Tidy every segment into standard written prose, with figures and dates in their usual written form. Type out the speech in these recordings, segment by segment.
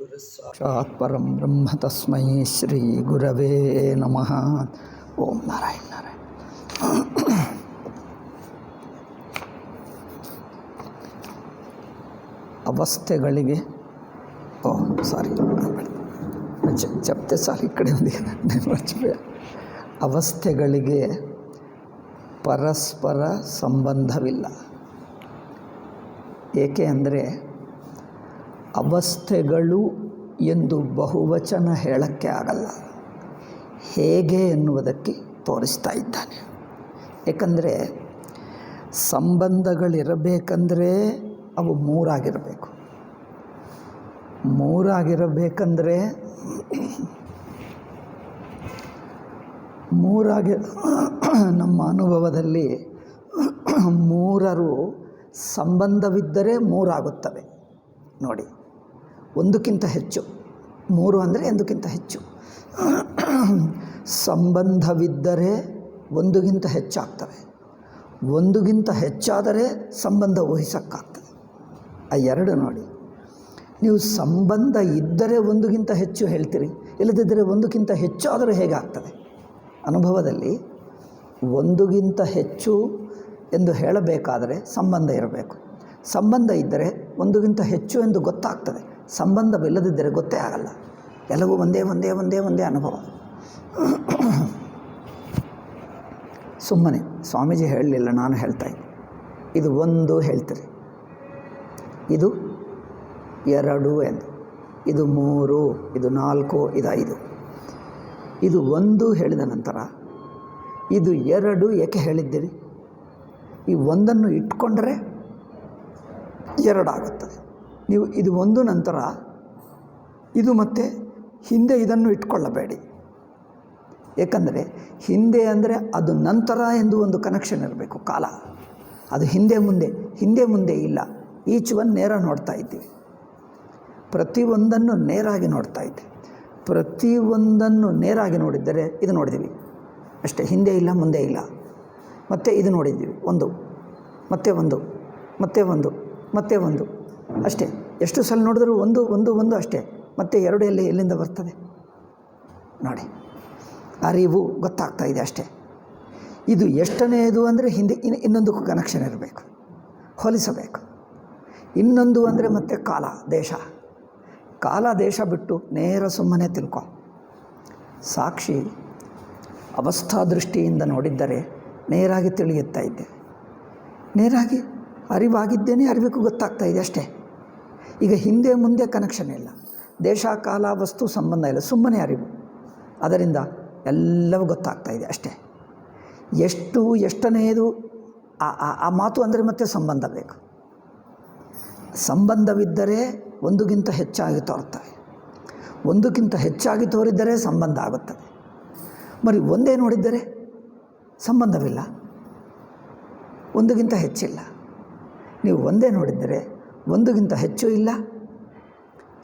ಗುರುಸಾಕ್ಷಾತ್ ಪರಂ ಬ್ರಹ್ಮ ತಸ್ಮೈ ಶ್ರೀ ಗುರವೇ ನಮಃ. ಓಂ ನಾರಾಯಣ ನಾರಾಯಣ. ಅವಸ್ಥೆಗಳಿಗೆ ಜಪ್ತೆ ಸಾರಿ ಈ ಕಡೆ ಒಂದು ಅವಸ್ಥೆಗಳಿಗೆ ಪರಸ್ಪರ ಸಂಬಂಧವಿಲ್ಲ. ಏಕೆ ಅಂದರೆ ಅವಸ್ಥೆಗಳು ಎಂದು ಬಹುವಚನ ಹೇಳಕ್ಕೆ ಆಗಲ್ಲ, ಹೇಗೆ ಎನ್ನುವುದಕ್ಕೆ ತೋರಿಸ್ತಾ ಇದ್ದಾನೆ. ಏಕೆಂದರೆ ಸಂಬಂಧಗಳಿರಬೇಕಂದ್ರೆ ಅವು ಮೂರಾಗಿರಬೇಕು. ನಮ್ಮ ಅನುಭವದಲ್ಲಿ ಮೂರರು ಸಂಬಂಧವಿದ್ದರೆ ಮೂರಾಗುತ್ತವೆ. ನೋಡಿ, ಒಂದಕ್ಕಿಂತ ಹೆಚ್ಚು, ಮೂರು ಅಂದರೆ ಒಂದಕ್ಕಿಂತ ಹೆಚ್ಚು ಸಂಬಂಧವಿದ್ದರೆ ಒಂದಕ್ಕಿಂತ ಹೆಚ್ಚಾಗ್ತವೆ. ಒಂದಕ್ಕಿಂತ ಹೆಚ್ಚಾದರೆ ಸಂಬಂಧ ವಹಿಸೋಕ್ಕಾಗ್ತದೆ. ಆ ಎರಡು ನೋಡಿ, ನೀವು ಸಂಬಂಧ ಇದ್ದರೆ ಒಂದಕ್ಕಿಂತ ಹೆಚ್ಚು ಹೇಳ್ತೀರಿ, ಇಲ್ಲದಿದ್ದರೆ ಒಂದಕ್ಕಿಂತ ಹೆಚ್ಚು ಆದರೆ ಹೇಗಾಗ್ತದೆ? ಅನುಭವದಲ್ಲಿ ಒಂದಕ್ಕಿಂತ ಹೆಚ್ಚು ಎಂದು ಹೇಳಬೇಕಾದರೆ ಸಂಬಂಧ ಇರಬೇಕು. ಸಂಬಂಧ ಇದ್ದರೆ ಒಂದಕ್ಕಿಂತ ಹೆಚ್ಚು ಎಂದು ಗೊತ್ತಾಗ್ತದೆ. ಸಂಬಂಧವಿಲ್ಲದಿದ್ದರೆ ಗೊತ್ತೇ ಆಗಲ್ಲ. ಎಲ್ಲವೂ ಒಂದೇ ಒಂದೇ ಒಂದೇ ಒಂದೇ ಅನುಭವ. ಸುಮ್ಮನೆ ಸ್ವಾಮೀಜಿ ಹೇಳಲಿಲ್ಲ, ನಾನು ಹೇಳ್ತಾ ಇದ್ದೆ. ಇದು ಒಂದು ಹೇಳ್ತೀರಿ, ಇದು ಎರಡು ಎಂದು, ಇದು ಮೂರು, ಇದು ನಾಲ್ಕು, ಇದು ಐದು. ಇದು ಒಂದು ಹೇಳಿದ ನಂತರ ಇದು ಎರಡು ಏಕೆ ಹೇಳಿದ್ದೀರಿ? ಈ ಒಂದನ್ನು ಇಟ್ಕೊಂಡರೆ ಎರಡಾಗುತ್ತದೆ. ನೀವು ಇದು ಒಂದು ನಂತರ ಇದು ಮತ್ತೆ ಹಿಂದೆ ಇದನ್ನು ಇಟ್ಕೊಳ್ಳಬೇಡಿ. ಏಕೆಂದರೆ ಹಿಂದೆ ಅಂದರೆ ಅದು ನಂತರ ಎಂದು ಒಂದು ಕನೆಕ್ಷನ್ ಇರಬೇಕು. ಕಾಲ ಅದು ಹಿಂದೆ ಮುಂದೆ ಇಲ್ಲ. ಈಚ್ ಒನ್ ನೇರ ನೋಡ್ತಾ ಇದ್ದೀವಿ. ಪ್ರತಿಯೊಂದನ್ನು ನೇರಾಗಿ ನೋಡ್ತಾ ಇದ್ದೆ. ಪ್ರತಿಯೊಂದನ್ನು ನೇರಾಗಿ ನೋಡಿದ್ದರೆ ಇದು ನೋಡಿದ್ದೀವಿ ಅಷ್ಟೇ, ಹಿಂದೆ ಇಲ್ಲ ಮುಂದೆ ಇಲ್ಲ. ಮತ್ತೆ ಇದು ನೋಡಿದ್ದೀವಿ, ಒಂದು, ಮತ್ತೆ ಒಂದು, ಮತ್ತೆ ಒಂದು, ಮತ್ತೆ ಒಂದು, ಅಷ್ಟೇ. ಎಷ್ಟು ಸಲ ನೋಡಿದ್ರೂ ಒಂದು ಒಂದು ಒಂದು ಅಷ್ಟೇ. ಮತ್ತೆ ಎರಡು ಎಲ್ಲಿಂದ ಬರ್ತದೆ ನೋಡಿ. ಅರಿವು ಗೊತ್ತಾಗ್ತಾ ಇದೆ ಅಷ್ಟೇ. ಇದು ಎಷ್ಟನೇದು ಅಂದರೆ ಹಿಂದೆ ಇನ್ನೊಂದಕ್ಕೂ ಕನೆಕ್ಷನ್ ಇರಬೇಕು, ಹೋಲಿಸಬೇಕು. ಇನ್ನೊಂದು ಅಂದರೆ ಮತ್ತೆ ಕಾಲ ದೇಶ ಬಿಟ್ಟು ನೇರ ಸುಮ್ಮನೆ ತಿಳ್ಕೊ. ಸಾಕ್ಷಿ ಅವಸ್ಥಾ ದೃಷ್ಟಿಯಿಂದ ನೋಡಿದ್ದರೆ ನೇರಾಗಿ ತಿಳಿಯುತ್ತಾ ಇದ್ದೆ, ನೇರಾಗಿ ಅರಿವಾಗಿದ್ದೇನೆ, ಅರಿವಿಗೂ ಗೊತ್ತಾಗ್ತಾ ಇದೆ ಅಷ್ಟೇ. ಈಗ ಹಿಂದೆ ಮುಂದೆ ಕನೆಕ್ಷನ್ ಇಲ್ಲ, ದೇಶ ಕಾಲ ವಸ್ತು ಸಂಬಂಧ ಇಲ್ಲ, ಸುಮ್ಮನೆ ಅರಿವು. ಅದರಿಂದ ಎಲ್ಲವೂ ಗೊತ್ತಾಗ್ತಾ ಇದೆ ಅಷ್ಟೇ. ಎಷ್ಟನೆಯದು ಆ ಮಾತು ಅಂದರೆ ಮತ್ತೆ ಸಂಬಂಧ ಬೇಕು. ಸಂಬಂಧವಿದ್ದರೆ ಒಂದಕ್ಕಿಂತ ಹೆಚ್ಚಾಗಿ ತೋರ್ತವೆ, ಒಂದಕ್ಕಿಂತ ಹೆಚ್ಚಾಗಿ ತೋರಿದ್ದರೆ ಸಂಬಂಧ ಆಗುತ್ತದೆ. మరి ಒಂದೇ ನೋಡಿದ್ದರೆ ಸಂಬಂಧವಿಲ್ಲ, ಒಂದಕ್ಕಿಂತ ಹೆಚ್ಚಿಲ್ಲ. ನೀವು ಒಂದೇ ನೋಡಿದ್ದರೆ ಒಂದಕ್ಕಿಂತ ಹೆಚ್ಚು ಇಲ್ಲ,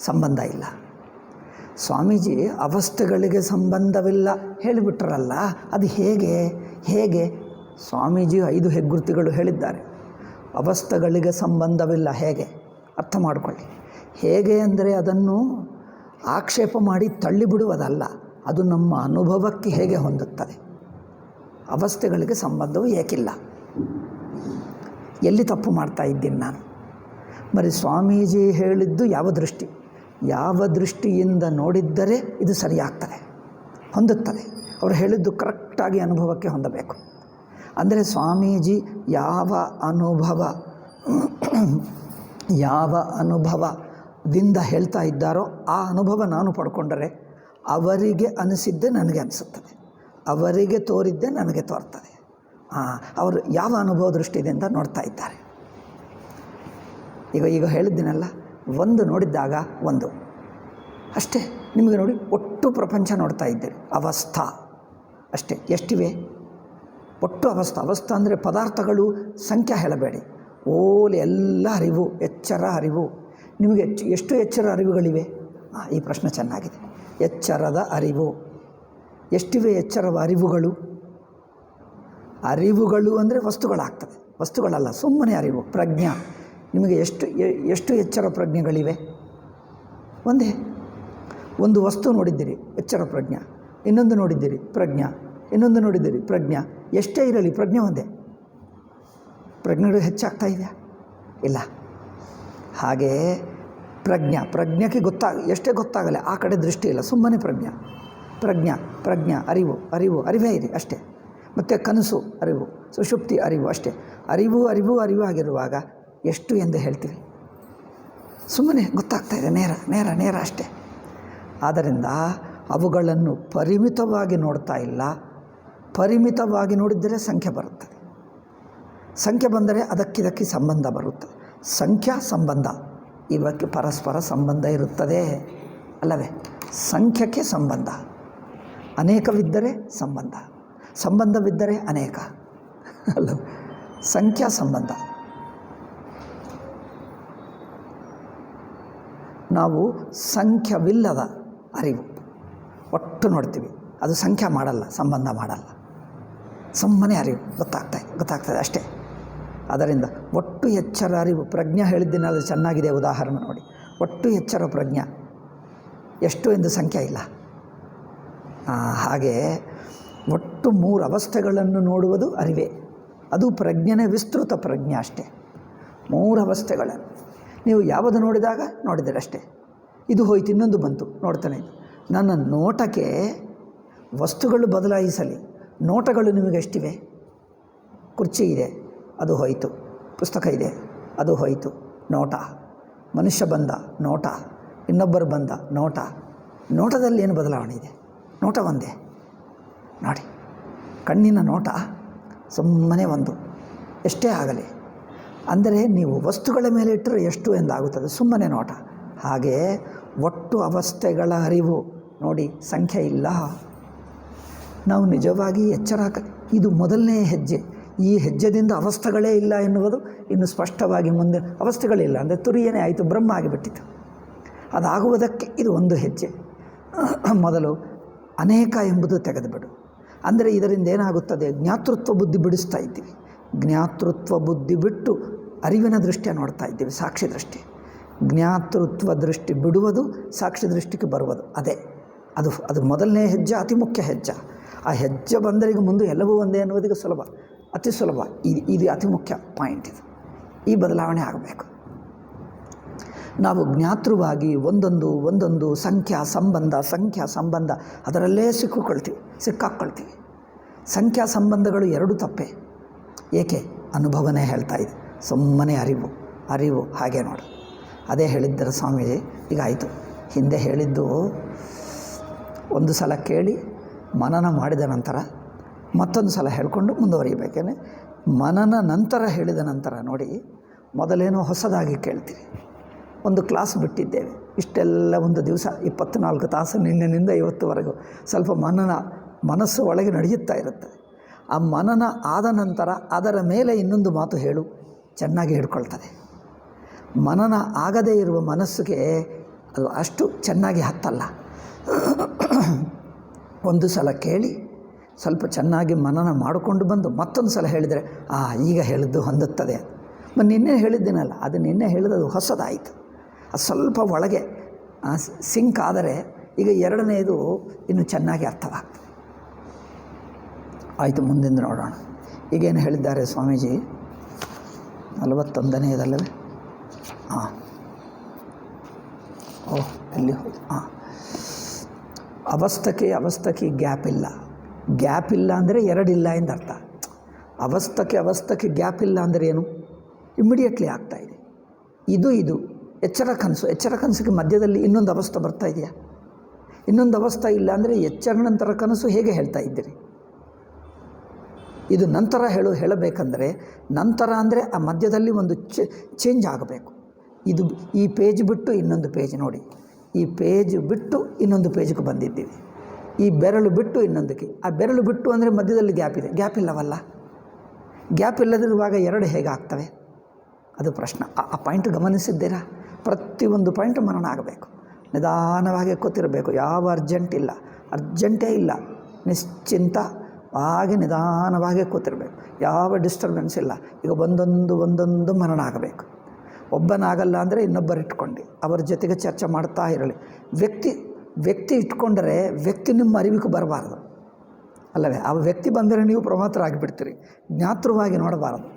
ಸಂಬಂಧ ಇಲ್ಲ. ಸ್ವಾಮೀಜಿ ಅವಸ್ಥೆಗಳಿಗೆ ಸಂಬಂಧವಿಲ್ಲ ಹೇಳಿಬಿಟ್ರಲ್ಲ, ಅದು ಹೇಗೆ? ಸ್ವಾಮೀಜಿ 5 ಹೆಗ್ಗುರುತುಗಳು ಹೇಳಿದ್ದಾರೆ. ಅವಸ್ಥೆಗಳಿಗೆ ಸಂಬಂಧವಿಲ್ಲ ಹೇಗೆ ಅರ್ಥ ಮಾಡಿಕೊಳ್ಳಿ. ಹೇಗೆ ಅಂದರೆ ಅದನ್ನು ಆಕ್ಷೇಪ ಮಾಡಿ ತಳ್ಳಿಬಿಡುವುದಲ್ಲ, ಅದು ನಮ್ಮ ಅನುಭವಕ್ಕೆ ಹೇಗೆ ಹೊಂದುತ್ತದೆ. ಅವಸ್ಥೆಗಳಿಗೆ ಸಂಬಂಧವು ಏಕಿಲ್ಲ. ಎಲ್ಲಿ ತಪ್ಪು ಮಾಡ್ತಾ ಇದ್ದೀನಿ ನಾನು? మరి ಸ್ವಾಮೀಜಿ ಹೇಳಿದ್ದು ಯಾವ ದೃಷ್ಟಿಯಿಂದ ನೋಡಿದ್ದರೆ ಇದು ಸರಿಯಾಗ್ತದೆ, ಹೊಂದುತ್ತದೆ. ಅವರು ಹೇಳಿದ್ದು ಕರೆಕ್ಟಾಗಿ ಅನುಭವಕ್ಕೆ ಹೊಂದಬೇಕು. ಅಂದರೆ ಸ್ವಾಮೀಜಿ ಯಾವ ಅನುಭವದಿಂದ ಹೇಳ್ತಾ ಇದ್ದಾರೋ ಆ ಅನುಭವ ನಾನು ಪಡ್ಕೊಂಡರೆ ಅವರಿಗೆ ಅನಿಸಿದ್ದೇ ನನಗೆ ಅನಿಸುತ್ತದೆ, ಅವರಿಗೆ ತೋರಿದ್ದೇ ನನಗೆ ತೋರ್ತದೆ. ಅವರು ಯಾವ ಅನುಭವ ದೃಷ್ಟಿಯಿಂದ ನೋಡ್ತಾ ಇದ್ದಾರೆ. ಈಗ ಹೇಳಿದ್ದೀನಲ್ಲ, ಒಂದು ನೋಡಿದ್ದಾಗ ಒಂದು ಅಷ್ಟೇ. ನಿಮಗೆ ನೋಡಿ, ಒಟ್ಟು ಪ್ರಪಂಚ ನೋಡ್ತಾ ಇದ್ದೀರಿ, ಅವಸ್ಥಾ ಅಷ್ಟೇ. ಎಷ್ಟಿವೆ ಒಟ್ಟು ಅವಸ್ಥಾ ಅಂದರೆ ಪದಾರ್ಥಗಳು ಸಂಖ್ಯೆ ಹೇಳಬೇಡಿ, ಓಲಿ ಎಲ್ಲ ಅರಿವು, ಎಚ್ಚರ ಅರಿವು. ನಿಮಗೆ ಎಷ್ಟು ಎಚ್ಚರ ಅರಿವುಗಳಿವೆ? ಈ ಪ್ರಶ್ನೆ ಚೆನ್ನಾಗಿದೆ. ಎಚ್ಚರದ ಅರಿವು ಎಷ್ಟಿವೆ? ಎಚ್ಚರದ ಅರಿವುಗಳು ಅಂದರೆ ವಸ್ತುಗಳಾಗ್ತದೆ, ವಸ್ತುಗಳಲ್ಲ, ಸುಮ್ಮನೆ ಅರಿವು, ಪ್ರಜ್ಞಾ. ನಿಮಗೆ ಎಷ್ಟು ಎಚ್ಚರ ಪ್ರಜ್ಞೆಗಳಿವೆ? ಒಂದೇ. ಒಂದು ವಸ್ತು ನೋಡಿದ್ದೀರಿ ಎಚ್ಚರ ಪ್ರಜ್ಞಾ, ಇನ್ನೊಂದು ನೋಡಿದ್ದೀರಿ ಪ್ರಜ್ಞಾ, ಇನ್ನೊಂದು ನೋಡಿದ್ದೀರಿ ಪ್ರಜ್ಞಾ. ಎಷ್ಟೇ ಇರಲಿ ಪ್ರಜ್ಞೆ ಒಂದೇ. ಪ್ರಜ್ಞೆಗಳು ಹೆಚ್ಚಾಗ್ತಾ ಇದೆಯಾ? ಇಲ್ಲ. ಹಾಗೇ ಪ್ರಜ್ಞೆಗೆ ಎಷ್ಟೇ ಗೊತ್ತಾಗಲ್ಲ, ಆ ಕಡೆ ದೃಷ್ಟಿ ಇಲ್ಲ, ಸುಮ್ಮನೆ ಪ್ರಜ್ಞಾ ಅರಿವೇ ಇರಿ ಅಷ್ಟೇ. ಮತ್ತು ಕನಸು ಅರಿವು, ಸುಷುಪ್ತಿ ಅರಿವು ಅಷ್ಟೇ. ಅರಿವು ಆಗಿರುವಾಗ ಎಷ್ಟು ಎಂದು ಹೇಳ್ತೀವಿ? ಸುಮ್ಮನೆ ಗೊತ್ತಾಗ್ತಾ ಇದೆ, ನೇರ ಅಷ್ಟೇ. ಆದ್ದರಿಂದ ಅವುಗಳನ್ನು ಪರಿಮಿತವಾಗಿ ನೋಡ್ತಾ ಇಲ್ಲ. ಪರಿಮಿತವಾಗಿ ನೋಡಿದರೆ ಸಂಖ್ಯೆ ಬರುತ್ತದೆ. ಸಂಖ್ಯೆ ಬಂದರೆ ಅದಕ್ಕಿದಕ್ಕೆ ಸಂಬಂಧ ಬರುತ್ತದೆ. ಸಂಖ್ಯಾ ಸಂಬಂಧ ಇವಕ್ಕೆ ಪರಸ್ಪರ ಸಂಬಂಧ ಇರುತ್ತದೆ ಅಲ್ಲವೇ? ಸಂಖ್ಯಕ್ಕೆ ಸಂಬಂಧ, ಅನೇಕವಿದ್ದರೆ ಸಂಬಂಧವಿದ್ದರೆ ಅನೇಕ ಅಲ್ಲ. ಸಂಖ್ಯಾ ಸಂಬಂಧ. ನಾವು ಸಂಖ್ಯವಿಲ್ಲದ ಅರಿವು ಒಟ್ಟು ನೋಡ್ತೀವಿ, ಅದು ಸಂಖ್ಯೆ ಮಾಡಲ್ಲ, ಸಂಬಂಧ ಮಾಡಲ್ಲ, ಸುಮ್ಮನೆ ಅರಿವು ಗೊತ್ತಾಗ್ತದೆ ಅಷ್ಟೇ. ಅದರಿಂದ ಒಟ್ಟು ಎಚ್ಚರ ಅರಿವು ಪ್ರಜ್ಞೆ ಹೇಳಿದ್ದೀನಿ, ಅದು ಚೆನ್ನಾಗಿದೆ ಉದಾಹರಣೆ ನೋಡಿ. ಒಟ್ಟು ಎಚ್ಚರ ಪ್ರಜ್ಞೆ ಎಷ್ಟು ಎಂದು ಸಂಖ್ಯೆ ಇಲ್ಲ. ಹಾಗೆ ಒಟ್ಟು 3 ಅವಸ್ಥೆಗಳನ್ನು ನೋಡುವುದು ಅರಿವೇ. ಅದು ಪ್ರಜ್ಞೆನೇ, ವಿಸ್ತೃತ ಪ್ರಜ್ಞೆ ಅಷ್ಟೇ. 3 ಅವಸ್ಥೆಗಳನ್ನು ನೀವು ಯಾವುದು ನೋಡಿದರೆ ಅಷ್ಟೇ. ಇದು ಹೋಯ್ತು, ಇನ್ನೊಂದು ಬಂತು, ನೋಡ್ತಾನೆ. ನನ್ನ ನೋಟಕ್ಕೆ ವಸ್ತುಗಳು ಬದಲಾಯಿಸಲಿ, ನೋಟಗಳು ನಿಮಗೆ ಎಷ್ಟಿವೆ? ಕುರ್ಚಿ ಇದೆ, ಅದು ಹೋಯಿತು. ಪುಸ್ತಕ ಇದೆ, ಅದು ಹೋಯಿತು. ನೋಟ. ಮನುಷ್ಯ ಬಂದ, ನೋಟ. ಇನ್ನೊಬ್ಬರು ಬಂದ, ನೋಟ. ನೋಟದಲ್ಲಿ ಏನು ಬದಲಾವಣೆ ಇದೆ? ನೋಟ ಒಂದೇ ನೋಡಿ. ಕಣ್ಣಿನ ನೋಟ ಸುಮ್ಮನೆ ಒಂದು, ಎಷ್ಟೇ ಆಗಲಿ. ಅಂದರೆ ನೀವು ವಸ್ತುಗಳ ಮೇಲೆ ಇಟ್ಟರೆ ಎಷ್ಟು ಎಂದಾಗುತ್ತದೆ, ಸುಮ್ಮನೆ ನೋಟ. ಹಾಗೆ ಒಟ್ಟು ಅವಸ್ಥೆಗಳ ಅರಿವು ನೋಡಿ, ಸಂಖ್ಯೆ ಇಲ್ಲ. ನಾವು ನಿಜವಾಗಿ ಎಚ್ಚರ, ಇದು ಮೊದಲನೇ ಹೆಜ್ಜೆ. ಈ ಹೆಜ್ಜೆದಿಂದ ಅವಸ್ಥೆಗಳೇ ಇಲ್ಲ ಎನ್ನುವುದು ಇನ್ನು ಸ್ಪಷ್ಟವಾಗಿ ಮುಂದೆ ಅವಸ್ಥೆಗಳಿಲ್ಲ ಅಂದರೆ ತುರಿಯನೇ ಆಯಿತು, ಬ್ರಹ್ಮ ಆಗಿಬಿಟ್ಟಿತು. ಅದಾಗುವುದಕ್ಕೆ ಇದು ಒಂದು ಹೆಜ್ಜೆ. ಮೊದಲು ಅನೇಕ ಎಂಬುದು ತೆಗೆದುಬಿಡು. ಅಂದರೆ ಇದರಿಂದ ಏನಾಗುತ್ತದೆ? ಜ್ಞಾತೃತ್ವ ಬುದ್ಧಿ ಬಿಡಿಸ್ತಾ ಇದ್ದೀವಿ. ಜ್ಞಾತೃತ್ವ ಬುದ್ಧಿ ಬಿಟ್ಟು ಅರಿವಿನ ದೃಷ್ಟಿಯ ನೋಡ್ತಾ ಇದ್ದೀವಿ, ಸಾಕ್ಷಿ ದೃಷ್ಟಿ. ಜ್ಞಾತೃತ್ವ ದೃಷ್ಟಿ ಬಿಡುವುದು, ಸಾಕ್ಷಿ ದೃಷ್ಟಿಗೆ ಬರುವುದು. ಅದು ಮೊದಲನೇ ಹೆಜ್ಜೆ, ಅತಿ ಮುಖ್ಯ ಹೆಜ್ಜೆ. ಆ ಹೆಜ್ಜೆ ಬಂದರಿಗೆ ಮುಂದೆ ಎಲ್ಲವೂ ಒಂದೇ ಅನ್ನುವುದಕ್ಕೆ ಸುಲಭ, ಅತಿ ಸುಲಭ. ಇದು ಅತಿ ಮುಖ್ಯ ಪಾಯಿಂಟ್. ಈ ಬದಲಾವಣೆ ಆಗಬೇಕು. ನಾವು ಜ್ಞಾತೃವಾಗಿ ಒಂದೊಂದು ಸಂಖ್ಯಾ ಸಂಬಂಧ ಅದರಲ್ಲೇ ಸಿಕ್ಕಾಕ್ಕೊಳ್ತೀವಿ. ಸಂಖ್ಯಾ ಸಂಬಂಧಗಳು 2 ತಪ್ಪೆ. ಏಕೆ? ಅನುಭವನೇ ಹೇಳ್ತಾ ಇದೆ. ಸುಮ್ಮನೆ ಅರಿವು ಹಾಗೆ ನೋಡು. ಅದೇ ಹೇಳಿದ್ದರು ಸ್ವಾಮೀಜಿ. ಈಗ ಆಯಿತು, ಹಿಂದೆ ಹೇಳಿದ್ದು ಒಂದು ಸಲ ಕೇಳಿ ಮನನ ಮಾಡಿದ ನಂತರ ಮತ್ತೊಂದು ಸಲ ಹೇಳಿಕೊಂಡು ಮುಂದುವರಿಬೇಕೇನೆ. ಮನನ ನಂತರ ಹೇಳಿದ ನಂತರ ನೋಡಿ, ಮೊದಲೇನೋ ಹೊಸದಾಗಿ ಕೇಳ್ತೀವಿ. ಒಂದು ಕ್ಲಾಸ್ ಬಿಟ್ಟಿದ್ದೇವೆ, ಇಷ್ಟೆಲ್ಲ ಒಂದು ದಿವಸ 24 ತಾಸು ನಿನ್ನೆನಿಂದ ಇವತ್ತುವರೆಗೂ ಸ್ವಲ್ಪ ಮನಸ್ಸು ಒಳಗೆ ನಡೆಯುತ್ತಾ ಇರುತ್ತೆ. ಆ ಮನನ ಆದ ನಂತರ ಅದರ ಮೇಲೆ ಇನ್ನೊಂದು ಮಾತು ಹೇಳು, ಚೆನ್ನಾಗಿ ಹಿಡ್ಕೊಳ್ತದೆ. ಮನನ ಆಗದೇ ಇರುವ ಮನಸ್ಸಿಗೆ ಅದು ಅಷ್ಟು ಚೆನ್ನಾಗಿ ಹತ್ತಲ್ಲ. ಒಂದು ಸಲ ಕೇಳಿ ಸ್ವಲ್ಪ ಚೆನ್ನಾಗಿ ಮನನ ಮಾಡಿಕೊಂಡು ಬಂದು ಮತ್ತೊಂದು ಸಲ ಹೇಳಿದರೆ ಈಗ ಹೇಳಿದ್ದು ಹೊಂದುತ್ತದೆ. ನಿನ್ನೆ ಹೇಳಿದ್ದೀನಲ್ಲ, ಅದು ನಿನ್ನೆ ಹೇಳಿದ್ದು ಹೊಸದಾಯಿತು. ಅದು ಸ್ವಲ್ಪ ಒಳಗೆ ಸಿಂಕ್ ಆದರೆ ಈಗ ಎರಡನೇದು ಇನ್ನೂ ಚೆನ್ನಾಗಿ ಅರ್ಥವಾಗ್ತದೆ. ಆಯಿತು, ಮುಂದಿಂದ ನೋಡೋಣ. ಈಗೇನು ಹೇಳಿದ್ದಾರೆ ಸ್ವಾಮೀಜಿ? 41ನೇದಲ್ಲವೇ? ಎಲ್ಲಿ ಹೋಯ್ತು? ಅವಸ್ಥಕ್ಕೆ ಗ್ಯಾಪ್ ಇಲ್ಲ ಅಂದರೆ 2 ಇಲ್ಲ ಎಂದರ್ಥ. ಅವಸ್ಥಕ್ಕೆ ಗ್ಯಾಪ್ ಇಲ್ಲ ಅಂದರೆ ಏನು? ಇಮ್ಮಿಡಿಯೇಟ್ಲಿ ಆಗ್ತಾಯಿದೆ. ಇದು ಎಚ್ಚರ ಕನಸಿಗೆ ಮಧ್ಯದಲ್ಲಿ ಇನ್ನೊಂದು ಅವಸ್ಥೆ ಬರ್ತಾ ಇದೆಯಾ? ಇನ್ನೊಂದು ಅವಸ್ಥೆ ಇಲ್ಲ ಅಂದರೆ ಎಚ್ಚರ ನಂತರ ಕನಸು ಹೇಗೆ ಹೇಳ್ತಾ ಇದ್ದೀರಿ? ಇದು ನಂತರ ಹೇಳಬೇಕಂದ್ರೆ ನಂತರ ಅಂದರೆ ಆ ಮಧ್ಯದಲ್ಲಿ ಒಂದು ಚೇಂಜ್ ಆಗಬೇಕು. ಈ ಪೇಜ್ ಬಿಟ್ಟು ಇನ್ನೊಂದು ಪೇಜ್ ನೋಡಿ, ಈ ಪೇಜ್ ಬಿಟ್ಟು ಇನ್ನೊಂದು ಪೇಜ್ಗೆ ಬಂದಿದ್ದೀವಿ. ಈ ಬೆರಳು ಬಿಟ್ಟು ಇನ್ನೊಂದಕ್ಕೆ, ಆ ಬೆರಳು ಬಿಟ್ಟು ಅಂದರೆ ಮಧ್ಯದಲ್ಲಿ ಗ್ಯಾಪ್ ಇಲ್ಲವಲ್ಲ. ಗ್ಯಾಪ್ ಇಲ್ಲದಿರುವಾಗ 2 ಹೇಗೆ ಆಗ್ತವೆ? ಅದು ಪ್ರಶ್ನೆ. ಆ ಪಾಯಿಂಟ್ ಗಮನಿಸಿದ್ದೀರಾ? ಪ್ರತಿಯೊಂದು ಪಾಯಿಂಟ್ ಮನನ ಆಗಬೇಕು, ನಿಧಾನವಾಗಿ ಕೂತಿರಬೇಕು. ಯಾವ ಅರ್ಜೆಂಟೇ ಇಲ್ಲ, ನಿಶ್ಚಿಂತವಾಗಿ ನಿಧಾನವಾಗಿ ಕೂತಿರಬೇಕು. ಯಾವ ಡಿಸ್ಟರ್ಬೆನ್ಸ್ ಇಲ್ಲ. ಈಗ ಒಂದೊಂದು ಮನನ ಆಗಬೇಕು. ಒಬ್ಬನಾಗಲ್ಲ ಅಂದರೆ ಇನ್ನೊಬ್ಬರು ಇಟ್ಕೊಂಡು ಅವರ ಜೊತೆಗೆ ಚರ್ಚೆ ಮಾಡ್ತಾ ಇರಲಿ. ವ್ಯಕ್ತಿ ವ್ಯಕ್ತಿ ಇಟ್ಕೊಂಡರೆ ವ್ಯಕ್ತಿ ನಿಮ್ಮ ಅರಿವಿಗೆ ಬರಬಾರ್ದು ಅಲ್ಲವೇ? ಆ ವ್ಯಕ್ತಿ ಬಂದರೆ ನೀವು ಪ್ರಮಾತರಾಗಿಬಿಡ್ತೀರಿ. ಜ್ಞಾತೃವಾಗಿ ನೋಡಬಾರದು.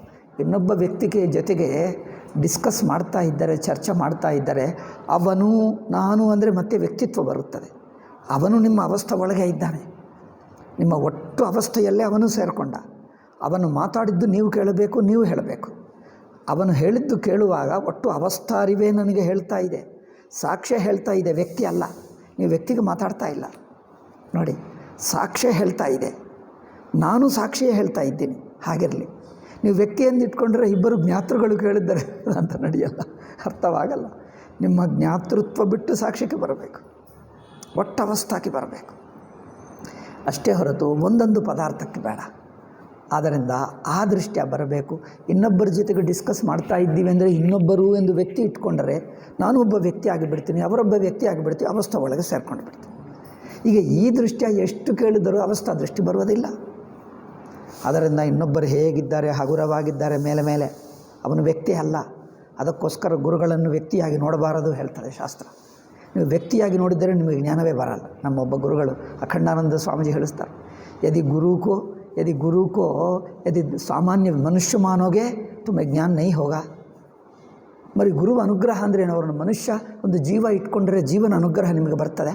ಇನ್ನೊಬ್ಬ ವ್ಯಕ್ತಿಗೆ ಜೊತೆಗೆ ಡಿಸ್ಕಸ್ ಮಾಡ್ತಾ ಇದ್ದರೆ, ಚರ್ಚೆ ಮಾಡ್ತಾ ಇದ್ದರೆ, ಅವನು ನಾನು ಅಂದರೆ ಮತ್ತೆ ವ್ಯಕ್ತಿತ್ವ ಬರುತ್ತದೆ. ಅವನು ನಿಮ್ಮ ಅವಸ್ಥೆ ಒಳಗೆ ಇದ್ದಾನೆ. ನಿಮ್ಮ ಒಟ್ಟು ಅವಸ್ಥೆಯಲ್ಲೇ ಅವನು ಸೇರಿಕೊಂಡ. ಅವನು ಮಾತಾಡಿದ್ದು ನೀವು ಕೇಳಬೇಕು, ನೀವು ಹೇಳಬೇಕು. ಅವನು ಹೇಳಿದ್ದು ಕೇಳುವಾಗ ಒಟ್ಟು ಅವಸ್ಥಾರಿವೇ ನನಗೆ ಹೇಳ್ತಾ ಇದೆ, ಸಾಕ್ಷ್ಯ ಹೇಳ್ತಾ ಇದೆ, ವ್ಯಕ್ತಿ ಅಲ್ಲ. ನೀವು ವ್ಯಕ್ತಿಗೆ ಮಾತಾಡ್ತಾ ಇಲ್ಲ ನೋಡಿ, ಸಾಕ್ಷ್ಯ ಹೇಳ್ತಾ ಇದೆ. ನಾನು ಸಾಕ್ಷಿಯೇ ಹೇಳ್ತಾ ಇದ್ದೀನಿ. ಹಾಗಿರಲಿ. ನೀವು ವ್ಯಕ್ತಿಯನ್ನು ಇಟ್ಕೊಂಡ್ರೆ ಇಬ್ಬರು ಜ್ಞಾತೃಗಳು ಕೇಳಿದ್ದಾರೆ ಅಂತ ನಡೆಯಲ್ಲ, ಅರ್ಥವಾಗಲ್ಲ. ನಿಮ್ಮ ಜ್ಞಾತೃತ್ವ ಬಿಟ್ಟು ಸಾಕ್ಷ್ಯಕ್ಕೆ ಬರಬೇಕು, ಒಟ್ಟು ಅವಸ್ಥಾಕ್ಕೆ ಬರಬೇಕು ಅಷ್ಟೇ ಹೊರತು ಒಂದೊಂದು ಪದಾರ್ಥಕ್ಕೆ ಬೇಡ. ಆದ್ದರಿಂದ ಆ ದೃಷ್ಟಿಯ ಬರಬೇಕು. ಇನ್ನೊಬ್ಬರ ಜೊತೆಗೆ ಡಿಸ್ಕಸ್ ಮಾಡ್ತಾ ಇದ್ದೀವಿ ಅಂದರೆ ಇನ್ನೊಬ್ಬರು ಎಂದು ವ್ಯಕ್ತಿ ಇಟ್ಕೊಂಡರೆ ನಾನು ಒಬ್ಬ ವ್ಯಕ್ತಿ ಆಗಿಬಿಡ್ತೀನಿ, ಅವರೊಬ್ಬ ವ್ಯಕ್ತಿ ಆಗಿಬಿಡ್ತೀವಿ, ಅವಸ್ಥೆ ಒಳಗೆ ಸೇರ್ಕೊಂಡು ಬಿಡ್ತೀನಿ. ಈಗ ಈ ದೃಷ್ಟಿಯ ಎಷ್ಟು ಕೇಳಿದರೂ ಅವಸ್ಥಾ ದೃಷ್ಟಿ ಬರುವುದಿಲ್ಲ. ಅದರಿಂದ ಇನ್ನೊಬ್ಬರು ಹೇಗಿದ್ದಾರೆ, ಹಗುರವಾಗಿದ್ದಾರೆ, ಮೇಲೆ ಅವನು ವ್ಯಕ್ತಿ ಅಲ್ಲ. ಅದಕ್ಕೋಸ್ಕರ ಗುರುಗಳನ್ನು ವ್ಯಕ್ತಿಯಾಗಿ ನೋಡಬಾರದು ಹೇಳ್ತಾರೆ ಶಾಸ್ತ್ರ. ನೀವು ವ್ಯಕ್ತಿಯಾಗಿ ನೋಡಿದರೆ ನಿಮಗೆ ಜ್ಞಾನವೇ ಬರಲ್ಲ. ನಮ್ಮೊಬ್ಬ ಗುರುಗಳು ಅಖಂಡಾನಂದ ಸ್ವಾಮೀಜಿ ಹೇಳಿಸ್ತಾರೆ, ಯದಿ ಗುರುಕೋ ಯದಿ ಸಾಮಾನ್ಯ ಮನುಷ್ಯ ಮಾನೋಗೆ ತುಂಬ ಜ್ಞಾನ ನೈ ಹೋಗ. ಮರಿ ಗುರು ಅನುಗ್ರಹ ಅಂದ್ರೇನು? ಅವ್ರನ್ನ ಮನುಷ್ಯ ಒಂದು ಜೀವ ಇಟ್ಕೊಂಡ್ರೆ ಜೀವನ ಅನುಗ್ರಹ ನಿಮಗೆ ಬರ್ತದೆ?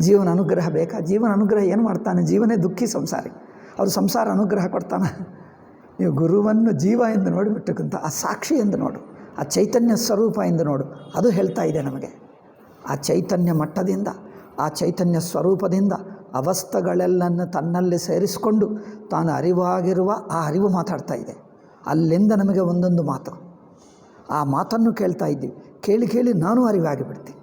ಜೀವನ ಅನುಗ್ರಹ ಬೇಕಾ? ಜೀವನ ಅನುಗ್ರಹ ಏನು ಮಾಡ್ತಾನೆ? ಜೀವನೇ ದುಃಖಿ ಸಂಸಾರಿ. ಅವರು ಸಂಸಾರ ಅನುಗ್ರಹ ಕೊಡ್ತಾನೆ? ನೀವು ಗುರುವನ್ನು ಜೀವ ಎಂದು ನೋಡಿಬಿಟ್ಟಕ್ಕಂಥ ಆ ಸಾಕ್ಷಿ ಎಂದು ನೋಡು, ಆ ಚೈತನ್ಯ ಸ್ವರೂಪ ಎಂದು ನೋಡು. ಅದು ಹೇಳ್ತಾ ಇದೆ ನಮಗೆ. ಆ ಚೈತನ್ಯ ಮಟ್ಟದಿಂದ, ಆ ಚೈತನ್ಯ ಸ್ವರೂಪದಿಂದ ಅವಸ್ಥೆಗಳೆಲ್ಲನ್ನು ತನ್ನಲ್ಲಿ ಸೇರಿಸಿಕೊಂಡು ತಾನು ಅರಿವಾಗಿರುವ ಆ ಅರಿವು ಮಾತಾಡ್ತಾ ಇದೆ. ಅಲ್ಲಿಂದ ನಮಗೆ ಒಂದೊಂದು ಮಾತು, ಆ ಮಾತನ್ನು ಕೇಳ್ತಾ ಇದ್ದೀವಿ. ಕೇಳಿ ನಾನು ಅರಿವಾಗಿ ಬಿಡ್ತೀನಿ,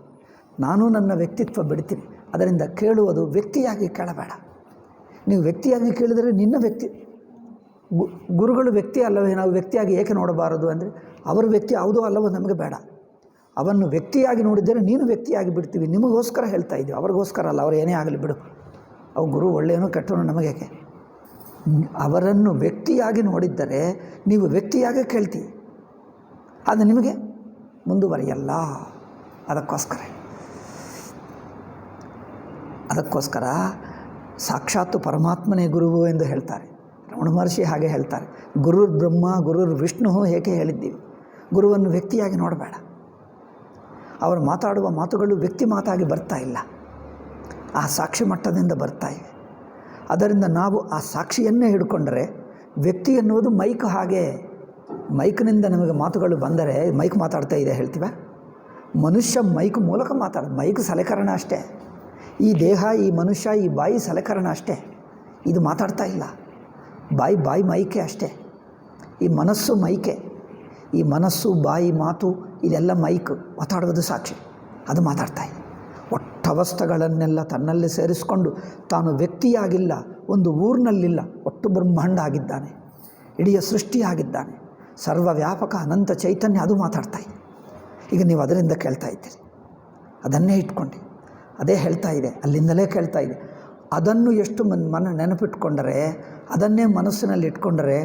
ನಾನು ನನ್ನ ವ್ಯಕ್ತಿತ್ವ ಬಿಡ್ತೀನಿ. ಅದರಿಂದ ಕೇಳುವುದು ವ್ಯಕ್ತಿಯಾಗಿ ಕೇಳಬೇಡ. ನೀವು ವ್ಯಕ್ತಿಯಾಗಿ ಕೇಳಿದರೆ ನಿನ್ನ ವ್ಯಕ್ತಿ ಗುರುಗಳು ವ್ಯಕ್ತಿ ಅಲ್ಲವೇ? ನಾವು ವ್ಯಕ್ತಿಯಾಗಿ ಏಕೆ ನೋಡಬಾರದು ಅಂದರೆ ಅವರ ವ್ಯಕ್ತಿ ಯಾವುದೋ ಅಲ್ಲವೋ ನಮಗೆ ಬೇಡ. ಅವನ್ನು ವ್ಯಕ್ತಿಯಾಗಿ ನೋಡಿದರೆ ನೀನು ವ್ಯಕ್ತಿಯಾಗಿ ಬಿಡ್ತೀವಿ. ನಿಮಗೋಸ್ಕರ ಹೇಳ್ತಾ ಇದ್ದೀವಿ, ಅವ್ರಿಗೋಸ್ಕರ ಅಲ್ಲ. ಅವರು ಏನೇ ಆಗಲಿ ಬಿಡು, ಅವು ಗುರು ಒಳ್ಳೆಯನೋ ಕೆಟ್ಟನೋ ನಮಗೇಕೆ. ಅವರನ್ನು ವ್ಯಕ್ತಿಯಾಗಿ ನೋಡಿದ್ದರೆ ನೀವು ವ್ಯಕ್ತಿಯಾಗಿ ಕೇಳ್ತೀವಿ, ಅದು ನಿಮಗೆ ಮುಂದುವರಿಯಲ್ಲ. ಅದಕ್ಕೋಸ್ಕರ ಸಾಕ್ಷಾತ್ತು ಪರಮಾತ್ಮನೇ ಗುರುವು ಎಂದು ಹೇಳ್ತಾರೆ. ರಮಣ ಮಹರ್ಷಿ ಹಾಗೆ ಹೇಳ್ತಾರೆ, ಗುರುರ್ ಬ್ರಹ್ಮ ಗುರುರ್ ವಿಷ್ಣು ಏಕೆ ಹೇಳಿದ್ದೀವಿ. ಗುರುವನ್ನು ವ್ಯಕ್ತಿಯಾಗಿ ನೋಡಬೇಡ. ಅವರು ಮಾತಾಡುವ ಮಾತುಗಳು ವ್ಯಕ್ತಿ ಮಾತಾಗಿ ಬರ್ತಾ ಇಲ್ಲ, ಆ ಸಾಕ್ಷಿ ಮಟ್ಟದಿಂದ ಬರ್ತಾ ಇವೆ. ಅದರಿಂದ ನಾವು ಆ ಸಾಕ್ಷಿಯನ್ನೇ ಹಿಡ್ಕೊಂಡರೆ, ವ್ಯಕ್ತಿ ಎನ್ನುವುದು ಮೈಕ್ ಹಾಗೆ. ಮೈಕ್ನಿಂದ ನಮಗೆ ಮಾತುಗಳು ಬಂದರೆ ಮೈಕ್ ಮಾತಾಡ್ತಾ ಇದೆ ಹೇಳ್ತೀವ? ಮನುಷ್ಯ ಮೈಕ್ ಮೂಲಕ ಮಾತಾಡೋದು. ಮೈಕ್ ಸಲಕರಣ ಅಷ್ಟೇ. ಈ ದೇಹ, ಈ ಮನುಷ್ಯ, ಈ ಬಾಯಿ ಸಲಕರಣ ಅಷ್ಟೇ. ಇದು ಮಾತಾಡ್ತಾ ಇಲ್ಲ. ಬಾಯಿ ಮೈಕೆ ಅಷ್ಟೇ. ಈ ಮನಸ್ಸು ಮೈಕೆ. ಈ ಮನಸ್ಸು, ಬಾಯಿ, ಮಾತು ಇದೆಲ್ಲ ಮೈಕ್. ಮಾತಾಡುವುದು ಸಾಕ್ಷಿ, ಅದು ಮಾತಾಡ್ತಾ ಇದೆ. ಒಟ್ಟವಸ್ಥೆಗಳನ್ನೆಲ್ಲ ತನ್ನಲ್ಲಿ ಸೇರಿಸಿಕೊಂಡು ತಾನು ವ್ಯಕ್ತಿಯಾಗಿಲ್ಲ, ಒಂದು ಊರಿನಲ್ಲಿಲ್ಲ, ಒಟ್ಟು ಬ್ರಹ್ಮಾಂಡ ಆಗಿದ್ದಾನೆ, ಇಡೀ ಸೃಷ್ಟಿಯಾಗಿದ್ದಾನೆ, ಸರ್ವವ್ಯಾಪಕ ಅನಂತ ಚೈತನ್ಯ. ಅದು ಮಾತಾಡ್ತಾ ಇದೆ. ಈಗ ನೀವು ಅದರಿಂದ ಕೇಳ್ತಾ ಇದ್ದೀರಿ, ಅದನ್ನೇ ಇಟ್ಕೊಂಡು ಅದೇ ಹೇಳ್ತಾ ಇದೆ, ಅಲ್ಲಿಂದಲೇ ಕೇಳ್ತಾ ಇದೆ. ಅದನ್ನು ಎಷ್ಟು ನೆನಪಿಟ್ಕೊಂಡರೆ, ಅದನ್ನೇ ಮನಸ್ಸಿನಲ್ಲಿ ಇಟ್ಕೊಂಡರೆ,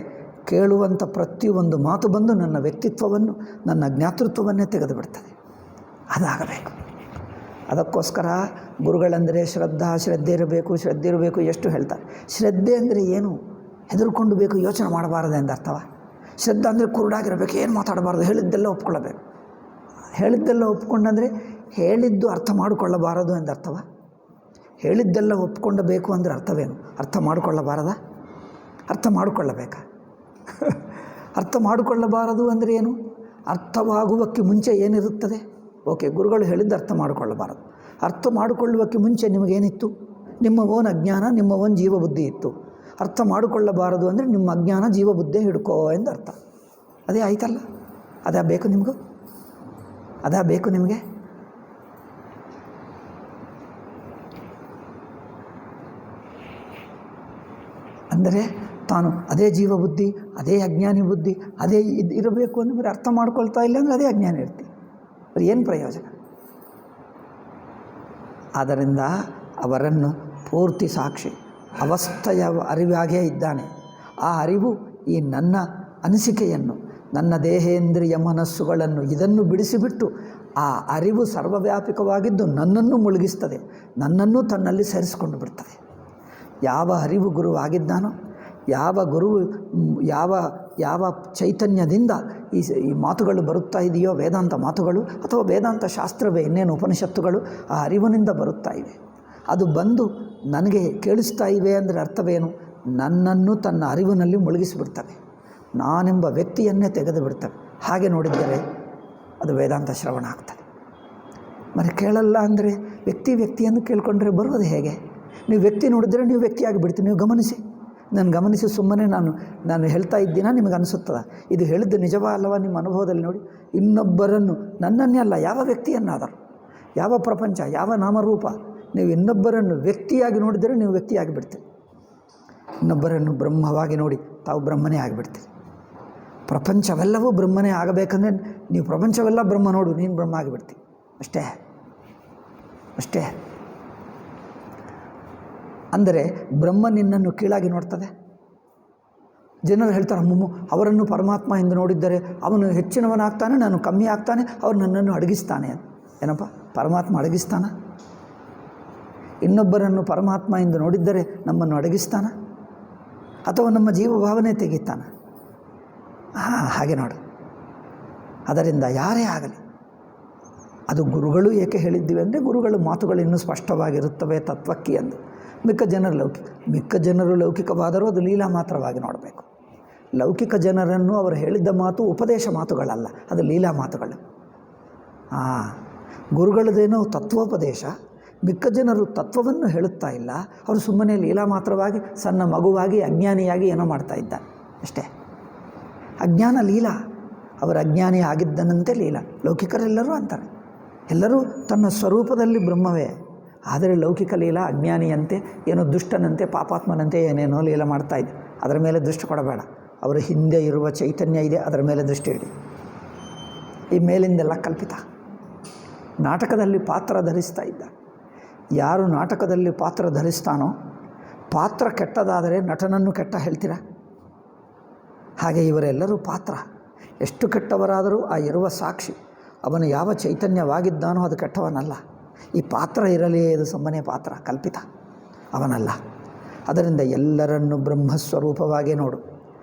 ಕೇಳುವಂಥ ಪ್ರತಿಯೊಂದು ಮಾತು ಬಂದು ನನ್ನ ವ್ಯಕ್ತಿತ್ವವನ್ನು, ನನ್ನ ಜ್ಞಾತೃತ್ವವನ್ನೇ ತೆಗೆದು ಬಿಡ್ತದೆ. ಅದಾಗಬೇಕು. ಅದಕ್ಕೋಸ್ಕರ ಗುರುಗಳಂದರೆ ಶ್ರದ್ಧೆ ಇರಬೇಕು ಎಷ್ಟು ಹೇಳ್ತಾರೆ. ಶ್ರದ್ಧೆ ಅಂದರೆ ಏನು? ಹೆದರ್ಕೊಂಡು ಬೇಕು, ಯೋಚನೆ ಮಾಡಬಾರದು ಎಂದು ಅರ್ಥವ. ಶ್ರದ್ಧೆ ಅಂದರೆ ಕುರುಡಾಗಿರಬೇಕು, ಏನು ಮಾತಾಡಬಾರ್ದು, ಹೇಳಿದ್ದೆಲ್ಲ ಒಪ್ಕೊಳ್ಳಬೇಕು. ಹೇಳಿದ್ದೆಲ್ಲ ಒಪ್ಕೊಂಡಂದರೆ ಹೇಳಿದ್ದು ಅರ್ಥ ಮಾಡಿಕೊಳ್ಳಬಾರದು ಎಂದರ್ಥವ. ಹೇಳಿದ್ದೆಲ್ಲ ಒಪ್ಕೊಂಡಬೇಕು ಅಂದರೆ ಅರ್ಥವೇನು? ಅರ್ಥ ಮಾಡಿಕೊಳ್ಳಬಾರದ? ಅರ್ಥ ಮಾಡಿಕೊಳ್ಳಬೇಕಾ? ಅರ್ಥ ಮಾಡಿಕೊಳ್ಳಬಾರದು ಅಂದರೆ ಏನು? ಅರ್ಥವಾಗುವಕ್ಕೆ ಮುಂಚೆ ಏನಿರುತ್ತದೆ? ಓಕೆ, ಗುರುಗಳು ಹೇಳಿದ್ದು ಅರ್ಥ ಮಾಡಿಕೊಳ್ಳಬಾರದು. ಅರ್ಥ ಮಾಡಿಕೊಳ್ಳುವಕ್ಕೆ ಮುಂಚೆ ನಿಮಗೇನಿತ್ತು? ನಿಮ್ಮ ಓನ್ ಅಜ್ಞಾನ, ನಿಮ್ಮ ಓನ್ ಜೀವಬುದ್ಧಿ ಇತ್ತು. ಅರ್ಥ ಮಾಡಿಕೊಳ್ಳಬಾರದು ಅಂದರೆ ನಿಮ್ಮ ಅಜ್ಞಾನ ಜೀವಬುದ್ಧಿ ಹಿಡ್ಕೋ ಎಂದು ಅರ್ಥ. ಅದೇ ಆಯ್ತಲ್ಲ? ಅದೇ ಬೇಕು ನಿಮಗೂ? ಅದೇ ಬೇಕು ನಿಮಗೆ? ಅಂದರೆ ತಾನು ಅದೇ ಜೀವಬುದ್ಧಿ, ಅದೇ ಅಜ್ಞಾನಿ ಬುದ್ಧಿ, ಅದೇ ಇರಬೇಕು ಅಂದರೆ ಅರ್ಥ ಮಾಡ್ಕೊಳ್ತಾ ಇಲ್ಲ ಅಂದರೆ ಅದೇ ಅಜ್ಞಾನ ಇರ್ತೀವಿ. ಅದು ಏನು ಪ್ರಯೋಜನ? ಆದ್ದರಿಂದ ಅವರನ್ನು ಪೂರ್ತಿ ಸಾಕ್ಷಿ, ಅವಸ್ಥೆಯ ಅರಿವಾಗೇ ಇದ್ದಾನೆ. ಆ ಅರಿವು ಈ ನನ್ನ ಅನಿಸಿಕೆಯನ್ನು, ನನ್ನ ದೇಹೇಂದ್ರಿಯ ಮನಸ್ಸುಗಳನ್ನು ಇದನ್ನು ಬಿಡಿಸಿಬಿಟ್ಟು ಆ ಅರಿವು ಸರ್ವವ್ಯಾಪಕವಾಗಿದ್ದು ನನ್ನನ್ನು ಮುಳುಗಿಸ್ತದೆ, ನನ್ನನ್ನು ತನ್ನಲ್ಲಿ ಸೇರಿಸಿಕೊಂಡು ಬಿಡ್ತದೆ. ಯಾವ ಅರಿವು ಗುರು ಆಗಿದ್ದಾನೋ, ಯಾವ ಗುರು ಯಾವ ಚೈತನ್ಯದಿಂದ ಈ ಮಾತುಗಳು ಬರುತ್ತಾ ಇದೆಯೋ, ವೇದಾಂತ ಮಾತುಗಳು ಅಥವಾ ವೇದಾಂತ ಶಾಸ್ತ್ರವೇ ಇನ್ನೇನು ಉಪನಿಷತ್ತುಗಳು ಆ ಅರಿವಿನಿಂದ ಬರುತ್ತಾ ಇವೆ. ಅದು ಬಂದು ನನಗೆ ಕೇಳಿಸ್ತಾ ಇವೆ ಅಂದರೆ ಅರ್ಥವೇನು? ನನ್ನನ್ನು ತನ್ನ ಅರಿವಿನಲ್ಲಿ ಮುಳುಗಿಸಿಬಿಡ್ತವೆ, ನಾನೆಂಬ ವ್ಯಕ್ತಿಯನ್ನೇ ತೆಗೆದು ಬಿಡ್ತವೆ. ಹಾಗೆ ನೋಡಿದ್ದರೆ ಅದು ವೇದಾಂತ ಶ್ರವಣ ಆಗ್ತದೆ. మరి ಕೇಳಲ್ಲ ಅಂದರೆ ವ್ಯಕ್ತಿಯನ್ನು ಕೇಳಿಕೊಂಡ್ರೆ ಬರೋದು ಹೇಗೆ? ನೀವು ವ್ಯಕ್ತಿ ನೋಡಿದರೆ ನೀವು ವ್ಯಕ್ತಿಯಾಗಿ ಬಿಡ್ತೀವಿ. ನೀವು ಗಮನಿಸಿ, ನಾನು ಗಮನಿಸಿ ಸುಮ್ಮನೆ ನಾನು ಹೇಳ್ತಾ ಇದ್ದೀನ ನಿಮಗೆ ಅನಿಸುತ್ತದೆ ಇದು ಹೇಳಿದ್ದು ನಿಜವಾ ಅಲ್ಲವಾ? ನಿಮ್ಮ ಅನುಭವದಲ್ಲಿ ನೋಡಿ. ಇನ್ನೊಬ್ಬರನ್ನು, ನನ್ನನ್ನೇ ಅಲ್ಲ, ಯಾವ ವ್ಯಕ್ತಿಯನ್ನಾದರೂ, ಯಾವ ಪ್ರಪಂಚ, ಯಾವ ನಾಮರೂಪ, ನೀವು ಇನ್ನೊಬ್ಬರನ್ನು ವ್ಯಕ್ತಿಯಾಗಿ ನೋಡಿದರೆ ನೀವು ವ್ಯಕ್ತಿಯಾಗಿ ಬಿಡ್ತೀರಿ. ಇನ್ನೊಬ್ಬರನ್ನು ಬ್ರಹ್ಮವಾಗಿ ನೋಡಿ ತಾವು ಬ್ರಹ್ಮನೇ ಆಗಿಬಿಡ್ತೀರಿ. ಪ್ರಪಂಚವೆಲ್ಲವೂ ಬ್ರಹ್ಮನೇ ಆಗಬೇಕಂದ್ರೆ ನೀವು ಪ್ರಪಂಚವೆಲ್ಲ ಬ್ರಹ್ಮ ನೋಡು, ನೀನು ಬ್ರಹ್ಮ ಆಗಿಬಿಡ್ತೀವಿ. ಅಷ್ಟೇ. ಅಂದರೆ ಬ್ರಹ್ಮ ನಿನ್ನನ್ನು ಕೀಳಾಗಿ ನೋಡ್ತದೆ. ಜನರು ಹೇಳ್ತಾರೆ, ಅವರನ್ನು ಪರಮಾತ್ಮ ಎಂದು ನೋಡಿದ್ದರೆ ಅವನು ಹೆಚ್ಚಿನವನಾಗ್ತಾನೆ, ನಾನು ಕಮ್ಮಿ ಆಗ್ತಾನೆ, ಅವರು ನನ್ನನ್ನು ಅಡಗಿಸ್ತಾನೆ. ಏನಪ್ಪ, ಪರಮಾತ್ಮ ಅಡಗಿಸ್ತಾನ? ಇನ್ನೊಬ್ಬರನ್ನು ಪರಮಾತ್ಮ ಎಂದು ನೋಡಿದ್ದರೆ ನಮ್ಮನ್ನು ಅಡಗಿಸ್ತಾನ ಅಥವಾ ನಮ್ಮ ಜೀವ ಭಾವನೆ ತೆಗಿತಾನ? ಹಾಗೆ ನೋಡು. ಅದರಿಂದ ಯಾರೇ ಆಗಲಿ, ಅದು ಗುರುಗಳು ಏಕೆ ಹೇಳಿದ್ದೀವಿ ಅಂದರೆ ಗುರುಗಳ ಮಾತುಗಳು ಇನ್ನೂ ಸ್ಪಷ್ಟವಾಗಿರುತ್ತವೆ ತತ್ವಕ್ಕೆ ಎಂದು. ಮಿಕ್ಕ ಜನರು ಲೌಕಿಕವಾದರೂ ಅದು ಲೀಲಾ ಮಾತ್ರವಾಗಿ ನೋಡಬೇಕು. ಲೌಕಿಕ ಜನರನ್ನು ಅವರು ಹೇಳಿದ್ದ ಮಾತು ಉಪದೇಶ ಮಾತುಗಳಲ್ಲ, ಅದು ಲೀಲಾ ಮಾತುಗಳು. ಗುರುಗಳದೇನೋ ತತ್ವೋಪದೇಶ, ಮಿಕ್ಕ ಜನರು ತತ್ವವನ್ನು ಹೇಳುತ್ತಾ ಇಲ್ಲ, ಅವರು ಸುಮ್ಮನೆ ಲೀಲಾ ಮಾತ್ರವಾಗಿ ಸಣ್ಣ ಮಗುವಾಗಿ ಅಜ್ಞಾನಿಯಾಗಿ ಏನೋ ಮಾಡ್ತಾ ಇದ್ದಾನೆ ಅಷ್ಟೇ. ಅಜ್ಞಾನ ಲೀಲಾ, ಅವರು ಅಜ್ಞಾನಿ ಆಗಿದ್ದನಂತೆ ಲೀಲಾ. ಲೌಕಿಕರೆಲ್ಲರೂ ಅಂತಾರೆ, ಎಲ್ಲರೂ ತನ್ನ ಸ್ವರೂಪದಲ್ಲಿ ಬ್ರಹ್ಮವೇ, ಆದರೆ ಲೌಕಿಕ ಲೀಲಾ ಅಜ್ಞಾನಿಯಂತೆ, ಏನೋ ದುಷ್ಟನಂತೆ, ಪಾಪಾತ್ಮನಂತೆ ಏನೇನೋ ಲೀಲಾ ಮಾಡ್ತಾ ಇದೆ. ಅದರ ಮೇಲೆ ದೃಷ್ಟಿ ಕೊಡಬೇಡ. ಅವರ ಹಿಂದೆ ಇರುವ ಚೈತನ್ಯ ಇದೆ, ಅದರ ಮೇಲೆ ದೃಷ್ಟಿ ಇಡಿ. ಈ ಮೇಲಿಂದೆಲ್ಲ ಕಲ್ಪಿತ. ನಾಟಕದಲ್ಲಿ ಪಾತ್ರ ಧರಿಸ್ತಾ ಇದ್ದ. ಯಾರು ನಾಟಕದಲ್ಲಿ ಪಾತ್ರ ಧರಿಸ್ತಾನೋ, ಪಾತ್ರ ಕೆಟ್ಟದಾದರೆ ನಟನನ್ನು ಕೆಟ್ಟ ಹೇಳ್ತೀರಾ? ಹಾಗೆ ಇವರೆಲ್ಲರೂ ಪಾತ್ರ. ಎಷ್ಟು ಕೆಟ್ಟವರಾದರೂ ಆ ಇರುವ ಸಾಕ್ಷಿ ಅವನು ಯಾವ ಚೈತನ್ಯವಾಗಿದ್ದಾನೋ ಅದು ಕೆಟ್ಟವನಲ್ಲ. ಈ ಪಾತ್ರ ಇರಲಿ, ಇದು ಸುಮ್ಮನೆ ಪಾತ್ರ, ಕಲ್ಪಿತ, ಅವನಲ್ಲ. ಅದರಿಂದ ಎಲ್ಲರನ್ನು ಬ್ರಹ್ಮಸ್ವರೂಪವಾಗಿ ನೋಡು.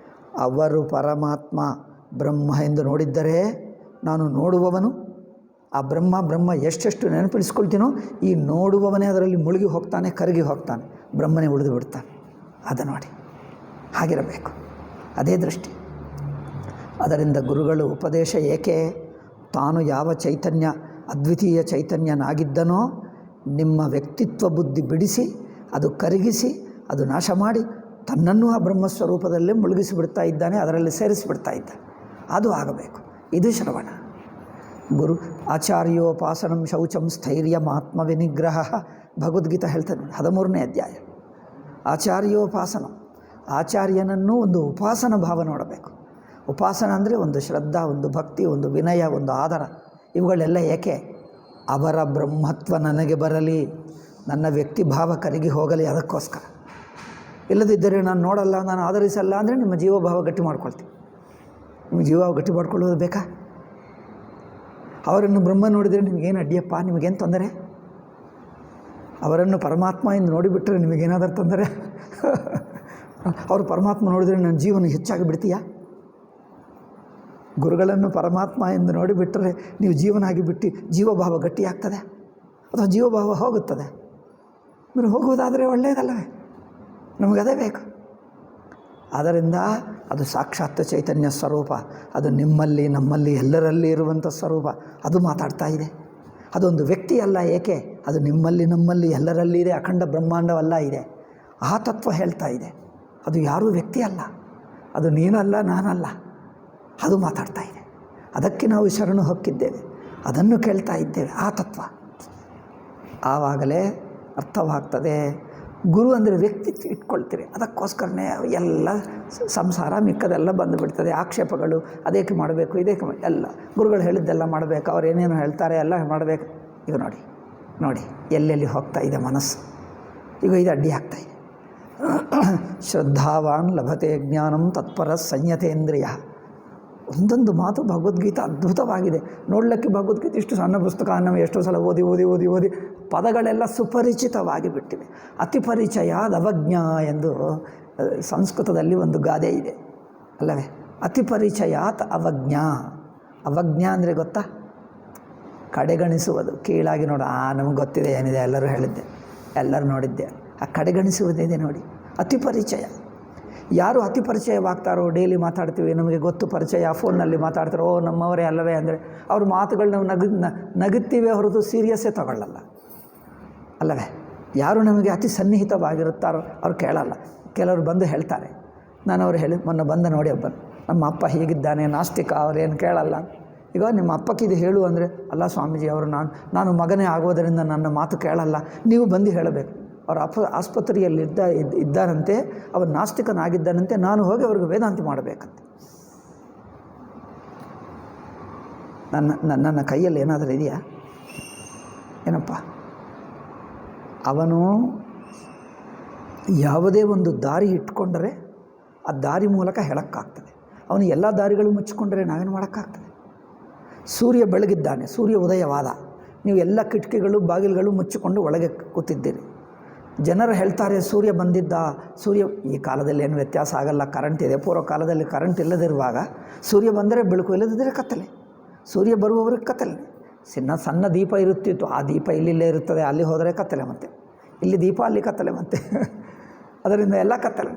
ಅವರು ಪರಮಾತ್ಮ ಬ್ರಹ್ಮ ಎಂದು ನೋಡಿದ್ದರೆ ನಾನು ನೋಡುವವನು ಆ ಬ್ರಹ್ಮ ಎಷ್ಟೆಷ್ಟು ನೆನಪಿಡಿಸ್ಕೊಳ್ತೀನೋ ಈ ನೋಡುವವನೇ ಅದರಲ್ಲಿ ಮುಳುಗಿ ಹೋಗ್ತಾನೆ, ಕರಗಿ ಹೋಗ್ತಾನೆ, ಬ್ರಹ್ಮನೇ ಉಳಿದು ಬಿಡ್ತಾನೆ. ಅದು ನೋಡಿ, ಹಾಗಿರಬೇಕು, ಅದೇ ದೃಷ್ಟಿ. ಅದರಿಂದ ಗುರುಗಳು ಉಪದೇಶ ಏಕೆ? ತಾನು ಯಾವ ಚೈತನ್ಯ ಅದ್ವಿತೀಯ ಚೈತನ್ಯನಾಗಿದ್ದನೋ ನಿಮ್ಮ ವ್ಯಕ್ತಿತ್ವ ಬುದ್ಧಿ ಬಿಡಿಸಿ, ಅದು ಕರಗಿಸಿ, ಅದು ನಾಶ ಮಾಡಿ ತನ್ನನ್ನು ಆ ಬ್ರಹ್ಮಸ್ವರೂಪದಲ್ಲೇ ಮುಳುಗಿಸಿಬಿಡ್ತಾ ಇದ್ದಾನೆ, ಅದರಲ್ಲಿ ಸೇರಿಸಿಬಿಡ್ತಾ ಇದ್ದಾನೆ. ಅದು ಆಗಬೇಕು. ಇದು ಶ್ರವಣ. ಗುರು ಆಚಾರ್ಯೋಪಾಸನಂ ಶೌಚಂ ಸ್ಥೈರ್ಯಂ ಆತ್ಮವಿನಿಗ್ರಹ, ಭಗವದ್ಗೀತಾ ಹೇಳ್ತಾನೆ 13ನೇ ಅಧ್ಯಾಯ. ಆಚಾರ್ಯೋಪಾಸನ, ಆಚಾರ್ಯನನ್ನು ಒಂದು ಉಪಾಸನ ಭಾವ ನೋಡಬೇಕು. ಉಪಾಸನ ಅಂದರೆ ಒಂದು ಶ್ರದ್ಧಾ, ಒಂದು ಭಕ್ತಿ, ಒಂದು ವಿನಯ, ಒಂದು ಆದರ. ಇವುಗಳೆಲ್ಲ ಏಕೆ? ಅವರ ಬ್ರಹ್ಮತ್ವ ನನಗೆ ಬರಲಿ, ನನ್ನ ವ್ಯಕ್ತಿ ಭಾವ ಕರಗಿ ಹೋಗಲಿ, ಅದಕ್ಕೋಸ್ಕರ. ಇಲ್ಲದಿದ್ದರೆ ನಾನು ನೋಡಲ್ಲ, ನಾನು ಆಧರಿಸಲ್ಲ ಅಂದರೆ ನಿಮ್ಮ ಜೀವಭಾವ ಗಟ್ಟಿ ಮಾಡ್ಕೊಳ್ತೀವಿ. ನಿಮಗೆ ಜೀವ ಗಟ್ಟಿ ಮಾಡ್ಕೊಳ್ಳೋದು ಬೇಕಾ? ಅವರನ್ನು ಬ್ರಹ್ಮ ನೋಡಿದರೆ ನಿಮಗೇನು ಅಡ್ಡಿಯಪ್ಪ? ನಿಮಗೇನು ತೊಂದರೆ? ಅವರನ್ನು ಪರಮಾತ್ಮ ಎಂದು ನೋಡಿಬಿಟ್ರೆ ನಿಮಗೇನಾದರೂ ತೊಂದರೆ? ಅವರು ಪರಮಾತ್ಮ ನೋಡಿದರೆ ನನ್ನ ಜೀವನ ಹೆಚ್ಚಾಗಿ ಬಿಡ್ತೀಯಾ? ಗುರುಗಳನ್ನು ಪರಮಾತ್ಮ ಎಂದು ನೋಡಿಬಿಟ್ಟರೆ ನೀವು ಜೀವನ ಆಗಿಬಿಟ್ಟು ಜೀವಭಾವ ಗಟ್ಟಿಯಾಗ್ತದೆ ಅಥವಾ ಜೀವಭಾವ ಹೋಗುತ್ತದೆ? ಅಂದರೆ ಹೋಗುವುದಾದರೆ ಒಳ್ಳೆಯದಲ್ಲವೇ? ನಮಗದೇ ಬೇಕು. ಆದ್ದರಿಂದ ಅದು ಸಾಕ್ಷಾತ್ ಚೈತನ್ಯ ಸ್ವರೂಪ, ಅದು ನಿಮ್ಮಲ್ಲಿ, ನಮ್ಮಲ್ಲಿ, ಎಲ್ಲರಲ್ಲಿ ಇರುವಂಥ ಸ್ವರೂಪ. ಅದು ಮಾತಾಡ್ತಾ ಇದೆ. ಅದೊಂದು ವ್ಯಕ್ತಿ ಅಲ್ಲ. ಏಕೆ? ಅದು ನಿಮ್ಮಲ್ಲಿ, ನಮ್ಮಲ್ಲಿ, ಎಲ್ಲರಲ್ಲಿ ಇದೆ. ಅಖಂಡ ಬ್ರಹ್ಮಾಂಡವಲ್ಲ ಇದೆ. ಆ ತತ್ವ ಹೇಳ್ತಾ ಇದೆ. ಅದು ಯಾರೂ ವ್ಯಕ್ತಿ ಅಲ್ಲ, ಅದು ನೀನಲ್ಲ, ನಾನಲ್ಲ, ಅದು ಮಾತಾಡ್ತಾ ಇದೆ. ಅದಕ್ಕೆ ನಾವು ಶರಣು ಹೊಕ್ಕಿದ್ದೇವೆ, ಅದನ್ನು ಕೇಳ್ತಾ ಇದ್ದೇವೆ. ಆ ತತ್ವ ಆವಾಗಲೇ ಅರ್ಥವಾಗ್ತದೆ. ಗುರು ಅಂದರೆ ವ್ಯಕ್ತಿ ಇಟ್ಕೊಳ್ತೀರಿ, ಅದಕ್ಕೋಸ್ಕರನೇ ಎಲ್ಲ ಸಂಸಾರ ಮಿಕ್ಕದೆಲ್ಲ ಬಂದುಬಿಡ್ತದೆ. ಆಕ್ಷೇಪಗಳು, ಅದೇಕೆ ಮಾಡಬೇಕು, ಇದೇಕೆ ಎಲ್ಲ ಗುರುಗಳು ಹೇಳಿದ್ದೆಲ್ಲ ಮಾಡಬೇಕು, ಅವ್ರು ಏನೇನು ಹೇಳ್ತಾರೆ ಎಲ್ಲ ಮಾಡಬೇಕು. ಈಗ ನೋಡಿ ಎಲ್ಲೆಲ್ಲಿ ಹೋಗ್ತಾ ಇದೆ ಮನಸ್ಸು. ಈಗ ಇದು ಅಡ್ಡಿ ಆಗ್ತಾಯಿದೆ. ಶ್ರದ್ಧಾವಾನ್ ಲಭತೆ ಜ್ಞಾನಂ ತತ್ಪರ ಸಂಯತೇಂದ್ರಿಯ. ಒಂದೊಂದು ಮಾತು ಭಗವದ್ಗೀತೆ ಅದ್ಭುತವಾಗಿದೆ. ನೋಡಲಿಕ್ಕೆ ಭಗವದ್ಗೀತೆ ಇಷ್ಟು ಸಣ್ಣ ಪುಸ್ತಕ, ನಾವು ಎಷ್ಟೋ ಸಲ ಓದಿ ಪದಗಳೆಲ್ಲ ಸುಪರಿಚಿತವಾಗಿ ಬಿಟ್ಟಿವೆ. ಅತಿ ಪರಿಚಯಾದ್ ಅವಜ್ಞಾ ಎಂದು ಸಂಸ್ಕೃತದಲ್ಲಿ ಒಂದು ಗಾದೆ ಇದೆ ಅಲ್ಲವೇ? ಅತಿ ಪರಿಚಯಾತ್ ಅವಜ್ಞಾ. ಅವಜ್ಞಾ ಅಂದರೆ ಗೊತ್ತಾ? ಕಡೆಗಣಿಸುವುದು, ಕೀಳಾಗಿ ನೋಡು, ನಮಗೆ ಗೊತ್ತಿದೆ ಏನಿದೆ, ಎಲ್ಲರೂ ಹೇಳಿದ್ದೆ, ಎಲ್ಲರೂ ನೋಡಿದ್ದೆ. ಆ ಕಡೆಗಣಿಸುವುದಿದೆ ನೋಡಿ, ಅತಿ ಪರಿಚಯ. ಯಾರು ಅತಿ ಪರಿಚಯವಾಗ್ತಾರೋ, ಡೈಲಿ ಮಾತಾಡ್ತೀವಿ, ನಮಗೆ ಗೊತ್ತು ಪರಿಚಯ, ಫೋನ್ನಲ್ಲಿ ಮಾತಾಡ್ತಾರೋ, ಓ ನಮ್ಮವರೇ ಅಲ್ಲವೇ ಅಂದರೆ ಅವ್ರ ಮಾತುಗಳು ನಾವು ನಗುತ್ತೀವಿ ಹೊರತು ಸೀರಿಯಸ್ಸೇ ತಗೊಳ್ಳಲ್ಲ ಅಲ್ಲವೇ? ಯಾರು ನಮಗೆ ಅತಿ ಸನ್ನಿಹಿತವಾಗಿರುತ್ತಾರೋ ಅವ್ರು ಕೇಳಲ್ಲ. ಕೆಲವರು ಬಂದು ಹೇಳ್ತಾರೆ, ನಾನು ಅವ್ರು ಮೊನ್ನೆ ಬಂದ ನೋಡಿ ಒಬ್ಬನು, ನಮ್ಮ ಅಪ್ಪ ಹೀಗಿದ್ದಾನೆ, ನಾಸ್ತಿಕ, ಅವ್ರೇನು ಕೇಳಲ್ಲ. ಈಗ ನಿಮ್ಮ ಅಪ್ಪಕ್ಕಿದು ಹೇಳು ಅಂದರೆ, ಅಲ್ಲ ಸ್ವಾಮೀಜಿ ಅವರು ನಾನು ಮಗನೇ ಆಗೋದರಿಂದ ನನ್ನ ಮಾತು ಕೇಳಲ್ಲ, ನೀವು ಬಂದು ಹೇಳಬೇಕು. ಅವರ ಆಸ್ಪತ್ರೆಯಲ್ಲಿ ಇದ್ದಾರಂತೆ, ಅವರು ನಾಸ್ತಿಕನಾಗಿದ್ದಾನಂತೆ, ನಾನು ಹೋಗಿ ಅವ್ರಿಗೆ ವೇದಾಂತಿ ಮಾಡಬೇಕಂತೆ. ನನ್ನ ಕೈಯಲ್ಲಿ ಏನಾದರೂ ಇದೆಯಾ? ಏನಪ್ಪ, ಅವನು ಯಾವುದೇ ಒಂದು ದಾರಿ ಇಟ್ಕೊಂಡರೆ ಆ ದಾರಿ ಮೂಲಕ ಹೇಳೋಕ್ಕಾಗ್ತದೆ. ಅವನು ಎಲ್ಲ ದಾರಿಗಳು ಮುಚ್ಚಿಕೊಂಡ್ರೆ ನಾವೇನು ಮಾಡೋಕ್ಕಾಗ್ತದೆ? ಸೂರ್ಯ ಬೆಳಗಿದ್ದಾನೆ, ಸೂರ್ಯ ಉದಯವಾದ, ನೀವು ಎಲ್ಲ ಕಿಟಕಿಗಳು ಬಾಗಿಲುಗಳು ಮುಚ್ಚಿಕೊಂಡು ಒಳಗೆ ಕೂತಿದ್ದೀರಿ. ಜನರು ಹೇಳ್ತಾರೆ ಸೂರ್ಯ ಬಂದಿದ್ದ, ಈ ಕಾಲದಲ್ಲಿ ಏನು ವ್ಯತ್ಯಾಸ ಆಗಲ್ಲ, ಕರೆಂಟ್ ಇದೆ. ಪೂರ್ವ ಕಾಲದಲ್ಲಿ ಕರೆಂಟ್ ಇಲ್ಲದಿರುವಾಗ ಸೂರ್ಯ ಬಂದರೆ ಬೆಳಕು, ಇಲ್ಲದಿದ್ದರೆ ಕತ್ತಲೆ. ಸೂರ್ಯ ಬರುವವರಿಗೆ ಕತ್ತಲೆ. ಸಣ್ಣ ದೀಪ ಇರುತ್ತಿತ್ತು, ಆ ದೀಪ ಇಲ್ಲಿಲ್ಲೇ ಇರುತ್ತದೆ, ಅಲ್ಲಿ ಹೋದರೆ ಕತ್ತಲೆ, ಮತ್ತೆ ಇಲ್ಲಿ ದೀಪ ಅಲ್ಲಿ ಕತ್ತಲೆ, ಮತ್ತೆ ಅದರಿಂದ ಎಲ್ಲ ಕತ್ತಲೆ.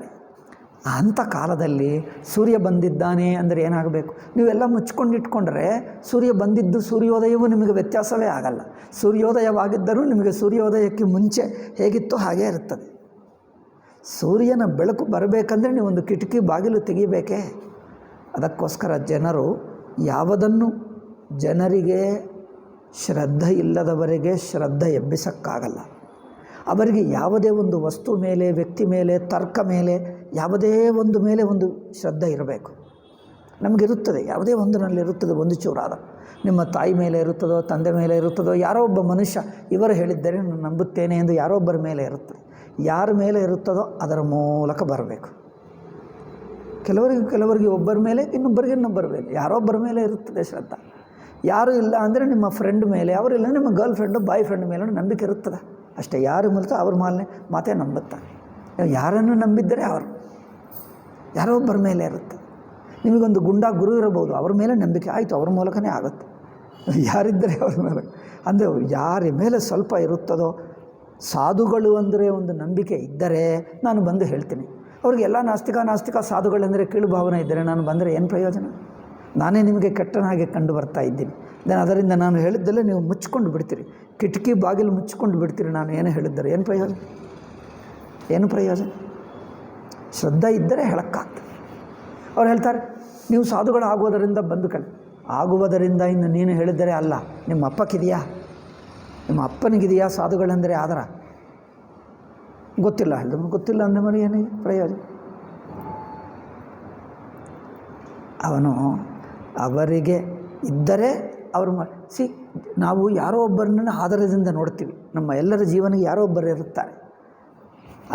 ಅಂಥ ಕಾಲದಲ್ಲಿ ಸೂರ್ಯ ಬಂದಿದ್ದಾನೆ ಅಂದರೆ ಏನಾಗಬೇಕು? ನೀವೆಲ್ಲ ಮುಚ್ಕೊಂಡಿಟ್ಕೊಂಡ್ರೆ ಸೂರ್ಯ ಬಂದಿದ್ದು ಸೂರ್ಯೋದಯವೂ ನಿಮಗೆ ವ್ಯತ್ಯಾಸವೇ ಆಗಲ್ಲ. ಸೂರ್ಯೋದಯವಾಗಿದ್ದರೂ ನಿಮಗೆ ಸೂರ್ಯೋದಯಕ್ಕೆ ಮುಂಚೆ ಹೇಗಿತ್ತು ಹಾಗೇ ಇರುತ್ತದೆ. ಸೂರ್ಯನ ಬೆಳಕು ಬರಬೇಕಂದ್ರೆ ನೀವೊಂದು ಕಿಟಕಿ ಬಾಗಿಲು ತೆಗಿಬೇಕೇ. ಅದಕ್ಕೋಸ್ಕರ ಜನರು ಯಾವುದನ್ನು ಜನರಿಗೆ ಶ್ರದ್ಧೆ ಇಲ್ಲದವರಿಗೆ ಶ್ರದ್ಧೆ ಎಬ್ಬಿಸೋಕ್ಕಾಗಲ್ಲ. ಅವರಿಗೆ ಯಾವುದೇ ಒಂದು ವಸ್ತು ಮೇಲೆ, ವ್ಯಕ್ತಿ ಮೇಲೆ, ತರ್ಕ ಮೇಲೆ, ಯಾವುದೇ ಒಂದು ಮೇಲೆ ಒಂದು ಶ್ರದ್ಧೆ ಇರಬೇಕು. ನಮಗಿರುತ್ತದೆ, ಯಾವುದೇ ಒಂದರಲ್ಲಿರುತ್ತದೆ ಒಂದು ಚೂರಾದ. ನಿಮ್ಮ ತಾಯಿ ಮೇಲೆ ಇರುತ್ತದೋ, ತಂದೆ ಮೇಲೆ ಇರುತ್ತದೋ, ಯಾರೋ ಒಬ್ಬ ಮನುಷ್ಯ ಇವರು ಹೇಳಿದ್ದರೆ ನಾನು ನಂಬುತ್ತೇನೆ ಎಂದು ಯಾರೋ ಒಬ್ಬರ ಮೇಲೆ ಇರುತ್ತದೆ. ಯಾರ ಮೇಲೆ ಇರುತ್ತದೋ ಅದರ ಮೂಲಕ ಬರಬೇಕು. ಕೆಲವರಿಗೆ ಒಬ್ಬರ ಮೇಲೆ, ಇನ್ನೊಬ್ಬರ ಮೇಲೆ, ಯಾರೊಬ್ಬರ ಮೇಲೆ ಇರುತ್ತದೆ ಶ್ರದ್ಧೆ. ಯಾರೂ ಇಲ್ಲ ಅಂದರೆ ನಿಮ್ಮ ಫ್ರೆಂಡ್ ಮೇಲೆ, ಅವರಿಲ್ಲ ನಿಮ್ಮ ಗರ್ಲ್ ಫ್ರೆಂಡು, ಬಾಯ್ ಫ್ರೆಂಡ್ ಮೇಲೆ ನಂಬಿಕೆ ಇರುತ್ತದೆ ಅಷ್ಟೇ. ಯಾರು ಮೂಲಕ ಅವ್ರ ಮಾತೇ ನಂಬುತ್ತಾರೆ. ಯಾರನ್ನು ನಂಬಿದ್ದರೆ ಅವರು ಯಾರೋ ಒಬ್ಬರ ಮೇಲೆ ಇರುತ್ತೆ. ನಿಮಗೊಂದು ಗುರು ಇರಬಹುದು, ಅವ್ರ ಮೇಲೆ ನಂಬಿಕೆ ಆಯಿತು, ಅವ್ರ ಮೂಲಕನೇ ಆಗುತ್ತೆ. ಯಾರಿದ್ದರೆ ಅವ್ರ ಮೇಲೆ ಅಂದರೆ ಯಾರ ಮೇಲೆ ಸ್ವಲ್ಪ ಇರುತ್ತದೋ, ಸಾಧುಗಳು ಅಂದರೆ ಒಂದು ನಂಬಿಕೆ ಇದ್ದರೆ ನಾನು ಬಂದು ಹೇಳ್ತೀನಿ. ಅವ್ರಿಗೆಲ್ಲ ನಾಸ್ತಿಕ ಸಾಧುಗಳೆಂದರೆ ಕೀಳು ಭಾವನೆ ಇದ್ದರೆ ನಾನು ಬಂದರೆ ಏನು ಪ್ರಯೋಜನ? ನಾನೇ ನಿಮಗೆ ಕೆಟ್ಟನಾಗೆ ಕಂಡು ಬರ್ತಾ ಇದ್ದೀನಿ. ಅದರಿಂದ ನಾನು ಹೇಳಿದ್ದಲ್ಲೇ ನೀವು ಮುಚ್ಕೊಂಡು ಬಿಡ್ತೀರಿ, ಕಿಟಕಿ ಬಾಗಿಲು ಮುಚ್ಕೊಂಡು ಬಿಡ್ತೀರಿ. ನಾನು ಏನು ಹೇಳಿದ್ದರೆ ಏನು ಪ್ರಯೋಜನ? ಶ್ರದ್ಧೆ ಇದ್ದರೆ ಹೇಳೋಕ್ಕಾಗ್ತದೆ. ಅವ್ರು ಹೇಳ್ತಾರೆ ನೀವು ಸಾಧುಗಳು ಆಗುವುದರಿಂದ ಬಂದು ಆಗುವುದರಿಂದ ಇನ್ನು ನೀನು ಹೇಳಿದರೆ ಅಲ್ಲ. ನಿಮ್ಮ ಅಪ್ಪಕ್ಕಿದೆಯಾ? ನಿಮ್ಮ ಅಪ್ಪನಿಗಿದೆಯಾ ಸಾಧುಗಳೆಂದರೆ? ಆದರ ಗೊತ್ತಿಲ್ಲ ಹೇಳಿದ್ರು, ಗೊತ್ತಿಲ್ಲ ಅಂದರೆ ಮರಿ ಏನಿದೆ ಪ್ರಯೋಜನ? ಅವನು ಅವರಿಗೆ ಇದ್ದರೆ ಅವರು ನಾವು ಯಾರೋ ಒಬ್ಬರನ್ನ ಆಧಾರದಿಂದ ನೋಡ್ತೀವಿ. ನಮ್ಮ ಎಲ್ಲರ ಜೀವನಕ್ಕೆ ಯಾರೋ ಒಬ್ಬರು ಇರುತ್ತಾರೆ.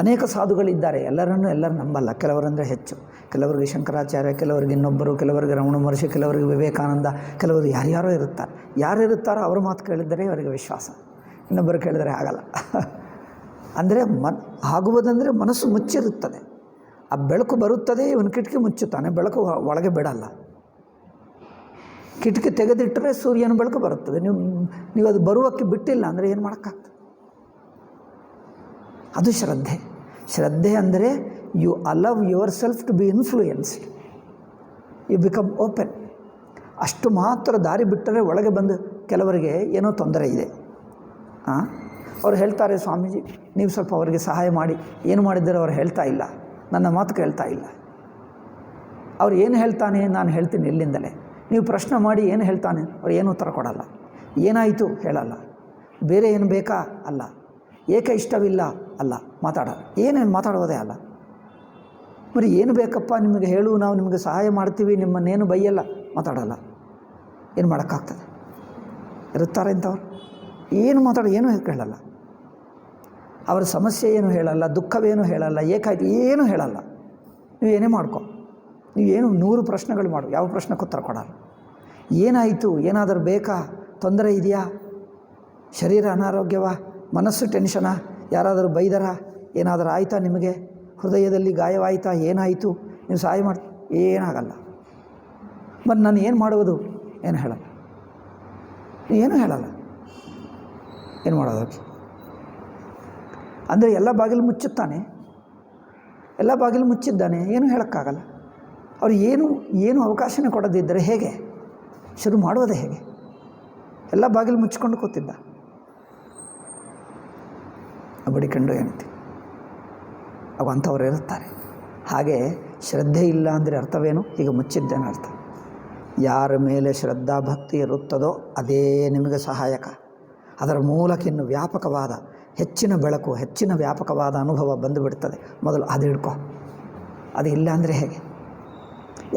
ಅನೇಕ ಸಾಧುಗಳಿದ್ದಾರೆ, ಎಲ್ಲರೂ ನಂಬಲ್ಲ. ಕೆಲವರಂದರೆ ಹೆಚ್ಚು, ಕೆಲವರಿಗೆ ಶಂಕರಾಚಾರ್ಯ, ಕೆಲವರಿಗೆ ಇನ್ನೊಬ್ಬರು, ಕೆಲವರಿಗೆ ರಮಣ ಮಹರ್ಷಿ, ಕೆಲವರಿಗೆ ವಿವೇಕಾನಂದ, ಕೆಲವರು ಯಾರ್ಯಾರೋ ಇರುತ್ತಾರೆ. ಯಾರಿರುತ್ತಾರೋ ಅವ್ರ ಮಾತು ಕೇಳಿದರೆ ಅವರಿಗೆ ವಿಶ್ವಾಸ, ಇನ್ನೊಬ್ಬರು ಕೇಳಿದರೆ ಆಗಲ್ಲ. ಅಂದರೆ ಆಗುವುದಂದರೆ ಮನಸ್ಸು ಮುಚ್ಚಿರುತ್ತದೆ. ಆ ಬೆಳಕು ಬರುತ್ತದೆ, ಇವನು ಕಿಟಕಿ ಮುಚ್ಚುತ್ತಾನೆ, ಬೆಳಕು ಒಳಗೆ ಬಿಡಲ್ಲ. ಕಿಟಕಿ ತೆಗೆದಿಟ್ಟರೆ ಸೂರ್ಯನ ಬೆಳಕು ಬರುತ್ತದೆ. ನೀವು ಅದು ಬರುವಕ್ಕೆ ಬಿಟ್ಟಿಲ್ಲ ಅಂದರೆ ಏನು ಮಾಡೋಕ್ಕಾಗ್ತದೆ? ಅದು ಶ್ರದ್ಧೆ ಅಂದರೆ you allow yourself to be influenced, you become open. ಅಷ್ಟು ಮಾತ್ರ ದಾರಿ ಬಿಟ್ಟರೆ ಒಳಗೆ ಬಂದು ಕೆಲವರಿಗೆ ಏನೋ ತೊಂದರೆ ಇದೆ. ಅವ್ರು ಹೇಳ್ತಾರೆ ಸ್ವಾಮೀಜಿ ನೀವು ಸ್ವಲ್ಪ ಅವರಿಗೆ ಸಹಾಯ ಮಾಡಿ. ಏನು ಮಾಡಿದ್ದರೆ ಅವ್ರು ಹೇಳ್ತಾ ಇಲ್ಲ, ನನ್ನ ಮಾತು ಕೇಳ್ತಾ ಇಲ್ಲ. ಅವ್ರು ಏನು ಹೇಳ್ತಾನೆ ನಾನು ಹೇಳ್ತೀನಿ ಇಲ್ಲಿಂದಲೇ. ನೀವು ಪ್ರಶ್ನೆ ಮಾಡಿ ಏನು ಹೇಳ್ತಾನೆ, ಅವ್ರು ಏನು ಉತ್ತರ ಕೊಡಲ್ಲ. ಏನಾಯಿತು ಹೇಳಲ್ಲ. ಬೇರೆ ಏನು ಬೇಕಾ ಅಲ್ಲ. ಏಕೆ ಇಷ್ಟವಿಲ್ಲ ಅಲ್ಲ, ಮಾತಾಡೋದು. ಏನೇನು ಮಾತಾಡೋದೇ ಅಲ್ಲ. మరి ಏನು ಬೇಕಪ್ಪ ನಿಮಗೆ ಹೇಳು, ನಾವು ನಿಮಗೆ ಸಹಾಯ ಮಾಡ್ತೀವಿ, ನಿಮ್ಮನ್ನೇನು ಬೈಯಲ್ಲ, ಮಾತಾಡಲ್ಲ. ಏನು ಮಾಡೋಕ್ಕಾಗ್ತದೆ? ಇರುತ್ತಾರೆ ಇಂಥವ್ರು. ಏನು ಏನು ಹೇಳಲ್ಲ. ಅವರ ಸಮಸ್ಯೆ ಏನು ಹೇಳಲ್ಲ, ದುಃಖವೇನು ಹೇಳಲ್ಲ, ಏಕಾಯ್ತು ಏನು ಹೇಳಲ್ಲ. ನೀವು ಏನೇ ಮಾಡ್ಕೊ, ನೀವೇನು 100 ಪ್ರಶ್ನೆಗಳು ಮಾಡು, ಯಾವ ಪ್ರಶ್ನೆಗೆ ಉತ್ತರ ಕೊಡಲ್ಲ. ಏನಾಯಿತು, ಏನಾದರೂ ಬೇಕಾ, ತೊಂದರೆ ಇದೆಯಾ, ಶರೀರ ಅನಾರೋಗ್ಯವಾ, ಮನಸ್ಸು ಟೆನ್ಷನಾ, ಯಾರಾದರೂ ಬೈದರ, ಏನಾದರೂ ಆಯಿತಾ, ನಿಮಗೆ ಹೃದಯದಲ್ಲಿ ಗಾಯವಾಯಿತಾ, ಏನಾಯಿತು, ನೀವು ಸಹಾಯ ಮಾಡಿ, ಏನಾಗಲ್ಲ. ಮತ್ತು ನಾನು ಏನು ಮಾಡುವುದು, ಏನು ಹೇಳಲ್ಲ, ಏನೂ ಹೇಳಲ್ಲ. ಏನು ಮಾಡೋದಕ್ಕೆ ಅಂದರೆ ಎಲ್ಲ ಬಾಗಿಲು ಮುಚ್ಚುತ್ತಾನೆ, ಎಲ್ಲ ಬಾಗಿಲು ಮುಚ್ಚಿದ್ದಾನೆ, ಏನೂ ಹೇಳೋಕ್ಕಾಗಲ್ಲ. ಅವ್ರು ಏನು ಅವಕಾಶನೇ ಕೊಡದಿದ್ದರೆ ಹೇಗೆ ಶುರು ಮಾಡೋದೇ ಹೇಗೆ? ಎಲ್ಲ ಬಾಗಿಲು ಮುಚ್ಚಿಕೊಂಡು ಕೂತಿದ್ದ, ಬಡಿಕೊಂಡು ಏನಂತೀವಿ ಅವು ಅಂಥವ್ರು ಇರುತ್ತಾರೆ. ಹಾಗೆ ಶ್ರದ್ಧೆ ಇಲ್ಲ ಅಂದರೆ ಅರ್ಥವೇನು? ಈಗ ಮುಚ್ಚಿದ್ದೇನೆ ಅರ್ಥ. ಯಾರ ಮೇಲೆ ಶ್ರದ್ಧಾ ಭಕ್ತಿ ಇರುತ್ತದೋ ಅದೇ ನಿಮಗೆ ಸಹಾಯಕ. ಅದರ ಮೂಲಕ ಇನ್ನು ವ್ಯಾಪಕವಾದ ಹೆಚ್ಚಿನ ಬೆಳಕು, ಹೆಚ್ಚಿನ ವ್ಯಾಪಕವಾದ ಅನುಭವ ಬಂದುಬಿಡ್ತದೆ. ಮೊದಲು ಅದು ಹಿಡ್ಕೊ. ಅದು ಇಲ್ಲ ಅಂದರೆ ಹೇಗೆ?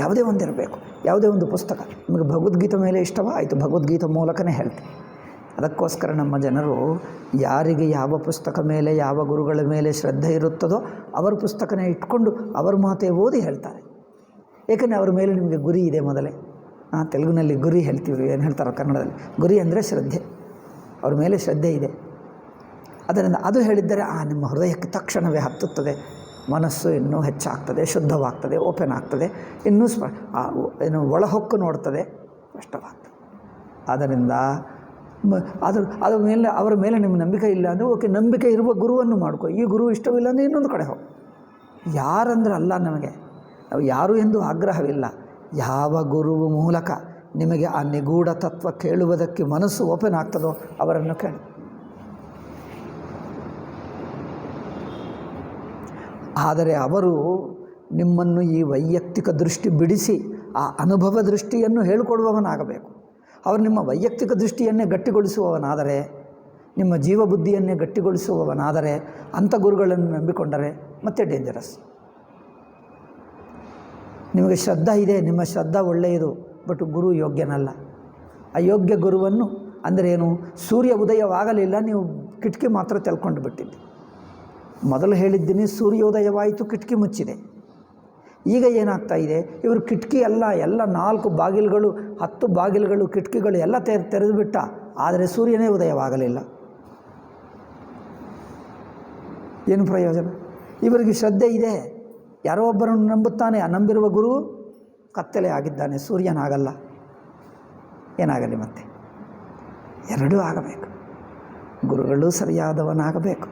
ಯಾವುದೇ ಒಂದಿರಬೇಕು, ಯಾವುದೇ ಒಂದು ಪುಸ್ತಕ. ನಿಮಗೆ ಭಗವದ್ಗೀತೆ ಮೇಲೆ ಇಷ್ಟವೋ ಆಯಿತು, ಭಗವದ್ಗೀತೆ ಮೂಲಕನೇ ಹೇಳ್ತೀನಿ. ಅದಕ್ಕೋಸ್ಕರ ನಮ್ಮ ಜನರು ಯಾರಿಗೆ ಯಾವ ಪುಸ್ತಕ ಮೇಲೆ, ಯಾವ ಗುರುಗಳ ಮೇಲೆ ಶ್ರದ್ಧೆ ಇರುತ್ತದೋ ಅವರ ಪುಸ್ತಕನೇ ಇಟ್ಕೊಂಡು ಅವರ ಮಾತೇ ಓದಿ ಹೇಳ್ತಾರೆ. ಏಕೆಂದರೆ ಅವ್ರ ಮೇಲೆ ನಿಮಗೆ ಗುರಿ ಇದೆ ಮೊದಲೇ. ತೆಲುಗಿನಲ್ಲಿ ಗುರಿ ಹೇಳ್ತೀವಿ, ಏನು ಹೇಳ್ತಾರೋ ಕನ್ನಡದಲ್ಲಿ? ಗುರಿ ಅಂದರೆ ಶ್ರದ್ಧೆ. ಅವ್ರ ಮೇಲೆ ಶ್ರದ್ಧೆ ಇದೆ. ಅದರಿಂದ ಅದು ಹೇಳಿದ್ದರೆ ನಿಮ್ಮ ಹೃದಯಕ್ಕೆ ತಕ್ಷಣವೇ ಹತ್ತುತ್ತದೆ. ಮನಸ್ಸು ಇನ್ನೂ ಹೆಚ್ಚಾಗ್ತದೆ, ಶುದ್ಧವಾಗ್ತದೆ, ಓಪನ್ ಆಗ್ತದೆ, ಇನ್ನೂ ಏನು ಒಳಹೊಕ್ಕು ನೋಡ್ತದೆ, ಸ್ಪಷ್ಟವಾಗ್ತದೆ. ಆದ್ದರಿಂದ ಅವರ ಮೇಲೆ ನಿಮ್ಮ ನಂಬಿಕೆ ಇಲ್ಲ ಅಂದರೆ ಓಕೆ, ನಂಬಿಕೆ ಇರುವ ಗುರುವನ್ನು ಮಾಡ್ಕೊ. ಈ ಗುರು ಇಷ್ಟವಿಲ್ಲ ಅಂದರೆ ಇನ್ನೊಂದು ಕಡೆ ಹೋಗಿ. ಯಾರಂದ್ರೆ ಅಲ್ಲ, ನಮಗೆ ನಾವು ಯಾರು ಎಂದು ಆಗ್ರಹವಿಲ್ಲ. ಯಾವ ಗುರುವ ಮೂಲಕ ನಿಮಗೆ ಆ ನಿಗೂಢ ತತ್ವ ಕೇಳುವುದಕ್ಕೆ ಮನಸ್ಸು ಓಪನ್ ಆಗ್ತದೋ ಅವರನ್ನು ಕೇಳಿ. ಆದರೆ ಅವರು ನಿಮ್ಮನ್ನು ಈ ವೈಯಕ್ತಿಕ ದೃಷ್ಟಿ ಬಿಡಿಸಿ ಆ ಅನುಭವ ದೃಷ್ಟಿಯನ್ನು ಹೇಳಿಕೊಡುವವನಾಗಬೇಕು. ಅವರು ನಿಮ್ಮ ವೈಯಕ್ತಿಕ ದೃಷ್ಟಿಯನ್ನೇ ಗಟ್ಟಿಗೊಳಿಸುವವನಾದರೆ, ನಿಮ್ಮ ಜೀವಬುದ್ಧಿಯನ್ನೇ ಗಟ್ಟಿಗೊಳಿಸುವವನಾದರೆ, ಅಂಥ ಗುರುಗಳನ್ನು ನಂಬಿಕೊಂಡರೆ ಮತ್ತೆ ಡೇಂಜರಸ್. ನಿಮಗೆ ಶ್ರದ್ಧಾ ಇದೆ, ನಿಮ್ಮ ಶ್ರದ್ಧಾ ಒಳ್ಳೆಯದು, ಬಟ್ ಗುರು ಯೋಗ್ಯನಲ್ಲ. ಅಯೋಗ್ಯ ಗುರುವನ್ನು ಅಂದರೆ ಏನು? ಸೂರ್ಯ ಉದಯವಾಗಲಿಲ್ಲ, ನೀವು ಕಿಟಕಿ ಮಾತ್ರ ತೆಲ್ಕೊಂಡು ಬಿಟ್ಟಿದ್ದೆ. ಮೊದಲು ಹೇಳಿದ್ದೀನಿ, ಸೂರ್ಯೋದಯವಾಯಿತು, ಕಿಟಕಿ ಮುಚ್ಚಿದೆ. ಈಗ ಏನಾಗ್ತಾ ಇದೆ, ಇವರು ಕಿಟಕಿ ಎಲ್ಲ 4 ಬಾಗಿಲುಗಳು, 10 ಬಾಗಿಲುಗಳು, ಕಿಟಕಿಗಳು ಎಲ್ಲ ತೆರೆದು ಬಿಟ್ಟ, ಆದರೆ ಸೂರ್ಯನೇ ಉದಯವಾಗಲಿಲ್ಲ. ಏನು ಪ್ರಯೋಜನ? ಇವರಿಗೆ ಶ್ರದ್ಧೆ ಇದೆ, ಯಾರೋ ಒಬ್ಬರನ್ನು ನಂಬುತ್ತಾನೆ, ಆ ನಂಬಿರುವ ಗುರು ಕತ್ತಲೆ ಆಗಿದ್ದಾನೆ, ಸೂರ್ಯನಾಗಲ್ಲ. ಏನಾಗಲಿ ಮತ್ತೆ? ಎರಡೂ ಆಗಬೇಕು. ಗುರುಗಳು ಸರಿಯಾದವನಾಗಬೇಕು,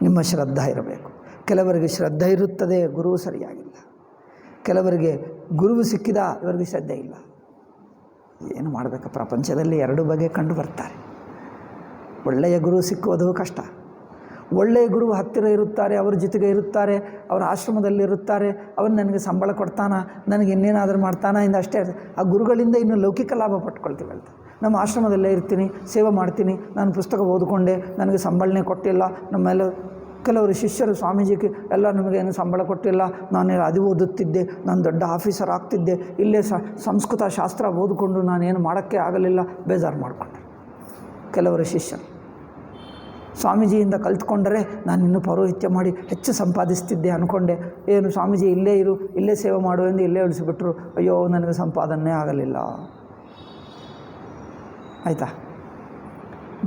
ನಿಮ್ಮ ಶ್ರದ್ಧಾ ಇರಬೇಕು. ಕೆಲವರಿಗೆ ಶ್ರದ್ಧೆ ಇರುತ್ತದೆ, ಗುರು ಸರಿಯಾಗಿಲ್ಲ. ಕೆಲವರಿಗೆ ಗುರುವು ಸಿಕ್ಕಿದ, ಇವರಿಗೆ ಶ್ರದ್ಧೆ ಇಲ್ಲ. ಏನು ಮಾಡಬೇಕು? ಪ್ರಪಂಚದಲ್ಲಿ 2 ಬಗೆ ಕಂಡು ಬರ್ತಾರೆ. ಒಳ್ಳೆಯ ಗುರು ಸಿಕ್ಕುವುದು ಕಷ್ಟ. ಒಳ್ಳೆಯ ಗುರು ಹತ್ತಿರ ಇರುತ್ತಾರೆ, ಅವ್ರ ಜೊತೆಗೆ ಇರುತ್ತಾರೆ, ಅವರ ಆಶ್ರಮದಲ್ಲಿರುತ್ತಾರೆ. ಅವನು ನನಗೆ ಸಂಬಳ ಕೊಡ್ತಾನ, ನನಗೆ ಇನ್ನೇನಾದರೂ ಮಾಡ್ತಾನ ಇಂದ ಅಷ್ಟೇ. ಆ ಗುರುಗಳಿಂದ ಇನ್ನು ಲೌಕಿಕ ಲಾಭ ಪಟ್ಕೊಳ್ತೀವಿ ಅಂತ. ನಮ್ಮ ಆಶ್ರಮದಲ್ಲೇ ಇರ್ತೀನಿ, ಸೇವೆ ಮಾಡ್ತೀನಿ, ನಾನು ಪುಸ್ತಕ ಓದಿಕೊಂಡೆ, ನನಗೆ ಸಂಬಳನೇ ಕೊಟ್ಟಿಲ್ಲ. ನಮ್ಮೆಲ್ಲ ಕೆಲವರು ಶಿಷ್ಯರು ಸ್ವಾಮೀಜಿಗೆ ಎಲ್ಲ ನಮಗೇನು ಸಂಬಳ ಕೊಟ್ಟಿಲ್ಲ, ನಾನು ಅದು ಓದುತ್ತಿದ್ದೆ, ನಾನು ದೊಡ್ಡ ಆಫೀಸರ್ ಆಗ್ತಿದ್ದೆ, ಇಲ್ಲೇ ಸಂಸ್ಕೃತ ಶಾಸ್ತ್ರ ಓದಿಕೊಂಡು ನಾನೇನು ಮಾಡೋಕ್ಕೆ ಆಗಲಿಲ್ಲ, ಬೇಜಾರು ಮಾಡಿಕೊಂಡೆ. ಕೆಲವರು ಶಿಷ್ಯರು ಸ್ವಾಮೀಜಿಯಿಂದ ಕಲ್ತ್ಕೊಂಡರೆ ನಾನು ಇನ್ನೂ ಪೌರೋಹಿತ್ಯ ಮಾಡಿ ಹೆಚ್ಚು ಸಂಪಾದಿಸ್ತಿದ್ದೆ ಅಂದ್ಕೊಂಡೆ. ಏನು ಸ್ವಾಮೀಜಿ ಇಲ್ಲೇ ಇರು, ಇಲ್ಲೇ ಸೇವೆ ಮಾಡು ಎಂದು ಇಲ್ಲೇ ಉಳಿಸಿಬಿಟ್ರು. ಅಯ್ಯೋ, ನನಗೆ ಸಂಪಾದನೆ ಆಗಲಿಲ್ಲ. ಆಯಿತಾ?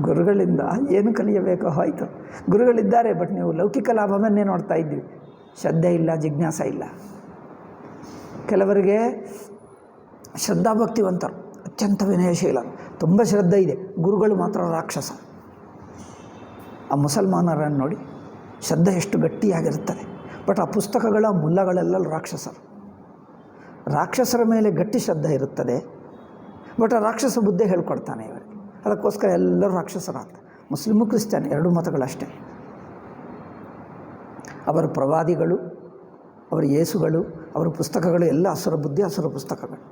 ಗುರುಗಳಿಂದ ಏನು ಕಲಿಯಬೇಕೋ ಆಯಿತು. ಗುರುಗಳಿದ್ದಾರೆ, ಬಟ್ ನೀವು ಲೌಕಿಕ ಲಾಭವನ್ನೇ ನೋಡ್ತಾ ಇದ್ವಿ. ಶ್ರದ್ಧೆ ಇಲ್ಲ, ಜಿಜ್ಞಾಸ ಇಲ್ಲ. ಕೆಲವರಿಗೆ ಶ್ರದ್ಧಾಭಕ್ತಿವಂತರು, ಅತ್ಯಂತ ವಿನಯಶೀಲರು, ತುಂಬ ಶ್ರದ್ಧೆ ಇದೆ. ಗುರುಗಳು ಮಾತ್ರ ರಾಕ್ಷಸ. ಆ ಮುಸಲ್ಮಾನರನ್ನು ನೋಡಿ, ಶ್ರದ್ಧೆ ಎಷ್ಟು ಗಟ್ಟಿಯಾಗಿರುತ್ತದೆ. ಬಟ್ ಆ ಪುಸ್ತಕಗಳ ಮುಲ್ಲಗಳೆಲ್ಲ ರಾಕ್ಷಸರು. ರಾಕ್ಷಸರ ಮೇಲೆ ಗಟ್ಟಿ ಶ್ರದ್ಧೆ ಇರುತ್ತದೆ, ಬಟ್ ಆ ರಾಕ್ಷಸ ಬುದ್ಧಿ ಹೇಳ್ಕೊಡ್ತಾನೆ ಇವರಿಗೆ. ಅದಕ್ಕೋಸ್ಕರ ಎಲ್ಲರೂ ರಾಕ್ಷಸರಾಗ್ತಾರೆ. Muslim Christian 2 ಮತಗಳಷ್ಟೇ. ಅವರ ಪ್ರವಾದಿಗಳು, ಅವರ ಯೇಸುಗಳು, ಅವರ ಪುಸ್ತಕಗಳು ಎಲ್ಲ ಅಸುರ ಬುದ್ಧಿ, ಅಸುರ ಪುಸ್ತಕಗಳು.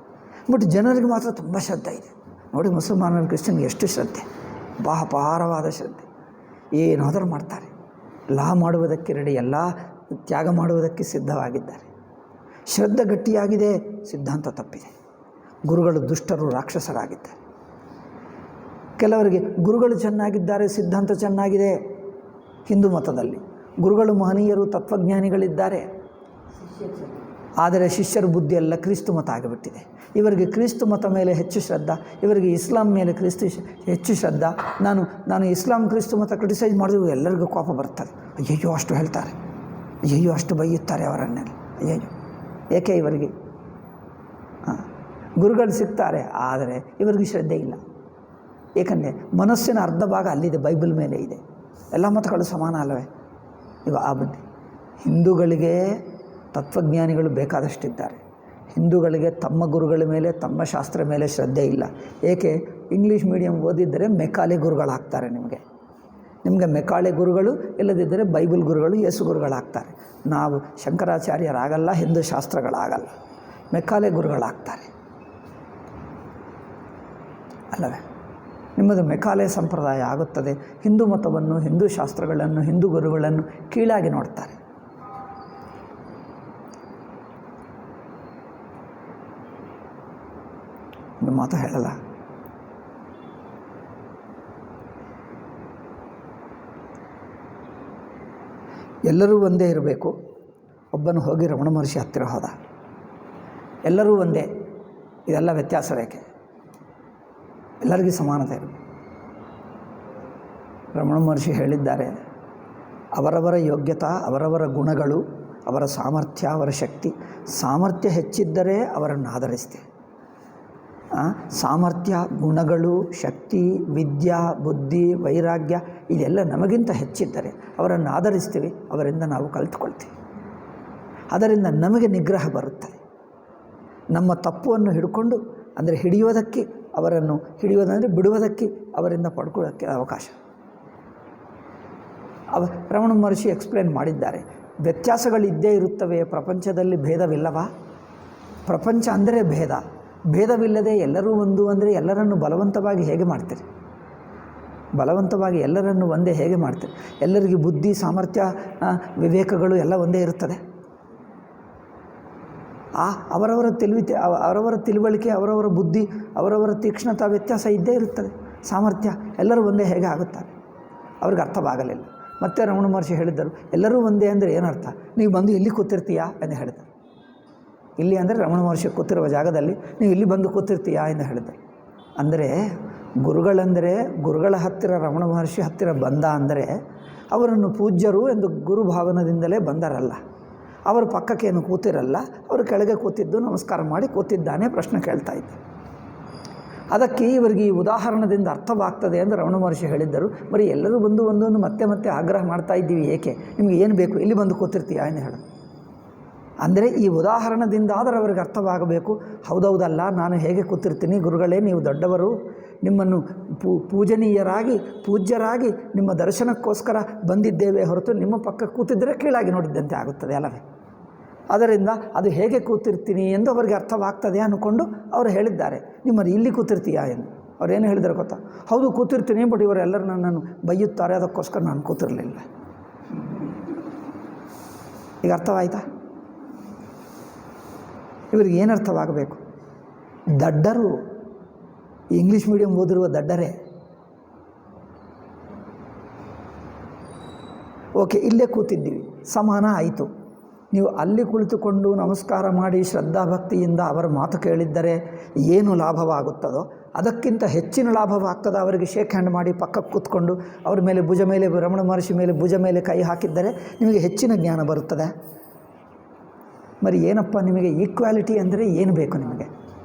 ಬಟ್ ಜನರಿಗೆ ಮಾತ್ರ ತುಂಬ ಶ್ರದ್ಧೆ ಇದೆ. ನೋಡಿ, ಮುಸಲ್ಮಾನರು ಕ್ರಿಶ್ಚಿಯನ್ಗೆ ಎಷ್ಟು ಶ್ರದ್ಧೆ, ಅಪಾರವಾದ ಶ್ರದ್ಧೆ. ಏನಾದರೂ ಮಾಡ್ತಾರೆ, ಲಾ ಮಾಡುವುದಕ್ಕೆ ರೆಡಿ, ಎಲ್ಲ ತ್ಯಾಗ ಮಾಡುವುದಕ್ಕೆ ಸಿದ್ಧವಾಗಿದ್ದಾರೆ. ಶ್ರದ್ಧೆ ಗಟ್ಟಿಯಾಗಿದೆ, ಸಿದ್ಧಾಂತ ತಪ್ಪಿದೆ. ಗುರುಗಳು ದುಷ್ಟರು, ರಾಕ್ಷಸರಾಗಿದ್ದಾರೆ. ಕೆಲವರಿಗೆ ಗುರುಗಳು ಚೆನ್ನಾಗಿದ್ದಾರೆ, ಸಿದ್ಧಾಂತ ಚೆನ್ನಾಗಿದೆ. ಹಿಂದೂ ಮತದಲ್ಲಿ ಗುರುಗಳು ಮಹನೀಯರು, ತತ್ವಜ್ಞಾನಿಗಳಿದ್ದಾರೆ. ಆದರೆ ಶಿಷ್ಯರ ಬುದ್ಧಿ ಎಲ್ಲ ಕ್ರಿಸ್ತು ಮತ ಆಗಿಬಿಟ್ಟಿದೆ. ಇವರಿಗೆ ಕ್ರಿಸ್ತು ಮತ ಮೇಲೆ ಹೆಚ್ಚು ಶ್ರದ್ಧಾ, ಇವರಿಗೆ ಇಸ್ಲಾಂ ಮೇಲೆ ಹೆಚ್ಚು ಶ್ರದ್ಧಾ. ನಾನು ಇಸ್ಲಾಂ ಕ್ರಿಸ್ತು ಮತ ಕ್ರಿಟಿಸೈಸ್ ಮಾಡಿದ್ರು ಎಲ್ಲರಿಗೂ ಕೋಪ ಬರ್ತದೆ. ಅಯ್ಯಯ್ಯೋ ಅಷ್ಟು ಹೇಳ್ತಾರೆ, ಅಯ್ಯಯ್ಯೋ ಅಷ್ಟು ಬೈಯುತ್ತಾರೆ ಅವರನ್ನೆಲ್ಲ, ಅಯ್ಯಯ್ಯೋ. ಏಕೆ ಇವರಿಗೆ ಗುರುಗಳು ಸಿಗ್ತಾರೆ, ಆದರೆ ಇವರಿಗೆ ಶ್ರದ್ಧೆ ಇಲ್ಲ. ಏಕೆಂದರೆ ಮನಸ್ಸಿನ ಅರ್ಧ ಭಾಗ ಅಲ್ಲಿದೆ, ಬೈಬಲ್ ಮೇಲೆ ಇದೆ. ಎಲ್ಲ ಮತಗಳು ಸಮಾನ ಅಲ್ಲವೇ? ಈಗ ಆ ಬುದ್ಧಿ. ಹಿಂದೂಗಳಿಗೆ ತತ್ವಜ್ಞಾನಿಗಳು ಬೇಕಾದಷ್ಟಿದ್ದಾರೆ. ಹಿಂದೂಗಳಿಗೆ ತಮ್ಮ ಗುರುಗಳ ಮೇಲೆ, ತಮ್ಮ ಶಾಸ್ತ್ರ ಮೇಲೆ ಶ್ರದ್ಧೆ ಇಲ್ಲ. ಏಕೆ? ಇಂಗ್ಲೀಷ್ ಮೀಡಿಯಮ್ ಓದಿದ್ದರೆ ಮೆಕಾಲೆ ಗುರುಗಳಾಗ್ತಾರೆ. ನಿಮಗೆ ಮೆಕಾಲೆ ಗುರುಗಳು, ಇಲ್ಲದಿದ್ದರೆ ಬೈಬಲ್ ಗುರುಗಳು, ಯೇಸು ಗುರುಗಳಾಗ್ತಾರೆ. ನಾವು ಶಂಕರಾಚಾರ್ಯರಾಗಲ್ಲ, ಹಿಂದೂ ಶಾಸ್ತ್ರಗಳಾಗಲ್ಲ, ಮೆಕಾಲೆ ಗುರುಗಳಾಗ್ತಾರೆ ಅಲ್ಲವೇ? ನಿಮ್ಮದು ಮೆಕಾಲೆ ಸಂಪ್ರದಾಯ ಆಗುತ್ತದೆ. ಹಿಂದೂ ಮತವನ್ನು, ಹಿಂದೂ ಶಾಸ್ತ್ರಗಳನ್ನು, ಹಿಂದೂ ಗುರುಗಳನ್ನು ಕೀಳಾಗಿ ನೋಡ್ತಾರೆ. ಒಂದು ಮಾತು ಹೇಳಲ್ಲ, ಎಲ್ಲರೂ ಒಂದೇ ಇರಬೇಕು. ಒಬ್ಬನು ಹೋಗಿ ರಮಣ ಮಹರ್ಷಿ ಹತ್ತಿರ ಹೋದ, ಎಲ್ಲರೂ ಒಂದೇ, ಇದೆಲ್ಲ ವ್ಯತ್ಯಾಸ ರೇಖೆ, ಎಲ್ಲರಿಗೂ ಸಮಾನತೆ ಇರಬೇಕು. ರಮಣ ಮಹರ್ಷಿ ಹೇಳಿದ್ದಾರೆ, ಅವರವರ ಯೋಗ್ಯತಾ, ಅವರವರ ಗುಣಗಳು, ಅವರ ಸಾಮರ್ಥ್ಯ, ಅವರ ಶಕ್ತಿ. ಸಾಮರ್ಥ್ಯ ಹೆಚ್ಚಿದ್ದರೆ ಅವರನ್ನು ಆಧರಿಸ್ತೇವೆ. ಸಾಮರ್ಥ್ಯ, ಗುಣಗಳು, ಶಕ್ತಿ, ವಿದ್ಯಾ, ಬುದ್ಧಿ, ವೈರಾಗ್ಯ ಇದೆಲ್ಲ ನಮಗಿಂತ ಹೆಚ್ಚಿದ್ದರೆ ಅವರನ್ನು ಆಧರಿಸ್ತೀವಿ, ಅವರಿಂದ ನಾವು ಕಲಿತುಕೊಳ್ತೀವಿ. ಅದರಿಂದ ನಮಗೆ ನಿಗ್ರಹ ಬರುತ್ತದೆ. ನಮ್ಮ ತಪ್ಪನ್ನು ಹಿಡ್ಕೊಂಡು, ಅಂದರೆ ಹಿಡಿಯೋದಕ್ಕೆ, ಅವರನ್ನು ಹಿಡಿಯೋದಂದರೆ ಬಿಡುವುದಕ್ಕೆ, ಅವರಿಂದ ಪಡ್ಕೊಳ್ಳೋಕ್ಕೆ ಅವಕಾಶ. ರಮಣ ಮಹರ್ಷಿ ಎಕ್ಸ್ಪ್ಲೇನ್ ಮಾಡಿದ್ದಾರೆ, ವ್ಯತ್ಯಾಸಗಳಿದ್ದೇ ಇರುತ್ತವೆ, ಪ್ರಪಂಚದಲ್ಲಿ ಭೇದವಿಲ್ಲವಾ? ಪ್ರಪಂಚ ಅಂದರೆ ಭೇದ. ಭೇದವಿಲ್ಲದೆ ಎಲ್ಲರೂ ಒಂದು ಅಂದರೆ ಎಲ್ಲರನ್ನು ಬಲವಂತವಾಗಿ ಹೇಗೆ ಮಾಡ್ತೀರಿ? ಬಲವಂತವಾಗಿ ಎಲ್ಲರನ್ನು ಒಂದೇ ಹೇಗೆ ಮಾಡ್ತೀರಿ? ಎಲ್ಲರಿಗೂ ಬುದ್ಧಿ, ಸಾಮರ್ಥ್ಯ, ವಿವೇಕಗಳು ಎಲ್ಲ ಒಂದೇ ಇರುತ್ತದೆ. ಅವರವರ ತಿಳುವಳಿಕೆ, ಅವರವರ ಬುದ್ಧಿ, ಅವರವರ ತೀಕ್ಷ್ಣತಾ ವ್ಯತ್ಯಾಸ ಇದ್ದೇ ಇರುತ್ತದೆ. ಸಾಮರ್ಥ್ಯ ಎಲ್ಲರೂ ಒಂದೇ ಹೇಗೆ ಆಗುತ್ತಾರೆ? ಅವ್ರಿಗೆ ಅರ್ಥವಾಗಲಿಲ್ಲ. ಮತ್ತೆ ರಮಣ ಮಹರ್ಷಿ ಹೇಳಿದ್ದರು, ಎಲ್ಲರೂ ಒಂದೇ ಅಂದರೆ ಏನರ್ಥ? ನೀವು ಬಂದು ಇಲ್ಲಿ ಕೂತಿರ್ತೀಯಾ ಎಂದು ಹೇಳಿದರು. ಇಲ್ಲಿ ಅಂದರೆ ರಮಣ ಮಹರ್ಷಿ ಕೂತಿರುವ ಜಾಗದಲ್ಲಿ ನೀವು ಇಲ್ಲಿ ಬಂದು ಕೂತಿರ್ತೀಯಾ ಎಂದು ಹೇಳಿದರು. ಅಂದರೆ ಗುರುಗಳಂದರೆ, ಗುರುಗಳ ಹತ್ತಿರ ರಮಣ ಮಹರ್ಷಿ ಹತ್ತಿರ ಬಂದ ಅಂದರೆ ಅವರನ್ನು ಪೂಜ್ಯರು ಎಂದು ಗುರುಭಾವನದಿಂದಲೇ ಬಂದರಲ್ಲ. ಅವರು ಪಕ್ಕಕ್ಕೇನು ಕೂತಿರಲ್ಲ, ಅವರು ಕೆಳಗೆ ಕೂತಿದ್ದು ನಮಸ್ಕಾರ ಮಾಡಿ ಕೂತಿದ್ದಾನೆ, ಪ್ರಶ್ನೆ ಕೇಳ್ತಾ ಇದ್ದ. ಅದಕ್ಕೆ ಇವರಿಗೆ ಈ ಉದಾಹರಣದಿಂದ ಅರ್ಥವಾಗ್ತದೆ ಎಂದು ರಮಣ ಮಹರ್ಷಿ ಹೇಳಿದ್ದರು. ಬರೀ ಎಲ್ಲರೂ ಬಂದು ಒಂದೊಂದು ಮತ್ತೆ ಮತ್ತೆ ಆಗ್ರಹ ಮಾಡ್ತಾ ಇದ್ದೀವಿ, ಏಕೆ? ನಿಮಗೆ ಏನು ಬೇಕು? ಇಲ್ಲಿ ಬಂದು ಕೂತಿರ್ತೀಯಾ ಎಂದು ಹೇಳೋದು. ಅಂದರೆ ಈ ಉದಾಹರಣದಿಂದಾದರೂ ಅವರಿಗೆ ಅರ್ಥವಾಗಬೇಕು. ಹೌದೌದಲ್ಲ, ನಾನು ಹೇಗೆ ಕೂತಿರ್ತೀನಿ, ಗುರುಗಳೇ ನೀವು ದೊಡ್ಡವರು, ನಿಮ್ಮನ್ನು ಪೂಜ್ಯರಾಗಿ ನಿಮ್ಮ ದರ್ಶನಕ್ಕೋಸ್ಕರ ಬಂದಿದ್ದೇವೆ ಹೊರತು ನಿಮ್ಮ ಪಕ್ಕ ಕೂತಿದ್ದರೆ ಕೀಳಾಗಿ ನೋಡಿದ್ದಂತೆ ಆಗುತ್ತದೆ ಅಲ್ಲವೇ? ಅದರಿಂದ ಅದು ಹೇಗೆ ಕೂತಿರ್ತೀನಿ ಎಂದು ಅವರಿಗೆ ಅರ್ಥವಾಗ್ತದೆ ಅಂದ್ಕೊಂಡು ಅವರು ಹೇಳಿದ್ದಾರೆ. ನಿಮ್ಮನ್ನು ಇಲ್ಲಿ ಕೂತಿರ್ತೀಯಾ ಎಂದು. ಅವ್ರೇನು ಹೇಳಿದ್ದಾರೆ ಗೊತ್ತಾ? ಹೌದು ಕೂತಿರ್ತೀನಿ, ಬಟ್ ಇವರೆಲ್ಲರೂ ನನ್ನನ್ನು ಬೈಯುತ್ತಾರೆ, ಅದಕ್ಕೋಸ್ಕರ ನಾನು ಕೂತಿರಲಿಲ್ಲ. ಈಗ ಅರ್ಥವಾಯಿತಾ? ಇವರಿಗೆ ಏನು ಅರ್ಥವಾಗಬೇಕು? ದಡ್ಡರು, ಇಂಗ್ಲೀಷ್ ಮೀಡಿಯಮ್ ಓದಿರುವ ದಡ್ಡರೇ. ಓಕೆ, ಇಲ್ಲೇ ಕೂತಿದ್ದೀವಿ, ಸಮಾನ ಆಯಿತು. ನೀವು ಅಲ್ಲಿ ಕುಳಿತುಕೊಂಡು ನಮಸ್ಕಾರ ಮಾಡಿ ಶ್ರದ್ಧಾಭಕ್ತಿಯಿಂದ ಅವರ ಮಾತು ಕೇಳಿದ್ದರೆ ಏನು ಲಾಭವಾಗುತ್ತದೋ ಅದಕ್ಕಿಂತ ಹೆಚ್ಚಿನ ಲಾಭವಾಗ್ತದೆ ಅವರಿಗೆ ಶೇಕ್ ಹ್ಯಾಂಡ್ ಮಾಡಿ ಪಕ್ಕಕ್ಕೆ ಕೂತ್ಕೊಂಡು ಅವ್ರ ಮೇಲೆ ಭುಜ ಮೇಲೆ, ರಮಣ ಮಹರ್ಷಿ ಮೇಲೆ ಭುಜ ಮೇಲೆ ಕೈ ಹಾಕಿದ್ದರೆ ನಿಮಗೆ ಹೆಚ್ಚಿನ ಜ್ಞಾನ ಬರುತ್ತದೆ. మరి ಏನಪ್ಪ ನಿಮಗೆ ಈಕ್ವಾಲಿಟಿ ಅಂದರೆ ಏನು ಬೇಕು? ನಿಮಗೆ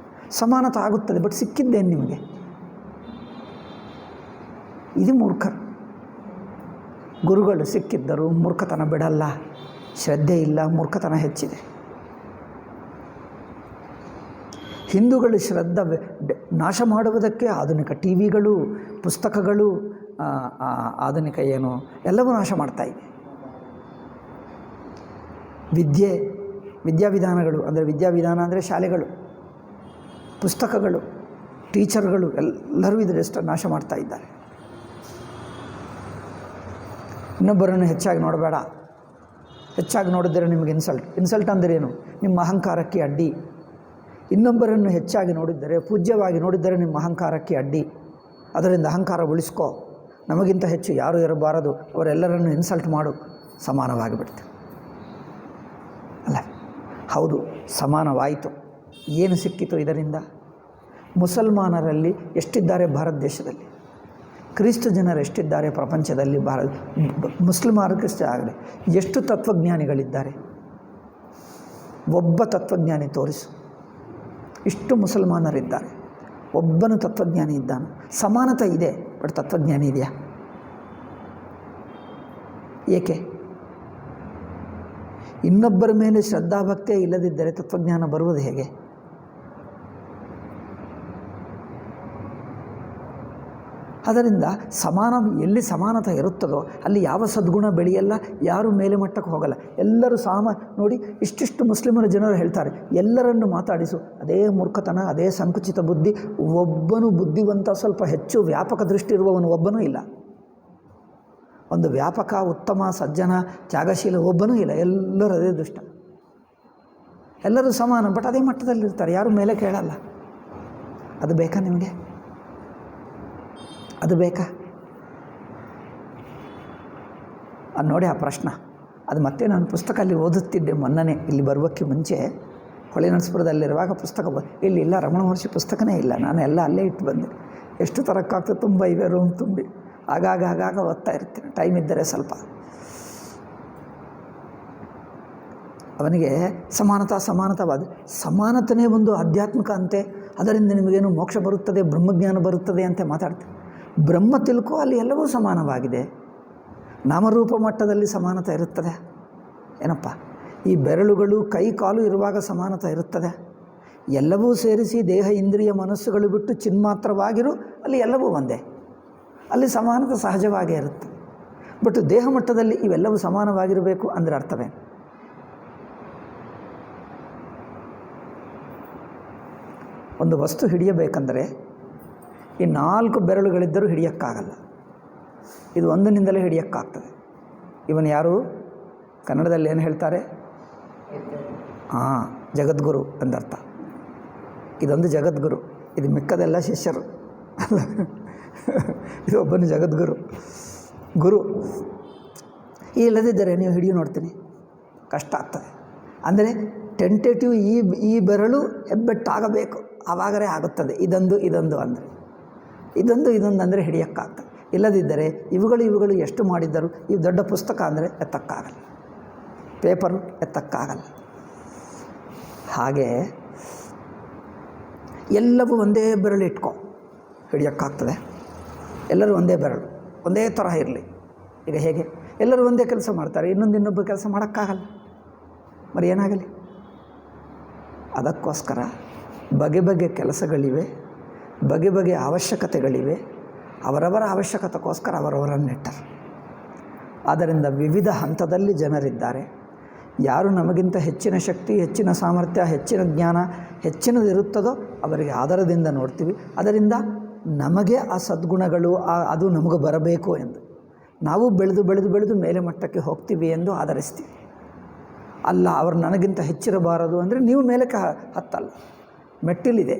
ಸಮಾನತೆ ಆಗುತ್ತದೆ, ಬಟ್ ಸಿಕ್ಕಿದ್ದೇನು ನಿಮಗೆ? ಇದು ಮೂರ್ಖರು. ಗುರುಗಳು ಸಿಕ್ಕಿದ್ದರು, ಮೂರ್ಖತನ ಬಿಡಲ್ಲ. ಶ್ರದ್ಧೆ ಇಲ್ಲ, ಮೂರ್ಖತನ ಹೆಚ್ಚಿದೆ. ಹಿಂದೂಗಳು ಶ್ರದ್ಧೆ ನಾಶ ಮಾಡುವುದಕ್ಕೆ ಆಧುನಿಕ ಟಿ ವಿಗಳು, ಪುಸ್ತಕಗಳು, ಆಧುನಿಕ ಏನು ಎಲ್ಲವೂ ನಾಶ ಮಾಡ್ತಾಯಿವೆ. ವಿದ್ಯಾವಿಧಾನಗಳು ಅಂದರೆ ವಿದ್ಯಾವಿಧಾನ ಅಂದರೆ ಶಾಲೆಗಳು, ಪುಸ್ತಕಗಳು, ಟೀಚರ್ಗಳು ಎಲ್ಲರೂ ಇದರಷ್ಟು ನಾಶ ಮಾಡ್ತಾ ಇದ್ದಾರೆ. ಇನ್ನೊಬ್ಬರನ್ನು ಹೆಚ್ಚಾಗಿ ನೋಡಬೇಡ. ಹೆಚ್ಚಾಗಿ ನೋಡಿದರೆ ನಿಮಗೆ ಇನ್ಸಲ್ಟ್ ಅಂದರೆ ಏನು? ನಿಮ್ಮ ಅಹಂಕಾರಕ್ಕೆ ಅಡ್ಡಿ. ಇನ್ನೊಬ್ಬರನ್ನು ಹೆಚ್ಚಾಗಿ ನೋಡಿದ್ದರೆ, ಪೂಜ್ಯವಾಗಿ ನೋಡಿದ್ದರೆ ನಿಮ್ಮ ಅಹಂಕಾರಕ್ಕೆ ಅಡ್ಡಿ. ಅದರಿಂದ ಅಹಂಕಾರ ಉಳಿಸ್ಕೋ. ನಮಗಿಂತ ಹೆಚ್ಚು ಯಾರೂ ಇರಬಾರದು, ಅವರೆಲ್ಲರನ್ನು ಇನ್ಸಲ್ಟ್ ಮಾಡು, ಸಮಾನವಾಗಿ ಬಿಡ್ತೀವಿ ಅಲ್ಲ. ಹೌದು, ಸಮಾನವಾಯಿತು. ಏನು ಸಿಕ್ಕಿತು ಇದರಿಂದ? ಮುಸಲ್ಮಾನರಲ್ಲಿ ಎಷ್ಟಿದ್ದಾರೆ ಭಾರತ ದೇಶದಲ್ಲಿ? ಕ್ರಿಸ್ತ ಜನರು ಎಷ್ಟಿದ್ದಾರೆ ಪ್ರಪಂಚದಲ್ಲಿ? ಮುಸ್ಲಿಮರಿಗೆ ಆಗಲಿ ಎಷ್ಟು ತತ್ವಜ್ಞಾನಿಗಳಿದ್ದಾರೆ? ಒಬ್ಬ ತತ್ವಜ್ಞಾನಿ ತೋರಿಸು. ಇಷ್ಟು ಮುಸಲ್ಮಾನರಿದ್ದಾರೆ, ಒಬ್ಬನು ತತ್ವಜ್ಞಾನಿ ಇದ್ದಾನೆ. ಸಮಾನತೆ ಇದೆ, ಬಟ್ ತತ್ವಜ್ಞಾನಿ ಇದೆಯಾ? ಏಕೆ? ಇನ್ನೊಬ್ಬರ ಮೇಲೆ ಶ್ರದ್ಧಾಭಕ್ತಿಯೇ ಇಲ್ಲದಿದ್ದರೆ ತತ್ವಜ್ಞಾನ ಬರುವುದು ಹೇಗೆ? ಅದರಿಂದ ಎಲ್ಲಿ ಸಮಾನತೆ ಇರುತ್ತದೋ ಅಲ್ಲಿ ಯಾವ ಸದ್ಗುಣ ಬೆಳೆಯಲ್ಲ, ಯಾರು ಮೇಲೆ ಮಟ್ಟಕ್ಕೆ ಹೋಗಲ್ಲ. ಎಲ್ಲರೂ ನೋಡಿ, ಇಷ್ಟಿಷ್ಟು ಮುಸ್ಲಿಮರ ಜನರು ಹೇಳ್ತಾರೆ, ಎಲ್ಲರನ್ನು ಮಾತಾಡಿಸು. ಅದೇ ಮೂರ್ಖತನ, ಅದೇ ಸಂಕುಚಿತ ಬುದ್ಧಿ. ಒಬ್ಬನು ಬುದ್ಧಿವಂತ, ಸ್ವಲ್ಪ ಹೆಚ್ಚು ವ್ಯಾಪಕ ದೃಷ್ಟಿ ಇರುವವನು ಒಬ್ಬನೂ ಇಲ್ಲ. ಒಂದು ವ್ಯಾಪಕ, ಉತ್ತಮ, ಸಜ್ಜನ, ತ್ಯಾಗಶೀಲ ಒಬ್ಬನೂ ಇಲ್ಲ. ಎಲ್ಲರೂ ಅದೇ ದುಷ್ಟ. ಎಲ್ಲರೂ ಸಮಾನ, ಬಟ್ ಅದೇ ಮಟ್ಟದಲ್ಲಿರ್ತಾರೆ, ಯಾರು ಮೇಲೆ ಕೇಳಲ್ಲ. ಅದು ಬೇಕಾ ನಿಮಗೆ? ಅದು ಬೇಕಾ? ಅದು ನೋಡಿ ಆ ಪ್ರಶ್ನೆ. ಅದು ಮತ್ತೆ ನಾನು ಪುಸ್ತಕ ಅಲ್ಲಿ ಓದುತ್ತಿದ್ದೆ ಮೊನ್ನೆ, ಇಲ್ಲಿ ಬರುವಕ್ಕೆ ಮುಂಚೆ ಹೊಳೆನರಸೀಪುರದಲ್ಲಿರುವಾಗ ಪುಸ್ತಕ ಇಲ್ಲಿ ಇಲ್ಲ, ರಮಣ ಮಹರ್ಷಿ ಪುಸ್ತಕನೇ ಇಲ್ಲ. ನಾನು ಎಲ್ಲ ಅಲ್ಲೇ ಇಟ್ಟು ಬಂದೆ. ಎಷ್ಟು ತರಕ್ಕಾಗ್ತದೆ, ತುಂಬ ಇವೆ ರೂಮ್ ತುಂಬಿ. ಆಗಾಗ ಓದ್ತಾ ಇರ್ತೀನಿ, ಟೈಮ್ ಇದ್ದರೆ ಸ್ವಲ್ಪ. ಅವನಿಗೆ ಸಮಾನತಾವಾದ ಸಮಾನತನೇ ಒಂದು ಆಧ್ಯಾತ್ಮಿಕ ಅಂತೆ, ಅದರಿಂದ ನಿಮಗೇನು ಮೋಕ್ಷ ಬರುತ್ತದೆ, ಬ್ರಹ್ಮಜ್ಞಾನ ಬರುತ್ತದೆ ಅಂತ ಮಾತಾಡ್ತಾರೆ. ಬ್ರಹ್ಮ ತಿಳ್ಕೋ, ಅಲ್ಲಿ ಎಲ್ಲವೂ ಸಮಾನವಾಗಿದೆ. ನಾಮರೂಪ ಮಟ್ಟದಲ್ಲಿ ಸಮಾನತೆ ಇರುತ್ತದೆ. ಏನಪ್ಪ, ಈ ಬೆರಳುಗಳು, ಕೈ ಕಾಲು ಇರುವಾಗ ಸಮಾನತೆ ಇರುತ್ತದೆ. ಎಲ್ಲವೂ ಸೇರಿಸಿ ದೇಹ, ಇಂದ್ರಿಯ, ಮನಸ್ಸುಗಳು ಬಿಟ್ಟು ಚಿನ್ಮಾತ್ರವಾಗಿರು, ಅಲ್ಲಿ ಎಲ್ಲವೂ ಒಂದೇ. ಅಲ್ಲಿ ಸಮಾನತೆ ಸಹಜವಾಗೇ ಇರುತ್ತೆ. ಬಟ್ ದೇಹ ಮಟ್ಟದಲ್ಲಿ ಇವೆಲ್ಲವೂ ಸಮಾನವಾಗಿರಬೇಕು ಅಂದರೆ ಅರ್ಥವೇ? ಒಂದು ವಸ್ತು ಹಿಡಿಯಬೇಕಂದರೆ ಈ 4 ಬೆರಳುಗಳಿದ್ದರೂ ಹಿಡಿಯೋಕ್ಕಾಗಲ್ಲ. ಇದು ಒಂದನಿಂದಲೇ ಹಿಡಿಯೋಕ್ಕಾಗ್ತದೆ. ಇವನು ಯಾರು? ಕನ್ನಡದಲ್ಲಿ ಏನು ಹೇಳ್ತಾರೆ? ಜಗದ್ಗುರು ಎಂದರ್ಥ. ಇದೊಂದು ಜಗದ್ಗುರು, ಇದು ಮಿಕ್ಕದೆಲ್ಲ ಶಿಷ್ಯರು ಅಲ್ಲ. ಇದು ಒಬ್ಬನು ಜಗದ್ಗುರು, ಗುರು. ಇಲ್ಲದಿದ್ದರೆ ನೀವು ಹಿಡಿಯು ನೋಡ್ತೀನಿ, ಕಷ್ಟ ಆಗ್ತದೆ. ಅಂದರೆ ಟೆಂಟೇಟಿವ್ ಈ ಬೆರಳು ಹೆಬ್ಬೆಟ್ಟಾಗಬೇಕು, ಆವಾಗಲೇ ಆಗುತ್ತದೆ. ಇದೊಂದು ಅಂದರೆ ಇದೊಂದು ಅಂದರೆ ಹಿಡಿಯೋಕ್ಕಾಗ್ತದೆ. ಇಲ್ಲದಿದ್ದರೆ ಇವುಗಳು ಎಷ್ಟು ಮಾಡಿದ್ದರು. ಇವು ದೊಡ್ಡ ಪುಸ್ತಕ ಅಂದರೆ ಎತ್ತಕ್ಕಾಗಲ್ಲ, ಪೇಪರು ಎತ್ತಕ್ಕಾಗಲ್ಲ. ಹಾಗೆ ಎಲ್ಲವೂ ಒಂದೇ ಬೆರಳು ಇಟ್ಕೊ, ಹಿಡಿಯೋಕ್ಕಾಗ್ತದೆ. ಎಲ್ಲರೂ ಒಂದೇ ಬೆರಳು, ಒಂದೇ ತರಹ ಇರಲಿ. ಈಗ ಹೇಗೆ ಎಲ್ಲರೂ ಒಂದೇ ಕೆಲಸ ಮಾಡ್ತಾರೆ, ಇನ್ನೊಬ್ಬ ಕೆಲಸ ಮಾಡೋಕ್ಕಾಗಲ್ಲ, మరి ಏನಾಗಲಿ? ಅದಕ್ಕೋಸ್ಕರ ಬಗೆ ಕೆಲಸಗಳಿವೆ, ಬಗೆ ಅವಶ್ಯಕತೆಗಳಿವೆ. ಅವರವರ ಅವಶ್ಯಕತೆಗೋಸ್ಕರ ಅವರವರನ್ನಿಟ್ಟರು. ಆದ್ದರಿಂದ ವಿವಿಧ ಹಂತದಲ್ಲಿ ಜನರಿದ್ದಾರೆ. ಯಾರು ನಮಗಿಂತ ಹೆಚ್ಚಿನ ಶಕ್ತಿ, ಹೆಚ್ಚಿನ ಸಾಮರ್ಥ್ಯ, ಹೆಚ್ಚಿನ ಜ್ಞಾನ, ಹೆಚ್ಚಿನದಿರುತ್ತದೋ ಅವರಿಗೆ ಆಧಾರದಿಂದ ನೋಡ್ತೀವಿ. ಅದರಿಂದ ನಮಗೆ ಆ ಸದ್ಗುಣಗಳು ಅದು ನಮಗೆ ಬರಬೇಕು ಎಂದು ನಾವು ಬೆಳೆದು ಮೇಲೆ ಮಟ್ಟಕ್ಕೆ ಹೋಗ್ತೀವಿ ಎಂದು ಆಧರಿಸ್ತೀವಿ. ಅಲ್ಲ, ಅವರು ನನಗಿಂತ ಹೆಚ್ಚಿರಬಾರದು ಅಂದರೆ ನೀವು ಮೇಲಕ್ಕೆ ಹತ್ತಲ್ಲ. ಮೆಟ್ಟಿಲಿದೆ,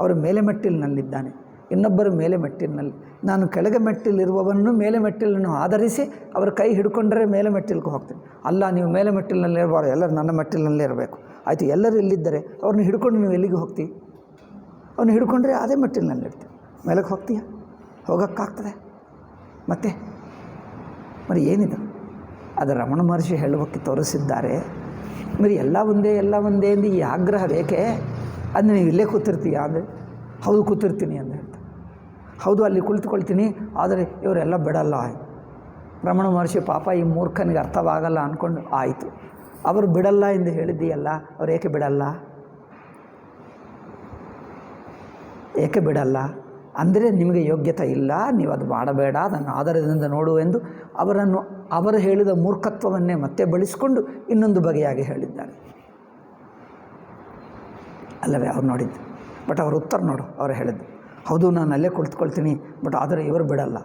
ಅವರು ಮೇಲೆ ಮೆಟ್ಟಿಲಿನಲ್ಲಿದ್ದಾನೆ, ಇನ್ನೊಬ್ಬರು ಮೇಲೆ ಮೆಟ್ಟಿಲಿನಲ್ಲಿ. ನಾನು ಕೆಳಗೆ ಮೆಟ್ಟಿಲಿರುವವನು ಮೇಲೆ ಮೆಟ್ಟಿಲನ್ನು ಆಧರಿಸಿ ಅವರ ಕೈ ಹಿಡ್ಕೊಂಡ್ರೆ ಮೇಲೆ ಮೆಟ್ಟಿಲಿಗೆ ಹೋಗ್ತೀನಿ. ಅಲ್ಲ, ನೀವು ಮೇಲೆ ಮೆಟ್ಟಿಲಿನಲ್ಲಿ ಇರಬಾರ್ದು, ಎಲ್ಲರೂ ನನ್ನ ಮೆಟ್ಟಿಲಿನಲ್ಲೇ ಇರಬೇಕು. ಆಯಿತು, ಎಲ್ಲರೂ ಇಲ್ಲಿದ್ದರೆ ಅವ್ರನ್ನ ಹಿಡ್ಕೊಂಡು ನೀವು ಎಲ್ಲಿಗೆ ಹೋಗ್ತೀವಿ? ಅವನು ಹಿಡ್ಕೊಂಡ್ರೆ ಅದೇ ಮೆಟ್ಟಿಲಿನಲ್ಲಿ ಇರ್ತೀವಿ. ಮೇಲಕ್ಕೆ ಹೋಗ್ತೀಯ? ಹೋಗೋಕ್ಕಾಗ್ತದೆ? మరి ಏನಿದು? ಅದು ರಮಣ ಮಹರ್ಷಿ ಹೇಳುವಕ್ಕೆ ತೋರಿಸಿದ್ದಾರೆ. మరి ಎಲ್ಲ ಒಂದೇ ಎಂದು ಈ ಆಗ್ರಹ ಬೇಕೇ? ಅಂದರೆ ನೀವು ಇಲ್ಲೇ ಕೂತಿರ್ತೀಯ ಅಂದರೆ ಹೌದು ಕೂತಿರ್ತೀನಿ ಅಂತ ಹೇಳ್ತಾರೆ. ಹೌದು, ಅಲ್ಲಿ ಕುಳಿತುಕೊಳ್ತೀನಿ, ಆದರೆ ಇವರೆಲ್ಲ ಬಿಡಲ್ಲ. ರಮಣ ಮಹರ್ಷಿ ಪಾಪ ಈ ಮೂರ್ಖನಿಗೆ ಅರ್ಥವಾಗಲ್ಲ ಅಂದ್ಕೊಂಡು ಆಯಿತು, ಅವರು ಬಿಡಲ್ಲ ಎಂದು ಹೇಳಿದ್ದೀಯಲ್ಲ, ಅವ್ರು ಏಕೆ ಬಿಡಲ್ಲ ಅಂದರೆ ನಿಮಗೆ ಯೋಗ್ಯತೆ ಇಲ್ಲ, ನೀವು ಅದು ಮಾಡಬೇಡ, ಅದನ್ನು ಆಧಾರದಿಂದ ನೋಡು ಎಂದು ಅವರು ಹೇಳಿದ ಮೂರ್ಖತ್ವವನ್ನೇ ಮತ್ತೆ ಬಳಸಿಕೊಂಡು ಇನ್ನೊಂದು ಬಗೆಯಾಗಿ ಹೇಳಿದ್ದಾರೆ ಅಲ್ಲವೇ? ಅವ್ರು ನೋಡಿದ್ದು. ಬಟ್ ಅವ್ರ ಉತ್ತರ ನೋಡು, ಅವರು ಹೇಳಿದ್ದು ಹೌದು, ನಾನು ಅಲ್ಲೇ ಕುಳಿತುಕೊಳ್ತೀನಿ, ಬಟ್ ಆದರೆ ಇವರು ಬಿಡಲ್ಲ.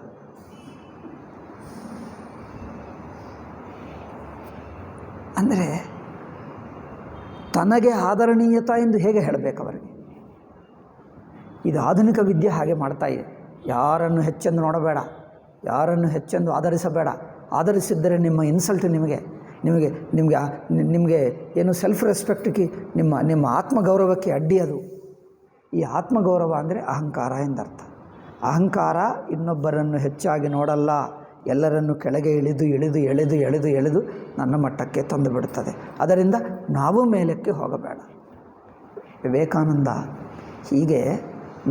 ಅಂದರೆ ತನಗೆ ಆದರಣೀಯತ ಎಂದು ಹೇಗೆ ಹೇಳಬೇಕು ಅವರಿಗೆ? ಇದು ಆಧುನಿಕ ವಿದ್ಯೆ ಹಾಗೆ ಮಾಡ್ತಾ ಇದೆ. ಯಾರನ್ನು ಹೆಚ್ಚೆಂದು ನೋಡಬೇಡ, ಯಾರನ್ನು ಹೆಚ್ಚೆಂದು ಆಧರಿಸಬೇಡ. ಆಧರಿಸಿದ್ದರೆ ನಿಮ್ಮ ಇನ್ಸಲ್ಟ್ ನಿಮಗೆ. ನಿಮಗೆ ನಿಮಗೆ ನಿಮಗೆ ಏನು ಸೆಲ್ಫ್ ರೆಸ್ಪೆಕ್ಟ್ಗೆ ನಿಮ್ಮ ಆತ್ಮಗೌರವಕ್ಕೆ ಅಡ್ಡಿ ಅದು. ಈ ಆತ್ಮಗೌರವ ಅಂದರೆ ಅಹಂಕಾರ ಎಂದರ್ಥ. ಅಹಂಕಾರ ಇನ್ನೊಬ್ಬರನ್ನು ಹೆಚ್ಚಾಗಿ ನೋಡಲ್ಲ, ಎಲ್ಲರನ್ನು ಕೆಳಗೆ ಎಳೆದು ನನ್ನ ಮಟ್ಟಕ್ಕೆ ತಂದು ಬಿಡುತ್ತದೆ. ಅದರಿಂದ ನಾವು ಮೇಲಕ್ಕೆ ಹೋಗಬೇಡ. ವಿವೇಕಾನಂದ ಹೀಗೆ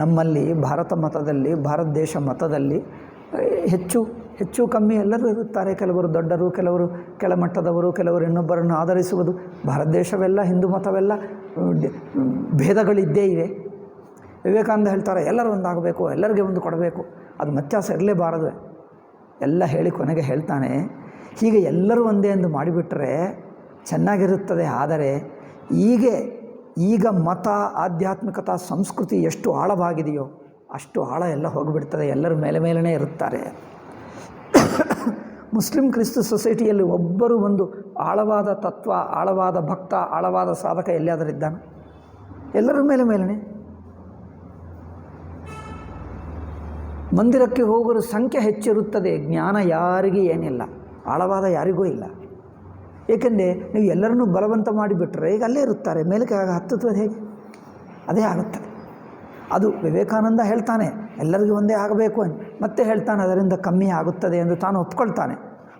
ನಮ್ಮಲ್ಲಿ ಭಾರತ ಮತದಲ್ಲಿ, ಭಾರತ ದೇಶ ಮತದಲ್ಲಿ ಹೆಚ್ಚು ಕಮ್ಮಿ ಎಲ್ಲರೂ ಇರುತ್ತಾರೆ. ಕೆಲವರು ದೊಡ್ಡರು, ಕೆಲವರು ಕೆಳಮಟ್ಟದವರು, ಕೆಲವರು ಇನ್ನೊಬ್ಬರನ್ನು ಆಧರಿಸುವುದು. ಭಾರತ ದೇಶವೆಲ್ಲ, ಹಿಂದೂ ಮತವೆಲ್ಲ ಭೇದಗಳಿದ್ದೇ ಇವೆ. ವಿವೇಕಾನಂದ ಹೇಳ್ತಾರೆ ಎಲ್ಲರೂ ಒಂದಾಗಬೇಕು, ಎಲ್ಲರಿಗೆ ಒಂದು ಕೊಡಬೇಕು, ಅದು ವ್ಯತ್ಯಾಸ ಇರಲೇಬಾರದು ಎಲ್ಲ ಹೇಳಿ ಕೊನೆಗೆ ಹೇಳ್ತಾನೆ, ಹೀಗೆ ಎಲ್ಲರೂ ಒಂದೇ ಎಂದು ಮಾಡಿಬಿಟ್ರೆ ಚೆನ್ನಾಗಿರುತ್ತದೆ. ಆದರೆ ಈಗ ಮತ, ಆಧ್ಯಾತ್ಮಿಕತಾ, ಸಂಸ್ಕೃತಿ ಎಷ್ಟು ಆಳವಾಗಿದೆಯೋ ಅಷ್ಟು ಆಳ ಎಲ್ಲ ಹೋಗಿಬಿಡ್ತದೆ. ಎಲ್ಲರೂ ಮೇಲೇ ಇರುತ್ತಾರೆ. ಮುಸ್ಲಿಂ ಕ್ರಿಸ್ತ ಸೊಸೈಟಿಯಲ್ಲಿ ಒಬ್ಬರು ಒಂದು ಆಳವಾದ ತತ್ವ, ಆಳವಾದ ಭಕ್ತ, ಆಳವಾದ ಸಾಧಕ ಎಲ್ಲಿಯಾದರೂ ಇದ್ದಾನೆ? ಎಲ್ಲರೂ ಮೇಲೇ. ಮಂದಿರಕ್ಕೆ ಹೋಗೋರ ಸಂಖ್ಯೆ ಹೆಚ್ಚಿರುತ್ತದೆ, ಜ್ಞಾನ ಯಾರಿಗೂ ಏನಿಲ್ಲ, ಆಳವಾದ ಯಾರಿಗೂ ಇಲ್ಲ. ಏಕೆಂದರೆ ನೀವು ಎಲ್ಲರನ್ನೂ ಬಲವಂತ ಮಾಡಿಬಿಟ್ರೆ ಈಗ ಅಲ್ಲೇ ಇರುತ್ತಾರೆ, ಮೇಲಕ್ಕೆ ಹತ್ತುತ್ತದೆ ಹೇಗೆ? ಅದೇ ಆಗುತ್ತದೆ. ಅದು ವಿವೇಕಾನಂದ ಹೇಳ್ತಾನೆ ಎಲ್ಲರಿಗೂ ಒಂದೇ ಆಗಬೇಕು ಅಂತ, ಮತ್ತೆ ಹೇಳ್ತಾನೆ ಅದರಿಂದ ಕಮ್ಮಿ ಆಗುತ್ತದೆ ಎಂದು ತಾನು ಒಪ್ಕೊಳ್ತಾನೆ.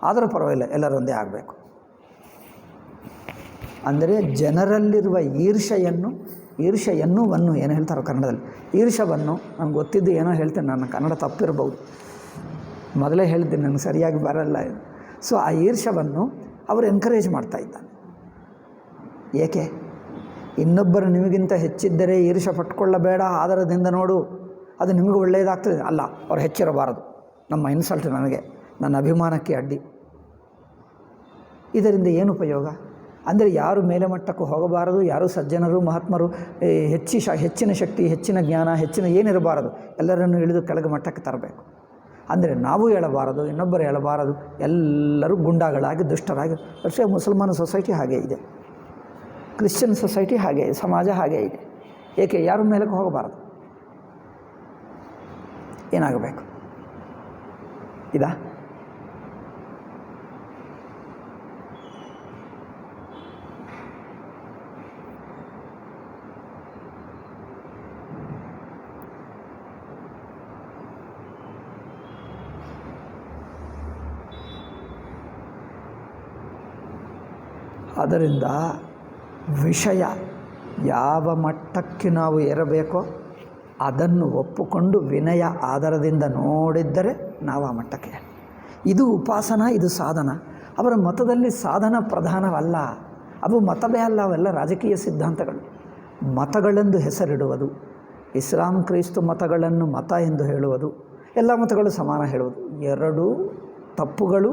ಆದರೂ ಪರವಾಗಿಲ್ಲ, ಎಲ್ಲರೂ ಒಂದೇ ಆಗಬೇಕು. ಅಂದರೆ ಜನರಲ್ಲಿರುವ ಈರ್ಷೆಯನ್ನು ಏನು ಹೇಳ್ತಾರೋ ಕನ್ನಡದಲ್ಲಿ, ಈರ್ಷವನ್ನು ನನಗೆ ಗೊತ್ತಿದ್ದು ಏನೋ ಹೇಳ್ತೇನೆ, ನನ್ನ ಕನ್ನಡ ತಪ್ಪಿರ್ಬೋದು, ಮೊದಲೇ ಹೇಳಿದ್ದೀನಿ ನನಗೆ ಸರಿಯಾಗಿ ಬರಲ್ಲ. ಸೊ ಆ ಈರ್ಷವನ್ನು ಅವರು ಎನ್ಕರೇಜ್ ಮಾಡ್ತಾ ಇದ್ದಾನೆ. ಏಕೆ? ಇನ್ನೊಬ್ಬರು ನಿಮಗಿಂತ ಹೆಚ್ಚಿದ್ದರೆ ಈರ್ಷೆ ಪಟ್ಕೊಳ್ಳಬೇಡ, ಆಧಾರದಿಂದ ನೋಡು, ಅದು ನಿಮಗೆ ಒಳ್ಳೆಯದಾಗ್ತದೆ. ಅಲ್ಲ, ಅವ್ರು ಹೆಚ್ಚಿರಬಾರದು, ನಮ್ಮ ಇನ್ಸಲ್ಟ್ ನನಗೆ, ನನ್ನ ಅಭಿಮಾನಕ್ಕೆ ಅಡ್ಡಿ. ಇದರಿಂದ ಏನು ಉಪಯೋಗ? ಅಂದರೆ ಯಾರು ಮೇಲೆ ಮಟ್ಟಕ್ಕೂ ಹೋಗಬಾರದು, ಯಾರು ಸಜ್ಜನರು ಮಹಾತ್ಮರು ಹೆಚ್ಚಿನ ಶಕ್ತಿ, ಹೆಚ್ಚಿನ ಜ್ಞಾನ, ಹೆಚ್ಚಿನ ಏನಿರಬಾರದು, ಎಲ್ಲರನ್ನು ಇಳಿದು ಕೆಳಗೆ ಮಟ್ಟಕ್ಕೆ ತರಬೇಕು. ಅಂದರೆ ನಾವು ಹೇಳಬಾರದು, ಇನ್ನೊಬ್ಬರು ಹೇಳಬಾರದು, ಎಲ್ಲರೂ ಗುಂಡಾಗಳಾಗಿ ದುಷ್ಟರಾಗಿ. പക്ഷേ ಮುಸಲ್ಮಾನ ಸೊಸೈಟಿ ಹಾಗೇ ಇದೆ, ಕ್ರಿಶ್ಚಿಯನ್ ಸೊಸೈಟಿ ಹಾಗೆ, ಸಮಾಜ ಹಾಗೇ ಇದೆ. ಏಕೆ? ಯಾರು ಮೇಲಕ್ಕೆ ಹೋಗಬಾರದು. ಏನಾಗಬೇಕು? ಇದಾ? ಆದ್ದರಿಂದ ವಿಷಯ ಯಾವ ಮಟ್ಟಕ್ಕೆ ನಾವು ಏರಬೇಕೋ ಅದನ್ನು ಒಪ್ಪುಕೊಂಡು ವಿನಯ ಆಧಾರದಿಂದ ನೋಡಿದ್ದರೆ ನಾವು ಆ ಮಟ್ಟಕ್ಕೆ. ಇದು ಉಪಾಸನ, ಇದು ಸಾಧನ. ಅವರ ಮತದಲ್ಲಿ ಸಾಧನ ಪ್ರಧಾನವಲ್ಲ, ಅವು ಮತವೇ ಅಲ್ಲ, ಅವೆಲ್ಲ ರಾಜಕೀಯ ಸಿದ್ಧಾಂತಗಳು. ಮತಗಳೆಂದು ಹೆಸರಿಡುವುದು, ಇಸ್ಲಾಂ ಕ್ರೈಸ್ತ ಮತಗಳನ್ನು ಮತ ಎಂದು ಹೇಳುವುದು, ಎಲ್ಲ ಮತಗಳು ಸಮಾನ ಹೇಳುವುದು, ಎರಡೂ ತಪ್ಪುಗಳು,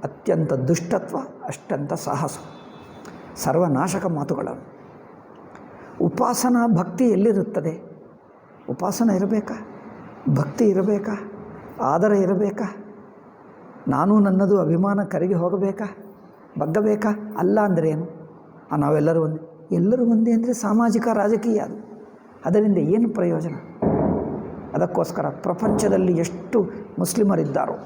ಅತ್ಯಂತ ದುಷ್ಟತ್ವ, ಅಷ್ಟಂತ ಸಾಹಸ, ಸರ್ವನಾಶಕ ಮಾತುಗಳು. ಉಪಾಸನಾ ಭಕ್ತಿ ಎಲ್ಲಿರುತ್ತದೆ? ಉಪಾಸನ ಇರಬೇಕಾ? ಭಕ್ತಿ ಇರಬೇಕಾ? ಆದರ ಇರಬೇಕಾ? ನಾನು ನನ್ನದು ಅಭಿಮಾನ ಕರಗಿ ಹೋಗಬೇಕಾ? ಬಗ್ಗಬೇಕಾ? ಅಲ್ಲ ಅಂದರೆ ಏನು? ನಾವೆಲ್ಲರೂ ಒಂದೇ. ಎಲ್ಲರೂ ಒಂದೇ ಅಂದರೆ ಸಾಮಾಜಿಕ ರಾಜಕೀಯ ಅದು. ಅದರಿಂದ ಏನು ಪ್ರಯೋಜನ? ಅದಕ್ಕೋಸ್ಕರ ಪ್ರಪಂಚದಲ್ಲಿ ಎಷ್ಟು ಮುಸ್ಲಿಮರಿದ್ದಾರೋ,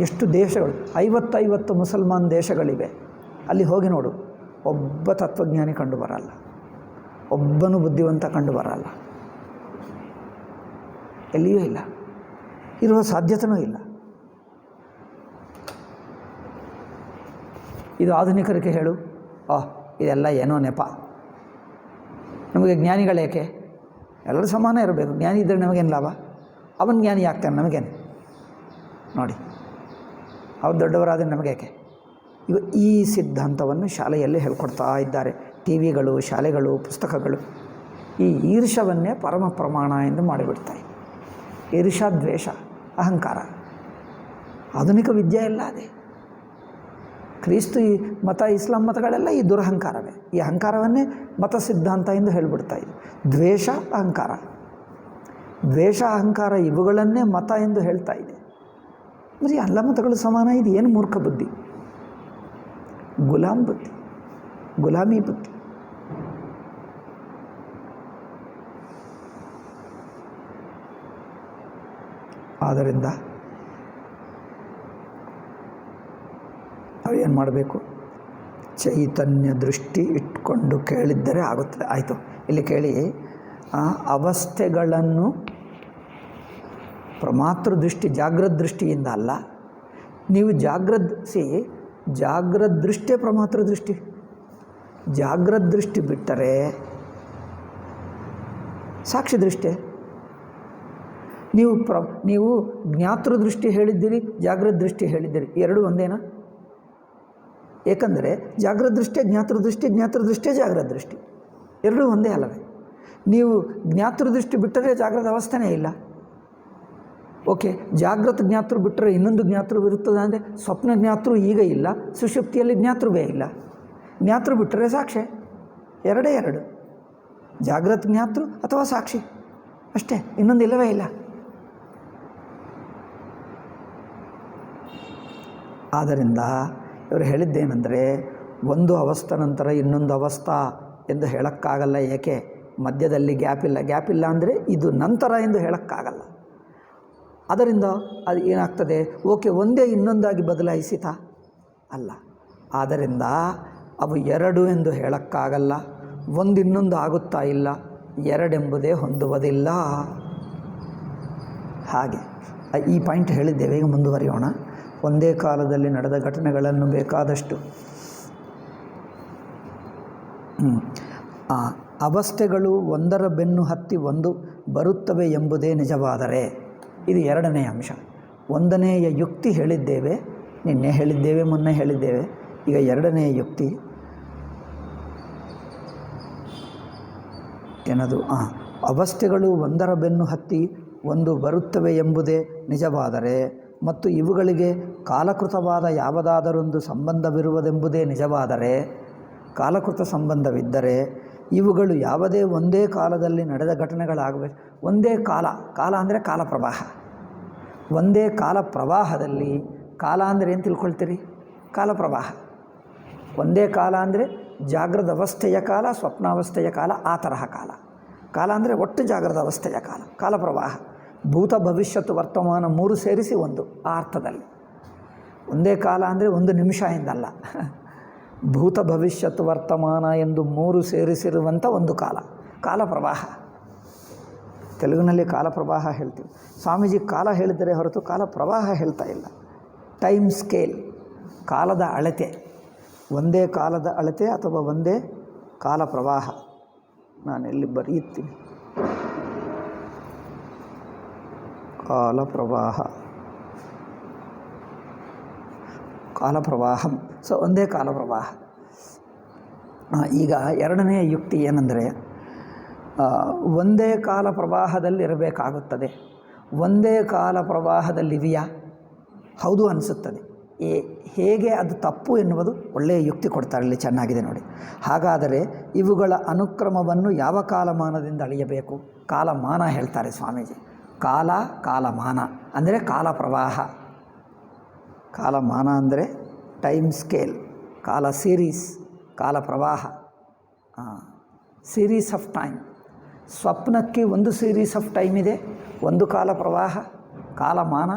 ಎಷ್ಟು ದೇಶಗಳು, 50 ಮುಸಲ್ಮಾನ್ ದೇಶಗಳಿವೆ. ಅಲ್ಲಿ ಹೋಗಿ ನೋಡು, ಒಬ್ಬ ತತ್ವಜ್ಞಾನಿ ಕಂಡು ಬರಲ್ಲ, ಒಬ್ಬನು ಬುದ್ಧಿವಂತ ಕಂಡು ಬರಲ್ಲ, ಎಲ್ಲಿಯೂ ಇಲ್ಲ, ಇರುವ ಸಾಧ್ಯತೆಯೂ ಇಲ್ಲ. ಇದು ಆಧುನಿಕರಿಗೆ ಹೇಳು, ಇದೆಲ್ಲ ಏನೋ ನೆಪ, ನಮಗೆ ಜ್ಞಾನಿಗಳೇಕೆ? ಎಲ್ಲರೂ ಸಮಾನ ಇರಬೇಕು, ಜ್ಞಾನಿ ಇದ್ದರೆ ನಮಗೇನು ಲಾಭ? ಅವನು ಜ್ಞಾನಿ ಆಗ್ತಾನೆ, ನಮಗೇನು? ನೋಡಿ, ಅವ್ರು ದೊಡ್ಡವರಾದರೆ ನಮಗೇಕೆ? ಈ ಸಿದ್ಧಾಂತವನ್ನು ಶಾಲೆಯಲ್ಲಿ ಹೇಳ್ಕೊಡ್ತಾ ಇದ್ದಾರೆ. ಟಿ ವಿಗಳು, ಶಾಲೆಗಳು, ಪುಸ್ತಕಗಳು ಈ ಈರ್ಷವನ್ನೇ ಪರಮ ಪ್ರಮಾಣ ಎಂದು ಮಾಡಿಬಿಡ್ತಾರೆ. ಈರ್ಷ, ದ್ವೇಷ, ಅಹಂಕಾರ, ಆಧುನಿಕ ವಿದ್ಯೆ ಎಲ್ಲ ಅದೇ. ಕ್ರಿಸ್ತು ಮತ, ಇಸ್ಲಾಂ ಮತಗಳೆಲ್ಲ ಈ ದುರಹಂಕಾರವೇ. ಈ ಅಹಂಕಾರವನ್ನೇ ಮತ ಸಿದ್ಧಾಂತ ಎಂದು ಹೇಳಿಬಿಡ್ತಾ ಇದೆ. ದ್ವೇಷ, ಅಹಂಕಾರ, ದ್ವೇಷ, ಅಹಂಕಾರ ಇವುಗಳನ್ನೇ ಮತ ಎಂದು ಹೇಳ್ತಾ ಇದೆ. మరి ಎಲ್ಲ ಮತಗಳು ಸಮಾನ, ಇದು ಏನು ಮೂರ್ಖ ಬುದ್ಧಿ, ಗುಲಾಮ್ ಬುದ್ಧಿ, ಗುಲಾಮಿ ಬುದ್ಧಿ. ಆದ್ದರಿಂದ ನಾವು ಏನು ಮಾಡಬೇಕು? ಚೈತನ್ಯ ದೃಷ್ಟಿ ಇಟ್ಕೊಂಡು ಕೇಳಿದ್ದರೆ ಆಗುತ್ತದೆ. ಆಯಿತು, ಇಲ್ಲಿ ಕೇಳಿ, ಅವಸ್ಥೆಗಳನ್ನು ಪ್ರಮಾತೃ ದೃಷ್ಟಿ ಜಾಗ್ರತ್ ದೃಷ್ಟಿಯಿಂದ ಅಲ್ಲ, ನೀವು ಜಾಗ್ರತ್ ದೃಷ್ಟಿಯೇ ಪ್ರಮಾತೃ ದೃಷ್ಟಿ. ಜಾಗ್ರತ್ ದೃಷ್ಟಿ ಬಿಟ್ಟರೆ ಸಾಕ್ಷಿ ದೃಷ್ಟಿ. ನೀವು ಜ್ಞಾತೃ ದೃಷ್ಟಿ ಹೇಳಿದ್ದೀರಿ, ಜಾಗ್ರತ್ ದೃಷ್ಟಿ ಹೇಳಿದ್ದೀರಿ, ಎರಡೂ ಒಂದೇನಾ? ಏಕೆಂದರೆ ಜಾಗ್ರತ್ ದೃಷ್ಟಿಯೇ ಜ್ಞಾತೃ ದೃಷ್ಟಿ, ಜ್ಞಾತೃ ದೃಷ್ಟಿಯೇ ಜಾಗ್ರತ್ ದೃಷ್ಟಿ, ಎರಡೂ ಒಂದೇ ಅಲ್ಲವೇ? ನೀವು ಜ್ಞಾತೃ ದೃಷ್ಟಿ ಬಿಟ್ಟರೆ ಜಾಗ್ರತ ಅವಸ್ಥೆನೇ ಇಲ್ಲ. ಓಕೆ, ಜಾಗ್ರತ ಜ್ಞಾತೃ ಬಿಟ್ಟರೆ ಇನ್ನೊಂದು ಜ್ಞಾತೃ ಇರುತ್ತದೆ ಅಂದರೆ ಸ್ವಪ್ನ ಜ್ಞಾತೃ ಈಗ ಇಲ್ಲ, ಸುಷುಪ್ತಿಯಲ್ಲಿ ಜ್ಞಾತೃವೇ ಇಲ್ಲ. ಜ್ಞಾತೃ ಬಿಟ್ಟರೆ ಸಾಕ್ಷಿ, ಎರಡೇ ಎರಡು, ಜಾಗ್ರತ್ ಜ್ಞಾತೃ ಅಥವಾ ಸಾಕ್ಷಿ ಅಷ್ಟೇ, ಇನ್ನೊಂದು ಇಲ್ಲವೇ ಇಲ್ಲ. ಆದ್ದರಿಂದ ಇವರು ಹೇಳಿದ್ದೇನೆಂದರೆ, ಒಂದು ಅವಸ್ಥೆ ನಂತರ ಇನ್ನೊಂದು ಅವಸ್ಥಾ ಎಂದು ಹೇಳೋಕ್ಕಾಗಲ್ಲ. ಏಕೆ? ಮಧ್ಯದಲ್ಲಿ ಗ್ಯಾಪ್ ಇಲ್ಲ ಅಂದರೆ ಇದು ನಂತರ ಎಂದು ಹೇಳೋಕ್ಕಾಗಲ್ಲ. ಅದರಿಂದ ಅದು ಏನಾಗ್ತದೆ, ಓಕೆ ಒಂದೇ ಇನ್ನೊಂದಾಗಿ ಬದಲಾಯಿಸಿತಾ ಅಲ್ಲ. ಆದ್ದರಿಂದ ಅವು ಎರಡು ಎಂದು ಹೇಳೋಕ್ಕಾಗಲ್ಲ, ಒಂದು ಇನ್ನೊಂದು ಆಗುತ್ತಾ ಇಲ್ಲ, ಎರಡೆಂಬುದೇ ಹೊಂದುವುದಿಲ್ಲ. ಹಾಗೆ ಈ ಪಾಯಿಂಟ್ ಹೇಳಿದ್ದೇವೆ. ಈಗ ಮುಂದುವರಿಯೋಣ. ಒಂದೇ ಕಾಲದಲ್ಲಿ ನಡೆದ ಘಟನೆಗಳನ್ನು ಬೇಕಾದಷ್ಟು ಅವಸ್ಥೆಗಳು ಒಂದರ ಬೆನ್ನು ಹತ್ತಿ ಒಂದು ಬರುತ್ತವೆ ಎಂಬುದೇ ನಿಜವಾದರೆ, ಇದು ಎರಡನೆಯ ಅಂಶ. ಒಂದನೆಯ ಯುಕ್ತಿ ಹೇಳಿದ್ದೇವೆ, ನಿನ್ನೆ ಹೇಳಿದ್ದೇವೆ, ಮೊನ್ನೆ ಹೇಳಿದ್ದೇವೆ. ಈಗ ಎರಡನೆಯ ಯುಕ್ತಿ ಏನದು? ಅವಸ್ಥೆಗಳು ಒಂದರ ಬೆನ್ನು ಹತ್ತಿ ಒಂದು ಬರುತ್ತವೆ ಎಂಬುದೇ ನಿಜವಾದರೆ ಮತ್ತು ಇವುಗಳಿಗೆ ಕಾಲಕೃತವಾದ ಯಾವುದಾದರೊಂದು ಸಂಬಂಧವಿರುವುದೆಂಬುದೇ ನಿಜವಾದರೆ, ಕಾಲಕೃತ ಸಂಬಂಧವಿದ್ದರೆ ಇವುಗಳು ಯಾವುದೇ ಒಂದೇ ಕಾಲದಲ್ಲಿ ನಡೆದ ಘಟನೆಗಳಾಗಬೇಕು. ಒಂದೇ ಕಾಲ ಅಂದರೆ ಕಾಲ ಪ್ರವಾಹ. ಒಂದೇ ಕಾಲ ಪ್ರವಾಹದಲ್ಲಿ, ಕಾಲ ಅಂದರೆ ಏನು ತಿಳ್ಕೊಳ್ತೀರಿ? ಕಾಲ ಪ್ರವಾಹ. ಒಂದೇ ಕಾಲ ಅಂದರೆ ಜಾಗೃತ ಅವಸ್ಥೆಯ ಕಾಲ, ಸ್ವಪ್ನಾವಸ್ಥೆಯ ಕಾಲ, ಆ ತರಹ ಕಾಲ ಅಂದರೆ ಒಟ್ಟು ಜಾಗೃತ ಅವಸ್ಥೆಯ ಕಾಲ ಪ್ರವಾಹ. ಭೂತ ಭವಿಷ್ಯತ್ತು ವರ್ತಮಾನ ಮೂರು ಸೇರಿಸಿ ಒಂದು, ಆ ಅರ್ಥದಲ್ಲಿ. ಒಂದೇ ಕಾಲ ಅಂದರೆ ಒಂದು ನಿಮಿಷ ಎಂದಲ್ಲ, ಭೂತ ಭವಿಷ್ಯತ್ತು ವರ್ತಮಾನ ಎಂದು ಮೂರು ಸೇರಿಸಿರುವಂಥ ಒಂದು ಕಾಲ ಪ್ರವಾಹ. ತೆಲುಗಿನಲ್ಲಿ ಕಾಲ ಪ್ರವಾಹ ಹೇಳ್ತೀವಿ. ಸ್ವಾಮೀಜಿ ಕಾಲ ಹೇಳಿದರೆ ಹೊರತು ಕಾಲ ಪ್ರವಾಹ ಹೇಳ್ತಾ ಇಲ್ಲ. ಟೈಮ್ ಸ್ಕೇಲ್, ಕಾಲದ ಅಳತೆ, ಒಂದೇ ಕಾಲದ ಅಳತೆ ಅಥವಾ ಒಂದೇ ಕಾಲ ಪ್ರವಾಹ. ನಾನೆಲ್ಲಿ ಬರೆಯುತ್ತೀನಿ, ಕಾಲ ಪ್ರವಾಹಂ. ಸೊ ಒಂದೇ ಕಾಲ ಪ್ರವಾಹ. ಈಗ ಎರಡನೆಯ ಯುಕ್ತಿ ಏನೆಂದರೆ, ಒಂದೇ ಕಾಲ ಪ್ರವಾಹದಲ್ಲಿ ಇರಬೇಕಾಗುತ್ತದೆ. ಒಂದೇ ಕಾಲ ಪ್ರವಾಹದಲ್ಲಿದೆಯಾ? ಹೌದು ಅನಿಸುತ್ತದೆ. ಹೇಗೆ ಅದು ತಪ್ಪು ಎನ್ನುವುದು ಒಳ್ಳೆಯ ಯುಕ್ತಿ ಕೊಡ್ತಾರೆ, ಇಲ್ಲಿ ಚೆನ್ನಾಗಿದೆ ನೋಡಿ. ಹಾಗಾದರೆ ಇವುಗಳ ಅನುಕ್ರಮವನ್ನು ಯಾವ ಕಾಲಮಾನದಿಂದ ಅಳೆಯಬೇಕು? ಕಾಲಮಾನ ಹೇಳ್ತಾರೆ ಸ್ವಾಮೀಜಿ. ಕಾಲಮಾನ ಅಂದರೆ ಕಾಲ ಪ್ರವಾಹ. ಕಾಲಮಾನ ಅಂದರೆ ಟೈಮ್ ಸ್ಕೇಲ್, ಕಾಲ ಸೀರೀಸ್, ಕಾಲ ಪ್ರವಾಹ, ಸೀರೀಸ್ ಆಫ್ ಟೈಮ್. ಸ್ವಪ್ನಕ್ಕೆ ಒಂದು ಸೀರೀಸ್ ಆಫ್ ಟೈಮ್ ಇದೆ, ಒಂದು ಕಾಲ ಪ್ರವಾಹ ಕಾಲಮಾನ,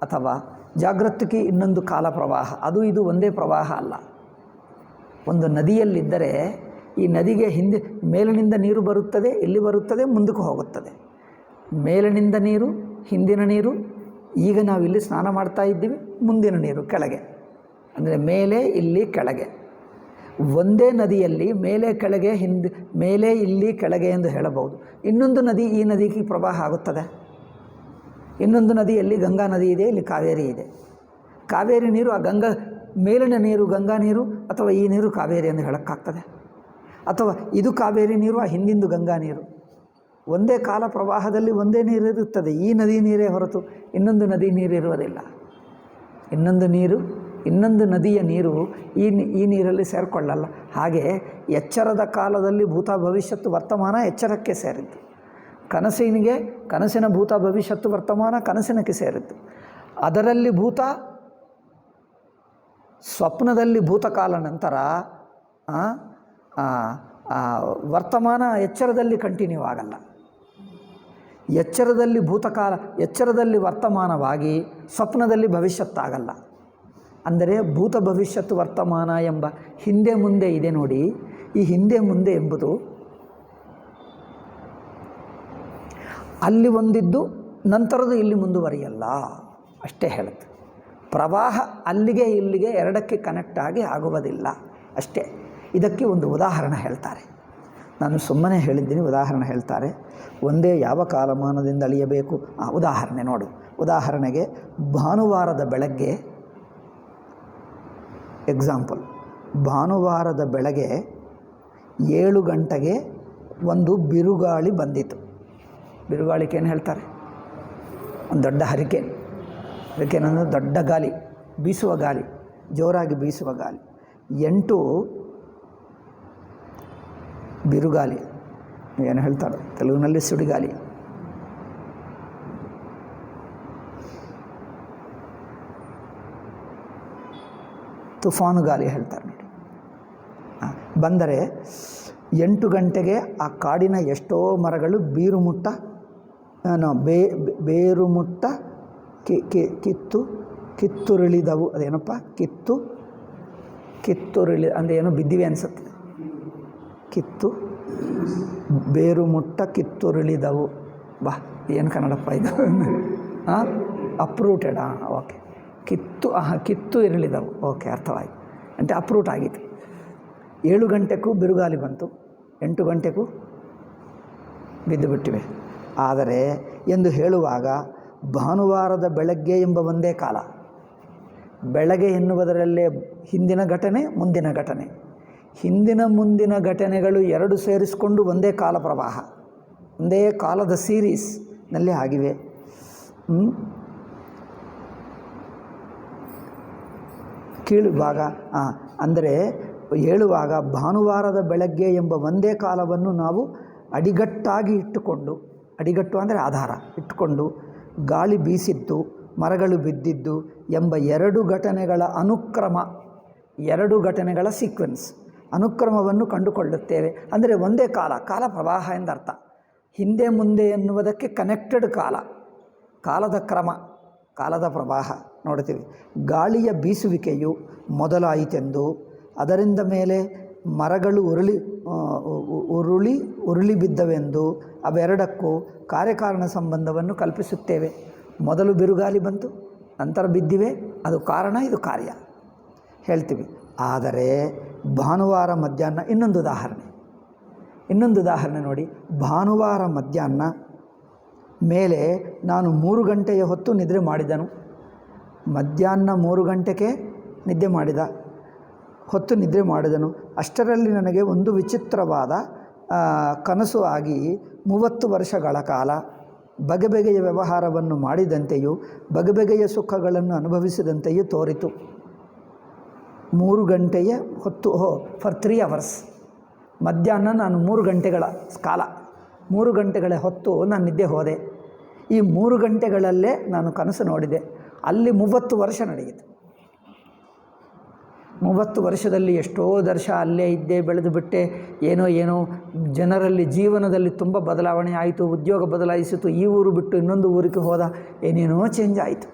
ಅಥವಾ ಜಾಗೃತಿಗೆ ಇನ್ನೊಂದು ಕಾಲ ಪ್ರವಾಹ. ಅದು ಇದು ಒಂದೇ ಪ್ರವಾಹ ಅಲ್ಲ. ಒಂದು ನದಿಯಲ್ಲಿದ್ದರೆ ಈ ನದಿಗೆ ಹಿಂದೆ ಮೇಲಿನಿಂದ ನೀರು ಬರುತ್ತದೆ, ಇಲ್ಲಿ ಬರುತ್ತದೆ, ಮುಂದಕ್ಕೆ ಹೋಗುತ್ತದೆ. ಮೇಲಿನಿಂದ ನೀರು, ಹಿಂದಿನ ನೀರು, ಈಗ ನಾವು ಇಲ್ಲಿ ಸ್ನಾನ ಮಾಡ್ತಾ ಇದ್ದೀವಿ, ಮುಂದಿನ ನೀರು ಕೆಳಗೆ, ಅಂದರೆ ಮೇಲೆ ಇಲ್ಲಿ ಕೆಳಗೆ. ಒಂದೇ ನದಿಯಲ್ಲಿ ಮೇಲೆ ಕೆಳಗೆ, ಮೇಲೆ ಇಲ್ಲಿ ಕೆಳಗೆ ಎಂದು ಹೇಳಬಹುದು. ಇನ್ನೊಂದು ನದಿ, ಈ ನದಿಗೆ ಪ್ರವಾಹ ಆಗುತ್ತದೆ. ಇನ್ನೊಂದು ನದಿಯಲ್ಲಿ ಗಂಗಾ ನದಿ ಇದೆ, ಇಲ್ಲಿ ಕಾವೇರಿ ಇದೆ. ಕಾವೇರಿ ನೀರು ಆ ಮೇಲಿನ ನೀರು ಗಂಗಾ ನೀರು, ಅಥವಾ ಈ ನೀರು ಕಾವೇರಿ ಎಂದು ಹೇಳೋಕ್ಕಾಗ್ತದೆ? ಅಥವಾ ಇದು ಕಾವೇರಿ ನೀರು, ಆ ಹಿಂದಿಂದು ಗಂಗಾ ನೀರು. ಒಂದೇ ಕಾಲ ಪ್ರವಾಹದಲ್ಲಿ ಒಂದೇ ನೀರಿರುತ್ತದೆ. ಈ ನದಿ ನೀರೇ ಹೊರತು ಇನ್ನೊಂದು ನದಿ ನೀರಿರುವುದಿಲ್ಲ. ಇನ್ನೊಂದು ನದಿಯ ನೀರು ಈ ನೀರಲ್ಲಿ ಸೇರಿಕೊಳ್ಳಲ್ಲ. ಹಾಗೆ ಎಚ್ಚರದ ಕಾಲದಲ್ಲಿ ಭೂತ ಭವಿಷ್ಯತ್ತು ವರ್ತಮಾನ ಎಚ್ಚರಕ್ಕೆ ಸೇರಿದ್ದು. ಕನಸಿನ ಭೂತ ಭವಿಷ್ಯತ್ತು ವರ್ತಮಾನ ಕನಸಿನಕ್ಕೆ ಸೇರಿದ್ದು. ಅದರಲ್ಲಿ ಭೂತ, ಸ್ವಪ್ನದಲ್ಲಿ ಭೂತಕಾಲ, ನಂತರ ವರ್ತಮಾನ ಎಚ್ಚರದಲ್ಲಿ ಕಂಟಿನ್ಯೂ ಆಗಲ್ಲ. ಎಚ್ಚರದಲ್ಲಿ ಭೂತಕಾಲ, ಎಚ್ಚರದಲ್ಲಿ ವರ್ತಮಾನವಾಗಿ ಸ್ವಪ್ನದಲ್ಲಿ ಭವಿಷ್ಯತ್ತಾಗಲ್ಲ. ಅಂದರೆ ಭೂತ ಭವಿಷ್ಯತ್ ವರ್ತಮಾನ ಎಂಬ ಹಿಂದೆ ಮುಂದೆ ಇದೆ ನೋಡಿ. ಈ ಹಿಂದೆ ಮುಂದೆ ಎಂಬುದು ಅಲ್ಲಿ ಒಂದಿದ್ದು ನಂತರದ್ದು ಇಲ್ಲಿ ಮುಂದುವರಿಯಲ್ಲ ಅಷ್ಟೇ ಹೇಳುತ್ತೆ. ಪ್ರವಾಹ ಅಲ್ಲಿಗೆ ಇಲ್ಲಿಗೆ ಎರಡಕ್ಕೆ ಕನೆಕ್ಟ್ ಆಗಿ ಆಗುವುದಿಲ್ಲ ಅಷ್ಟೇ. ಇದಕ್ಕೆ ಒಂದು ಉದಾಹರಣೆ ಹೇಳ್ತಾರೆ. ನಾನು ಸುಮ್ಮನೆ ಹೇಳಿದ್ದೀನಿ, ಉದಾಹರಣೆ ಹೇಳ್ತಾರೆ. ಒಂದೇ ಯಾವ ಕಾಲಮಾನದಿಂದ ಅಳಿಯಬೇಕು? ಉದಾಹರಣೆ ನೋಡು. ಉದಾಹರಣೆಗೆ ಭಾನುವಾರದ ಬೆಳಗ್ಗೆ, ಎಕ್ಸಾಂಪಲ್, ಭಾನುವಾರದ ಬೆಳಗ್ಗೆ 7 ಗಂಟೆಗೆ ಒಂದು ಬಿರುಗಾಳಿ ಬಂದಿತು. ಬಿರುಗಾಳಿಗೆ ಏನು ಹೇಳ್ತಾರೆ? ಒಂದು ದೊಡ್ಡ ಹರಿಕೇನ್. ಹರಿಕೇನ್ ಅಂದರೆ ದೊಡ್ಡ ಗಾಳಿ, ಬೀಸುವ ಗಾಳಿ, ಜೋರಾಗಿ ಬೀಸುವ ಗಾಳಿ. 8 ಬಿರುಗಾಳಿ, ಏನು ಹೇಳ್ತಾರೆ ತೆಲುಗಿನಲ್ಲಿ? ಸುಡಿಗಾಲಿ. ತುಫಾನು ಗಾಳಿ ಹೇಳ್ತಾರೆ ನೋಡಿ. ಬಂದರೆ 8 ಗಂಟೆಗೆ ಆ ಕಾಡಿನ ಎಷ್ಟೋ ಮರಗಳು ಬೇರುಮುಟ್ಟ ಕಿತ್ತುರುಳಿದವು. ಅದೇನಪ್ಪ? ಕಿತ್ತುರುಳಿ ಅಂದರೆ ಏನೋ ಬಿದ್ದಿವೆ ಅನಿಸುತ್ತೆ. ಬೇರುಮುಟ್ಟ ಕಿತ್ತುರುಳಿದವು. ಬಾ, ಏನು ಕನ್ನಡಪ್ಪ ಇದು? ಅಪ್ರೂಟೆಡ್. ಓಕೆ. ಕಿತ್ತು ಇರಳಿದವು. ಓಕೆ, ಅರ್ಥವಾಯಿತು. ಅಂದರೆ ಅಪ್ರೂಟ್ ಆಗಿತ್ತು. 7 ಗಂಟೆಗೂ ಬಿರುಗಾಲಿ ಬಂತು, 8 ಗಂಟೆಗೂ ಬಿದ್ದು ಬಿಟ್ಟಿವೆ. ಆದರೆ ಎಂದು ಹೇಳುವಾಗ ಭಾನುವಾರದ ಬೆಳಗ್ಗೆ ಎಂಬ ಒಂದೇ ಕಾಲ. ಬೆಳಗ್ಗೆ ಎನ್ನುವುದರಲ್ಲೇ ಹಿಂದಿನ ಘಟನೆ, ಮುಂದಿನ ಘಟನೆ. ಹಿಂದಿನ ಮುಂದಿನ ಘಟನೆಗಳು ಎರಡು ಸೇರಿಸಿಕೊಂಡು ಒಂದೇ ಕಾಲ ಪ್ರವಾಹ, ಒಂದೇ ಕಾಲದ ಸೀರೀಸ್ನಲ್ಲಿ ಆಗಿವೆ. ಕೀಳುವಾಗ ಅಂದರೆ ಹೇಳುವಾಗ ಭಾನುವಾರದ ಬೆಳಗ್ಗೆ ಎಂಬ ಒಂದೇ ಕಾಲವನ್ನು ನಾವು ಅಡಿಗಟ್ಟಾಗಿ ಇಟ್ಟುಕೊಂಡು, ಅಡಿಗಟ್ಟು ಅಂದರೆ ಆಧಾರ ಇಟ್ಟುಕೊಂಡು, ಗಾಳಿ ಬೀಸಿದ್ದು, ಮರಗಳು ಬಿದ್ದಿದ್ದು ಎಂಬ 2 ಘಟನೆಗಳ ಅನುಕ್ರಮ, 2 ಘಟನೆಗಳ ಸೀಕ್ವೆನ್ಸ್, ಅನುಕ್ರಮವನ್ನು ಕಂಡುಕೊಳ್ಳುತ್ತೇವೆ. ಅಂದರೆ ಒಂದೇ ಕಾಲ, ಕಾಲ ಪ್ರವಾಹ ಎಂದರ್ಥ. ಹಿಂದೆ ಮುಂದೆ ಎನ್ನುವುದಕ್ಕೆ ಕನೆಕ್ಟೆಡ್ ಕಾಲ, ಕಾಲದ ಕ್ರಮ, ಕಾಲದ ಪ್ರವಾಹ ನೋಡ್ತೀವಿ. ಗಾಳಿಯ ಬೀಸುವಿಕೆಯು ಮೊದಲಾಯಿತೆಂದು, ಅದರಿಂದ ಮೇಲೆ ಮರಗಳು ಉರುಳಿ ಬಿದ್ದವೆಂದು ಅವೆರಡಕ್ಕೂ ಕಾರ್ಯಕಾರಣ ಸಂಬಂಧವನ್ನು ಕಲ್ಪಿಸುತ್ತೇವೆ. ಮೊದಲು ಬಿರುಗಾಲಿ ಬಂತು, ನಂತರ ಬಿದ್ದಿವೆ, ಅದು ಕಾರಣ, ಇದು ಕಾರ್ಯ ಹೇಳ್ತೀವಿ. ಆದರೆ ಭಾನುವಾರ ಮಧ್ಯಾಹ್ನ, ಇನ್ನೊಂದು ಉದಾಹರಣೆ ನೋಡಿ. ಭಾನುವಾರ ಮಧ್ಯಾಹ್ನ ಮೇಲೆ ನಾನು 3 ಗಂಟೆಯ ಹೊತ್ತು ನಿದ್ರೆ ಮಾಡಿದನು. ಮಧ್ಯಾಹ್ನ 3 ಗಂಟೆಗೆ ನಿದ್ದೆ ಮಾಡಿದ ಹೊತ್ತು ನಿದ್ರೆ ಮಾಡಿದನು. ಅಷ್ಟರಲ್ಲಿ ನನಗೆ ಒಂದು ವಿಚಿತ್ರವಾದ ಕನಸು ಆಗಿ 30 ವರ್ಷಗಳ ಕಾಲ ಬಗೆಬಗೆಯ ವ್ಯವಹಾರವನ್ನು ಮಾಡಿದಂತೆಯೂ ಬಗೆಬಗೆಯ ಸುಖಗಳನ್ನು ಅನುಭವಿಸಿದಂತೆಯೂ ತೋರಿತು. 3 ಗಂಟೆಯ ಹೊತ್ತು, ಫಾರ್ 3 hours. ಮಧ್ಯಾಹ್ನ ನಾನು 3 ಗಂಟೆಗಳ ಕಾಲ, 3 ಗಂಟೆಗಳ ಹೊತ್ತು ನಾನು ನಿದ್ದೆ ಹೋದೆ. ಈ 3 ಗಂಟೆಗಳಲ್ಲೇ ನಾನು ಕನಸು ನೋಡಿದೆ. ಅಲ್ಲಿ 30 ವರ್ಷ ನಡೆಯಿತು. 30 ವರ್ಷದಲ್ಲಿ ಎಷ್ಟೋ ವರ್ಷ ಅಲ್ಲೇ ಇದ್ದೆ, ಬೆಳೆದು ಬಿಟ್ಟೆ. ಏನೋ ಜನರಲ್ಲಿ ಜೀವನದಲ್ಲಿ ತುಂಬ ಬದಲಾವಣೆ ಆಯಿತು. ಉದ್ಯೋಗ ಬದಲಾಯಿಸಿತು. ಈ ಊರು ಬಿಟ್ಟು ಇನ್ನೊಂದು ಊರಿಗೆ ಹೋದ. ಏನೇನೋ ಚೇಂಜ್ ಆಯಿತು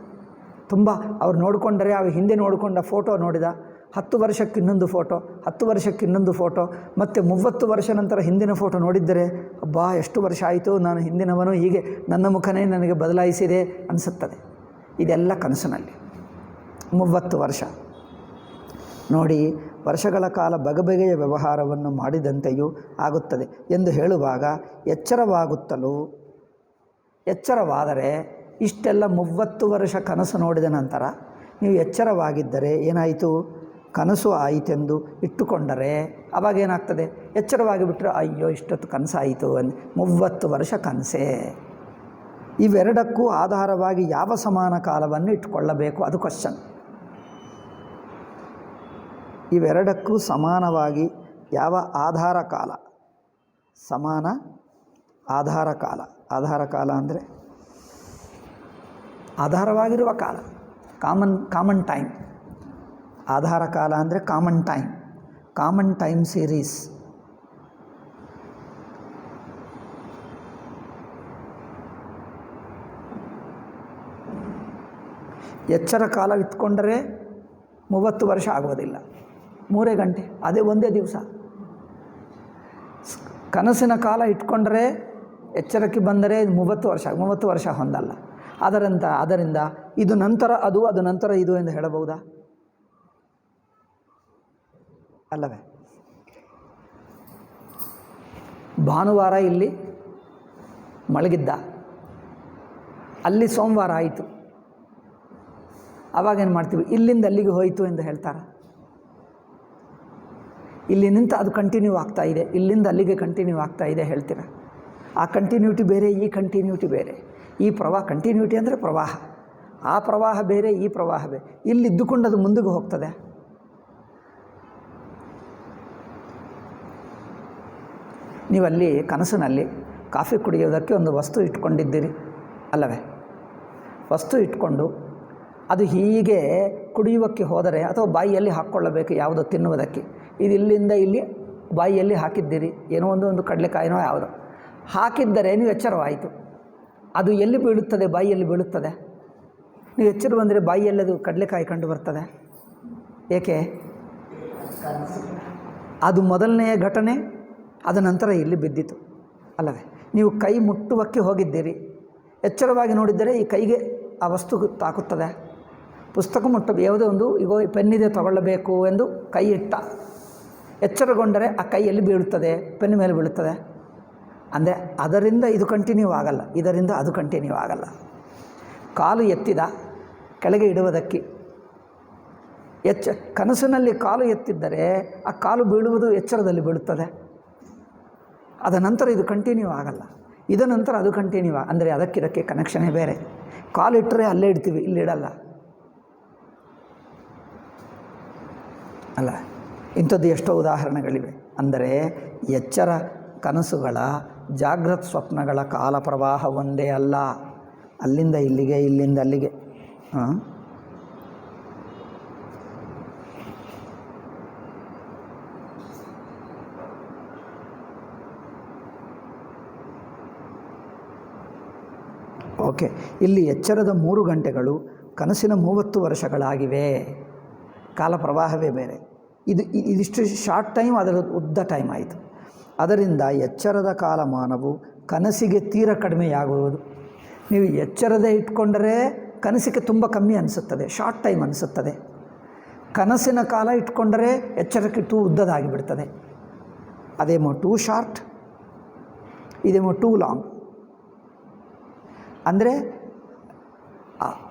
ತುಂಬ. ಅವ್ರು ನೋಡಿಕೊಂಡರೆ ಅವು ಹಿಂದೆ ನೋಡಿಕೊಂಡ ಫೋಟೋ ನೋಡಿದ, 10 ವರ್ಷಕ್ಕೆ ಇನ್ನೊಂದು ಫೋಟೋ, 10 ವರ್ಷಕ್ಕೆ ಇನ್ನೊಂದು ಫೋಟೋ, ಮತ್ತು 30 ವರ್ಷ ನಂತರ ಹಿಂದಿನ ಫೋಟೋ ನೋಡಿದ್ದರೆ ಅಬ್ಬಾ ಎಷ್ಟು ವರ್ಷ ಆಯಿತು, ನಾನು ಹಿಂದಿನವನು, ಹೀಗೆ ನನ್ನ ಮುಖನೇ ನನಗೆ ಬದಲಾಯಿಸಿದೆ ಅನಿಸುತ್ತದೆ. ಇದೆಲ್ಲ ಕನಸಿನಲ್ಲಿ 30 ವರ್ಷ ನೋಡಿ. ವರ್ಷಗಳ ಕಾಲ ಬಗೆಬಗೆಯ ವ್ಯವಹಾರವನ್ನು ಮಾಡಿದಂತೆಯೂ ಆಗುತ್ತದೆ ಎಂದು ಹೇಳುವಾಗ ಎಚ್ಚರವಾದರೆ ಇಷ್ಟೆಲ್ಲ 30 ವರ್ಷ ಕನಸು ನೋಡಿದ ನಂತರ ನೀವು ಎಚ್ಚರವಾಗಿದ್ದರೆ ಏನಾಯಿತು? ಕನಸು ಆಯಿತೆಂದು ಇಟ್ಟುಕೊಂಡರೆ ಅವಾಗೇನಾಗ್ತದೆ? ಎಚ್ಚರವಾಗಿ ಬಿಟ್ಟರೆ ಅಯ್ಯೋ ಇಷ್ಟೊತ್ತು ಕನಸಾಯಿತು 30 ವರ್ಷ ಕನಸೇ. ಇವೆರಡಕ್ಕೂ ಆಧಾರವಾಗಿ ಯಾವ ಸಮಾನ ಕಾಲವನ್ನು ಇಟ್ಟುಕೊಳ್ಳಬೇಕು? ಅದು ಕ್ವಶ್ಚನ್. ಇವೆರಡಕ್ಕೂ ಸಮಾನವಾಗಿ ಯಾವ ಆಧಾರ ಕಾಲ, ಸಮಾನ ಆಧಾರ ಕಾಲ. ಆಧಾರ ಕಾಲ ಅಂದರೆ ಆಧಾರವಾಗಿರುವ ಕಾಲ, ಕಾಮನ್ ಟೈಮ್. ಆಧಾರ ಕಾಲ ಅಂದರೆ ಕಾಮನ್ ಟೈಮ್ ಸೀರೀಸ್. ಎಚ್ಚರ ಕಾಲ ಇಟ್ಕೊಂಡರೆ 30 ವರ್ಷ ಆಗೋದಿಲ್ಲ, 3 ಗಂಟೆ, ಅದೇ ಒಂದೇ ದಿವಸ. ಕನಸಿನ ಕಾಲ ಇಟ್ಕೊಂಡ್ರೆ ಎಚ್ಚರಕ್ಕೆ ಬಂದರೆ 30 ವರ್ಷ ಹೊಂದಲ್ಲ. ಅದರಿಂದ ಇದು ನಂತರ ಅದು ನಂತರ ಇದು ಎಂದು ಹೇಳಬಹುದಾ? ಅಲ್ಲವೇ? ಭಾನುವಾರ ಇಲ್ಲಿ ಮಲಗಿದ್ದ, ಅಲ್ಲಿ ಸೋಮವಾರ ಆಯಿತು, ಆವಾಗೇನು ಮಾಡ್ತೀವಿ? ಇಲ್ಲಿಂದ ಅಲ್ಲಿಗೆ ಹೋಯಿತು ಎಂದು ಹೇಳ್ತಾರೆ. ಇಲ್ಲಿ ನಿಂತು ಅದು ಕಂಟಿನ್ಯೂ ಆಗ್ತಾ ಇದೆ, ಇಲ್ಲಿಂದ ಅಲ್ಲಿಗೆ ಕಂಟಿನ್ಯೂ ಆಗ್ತಾ ಇದೆ ಹೇಳ್ತೀರ. ಆ ಕಂಟಿನ್ಯೂಟಿ ಬೇರೆ, ಈ ಕಂಟಿನ್ಯೂಟಿ ಬೇರೆ. ಈ ಪ್ರವಾಹ ಕಂಟಿನ್ಯೂಟಿ ಅಂದರೆ ಪ್ರವಾಹ, ಆ ಪ್ರವಾಹ ಬೇರೆ, ಈ ಪ್ರವಾಹ ಬೇರೆ. ಇಲ್ಲಿದ್ದುಕೊಂಡು ಅದು ಮುಂದಿಗೆ ಹೋಗ್ತದೆ. ನೀವಲ್ಲಿ ಕನಸಿನಲ್ಲಿ ಕಾಫಿ ಕುಡಿಯೋದಕ್ಕೆ ಒಂದು ವಸ್ತು ಇಟ್ಕೊಂಡಿದ್ದೀರಿ ಅಲ್ಲವೇ? ವಸ್ತು ಇಟ್ಕೊಂಡು ಅದು ಹೀಗೆ ಕುಡಿಯುವಕ್ಕೆ ಹೋದರೆ ಅಥವಾ ಬಾಯಿಯಲ್ಲಿ ಹಾಕ್ಕೊಳ್ಳಬೇಕು ಯಾವುದೋ ತಿನ್ನುವುದಕ್ಕೆ, ಇದು ಇಲ್ಲಿಂದ ಇಲ್ಲಿ ಬಾಯಿಯಲ್ಲಿ ಹಾಕಿದ್ದೀರಿ, ಏನೋ ಒಂದು ಕಡಲೆಕಾಯಿನೋ ಯಾವುದೋ ಹಾಕಿದ್ದರೆ ನೀವು ಎಚ್ಚರವಾಯಿತು. ಅದು ಎಲ್ಲಿ ಬೀಳುತ್ತದೆ? ಬಾಯಿಯಲ್ಲಿ ಬೀಳುತ್ತದೆ. ನೀವು ಎಚ್ಚರ ಬಂದರೆ ಬಾಯಿಯಲ್ಲಿ ಅದು ಕಡಲೆಕಾಯಿ ಕಂಡು ಬರ್ತದೆ. ಏಕೆ? ಅದು ಮೊದಲನೆಯ ಘಟನೆ, ಅದ ನಂತರ ಇಲ್ಲಿ ಬಿದ್ದಿತು ಅಲ್ಲವೇ? ನೀವು ಕೈ ಮುಟ್ಟುವಕ್ಕೆ ಹೋಗಿದ್ದೀರಿ, ಎಚ್ಚರವಾಗಿ ನೋಡಿದ್ದರೆ ಈ ಕೈಗೆ ಆ ವಸ್ತು ತಾಕುತ್ತದೆ. ಪುಸ್ತಕ ಯಾವುದೋ ಒಂದು ಈಗ ಪೆನ್ನಿದೆ ತಗೊಳ್ಳಬೇಕು ಎಂದು ಕೈ ಇಟ್ಟ, ಎಚ್ಚರಗೊಂಡರೆ ಆ ಕೈಯಲ್ಲಿ ಬೀಳುತ್ತದೆ, ಪೆನ್ ಮೇಲೆ ಬೀಳುತ್ತದೆ. ಅಂದರೆ ಅದರಿಂದ ಇದು ಕಂಟಿನ್ಯೂ ಆಗಲ್ಲ, ಇದರಿಂದ ಅದು ಕಂಟಿನ್ಯೂ ಆಗಲ್ಲ. ಕಾಲು ಎತ್ತಿದ ಕೆಳಗೆ ಇಡುವುದಕ್ಕೆ ಕನಸಿನಲ್ಲಿ ಕಾಲು ಎತ್ತಿದ್ದರೆ ಆ ಕಾಲು ಬೀಳುವುದು ಎಚ್ಚರದಲ್ಲಿ ಬೀಳುತ್ತದೆ. ಅದ ನಂತರ ಇದು ಕಂಟಿನ್ಯೂ ಆಗಲ್ಲ, ಇದ ನಂತರ ಅದು ಕಂಟಿನ್ಯೂ ಅಂದರೆ ಅದಕ್ಕಿದಕ್ಕೆ ಕನೆಕ್ಷನೇ ಬೇರೆ. ಕಾಲು ಇಟ್ಟರೆ ಅಲ್ಲೇ ಇಡ್ತೀವಿ, ಇಲ್ಲಿ ಇಡಲ್ಲ ಅಲ್ಲ. ಇಂಥದ್ದು ಎಷ್ಟೋ ಉದಾಹರಣೆಗಳಿವೆ. ಅಂದರೆ ಎಚ್ಚರ ಕನಸುಗಳ ಜಾಗೃತ ಸ್ವಪ್ನಗಳ ಕಾಲ ಪ್ರವಾಹ ಒಂದೇ ಅಲ್ಲ, ಅಲ್ಲಿಂದ ಇಲ್ಲಿಗೆ, ಇಲ್ಲಿಂದ ಅಲ್ಲಿಗೆ. ಓಕೆ, ಇಲ್ಲಿ ಎಚ್ಚರದ 3 ಗಂಟೆಗಳು ಕನಸಿನ 30 ವರ್ಷಗಳಾಗಿವೆ. ಕಾಲ ಪ್ರವಾಹವೇ ಬೇರೆ. ಇದಿಷ್ಟು ಶಾರ್ಟ್ ಟೈಮ್, ಅದರ ಉದ್ದ ಟೈಮ್ ಆಯಿತು. ಅದರಿಂದ ಎಚ್ಚರದ ಕಾಲಮಾನವು ಕನಸಿಗೆ ತೀರ ಕಡಿಮೆಯಾಗುವುದು. ನೀವು ಎಚ್ಚರದೇ ಇಟ್ಕೊಂಡರೆ ಕನಸಿಗೆ ತುಂಬ ಕಮ್ಮಿ ಅನಿಸುತ್ತದೆ, ಶಾರ್ಟ್ ಟೈಮ್ ಅನಿಸುತ್ತದೆ. ಕನಸಿನ ಕಾಲ ಇಟ್ಕೊಂಡರೆ ಎಚ್ಚರಕ್ಕೆ ಉದ್ದದಾಗಿ ಬಿಡ್ತದೆ. ಅದೇಮೋ ಟೂ ಶಾರ್ಟ್, ಇದೇಮೋ ಟೂ ಲಾಂಗ್. ಅಂದರೆ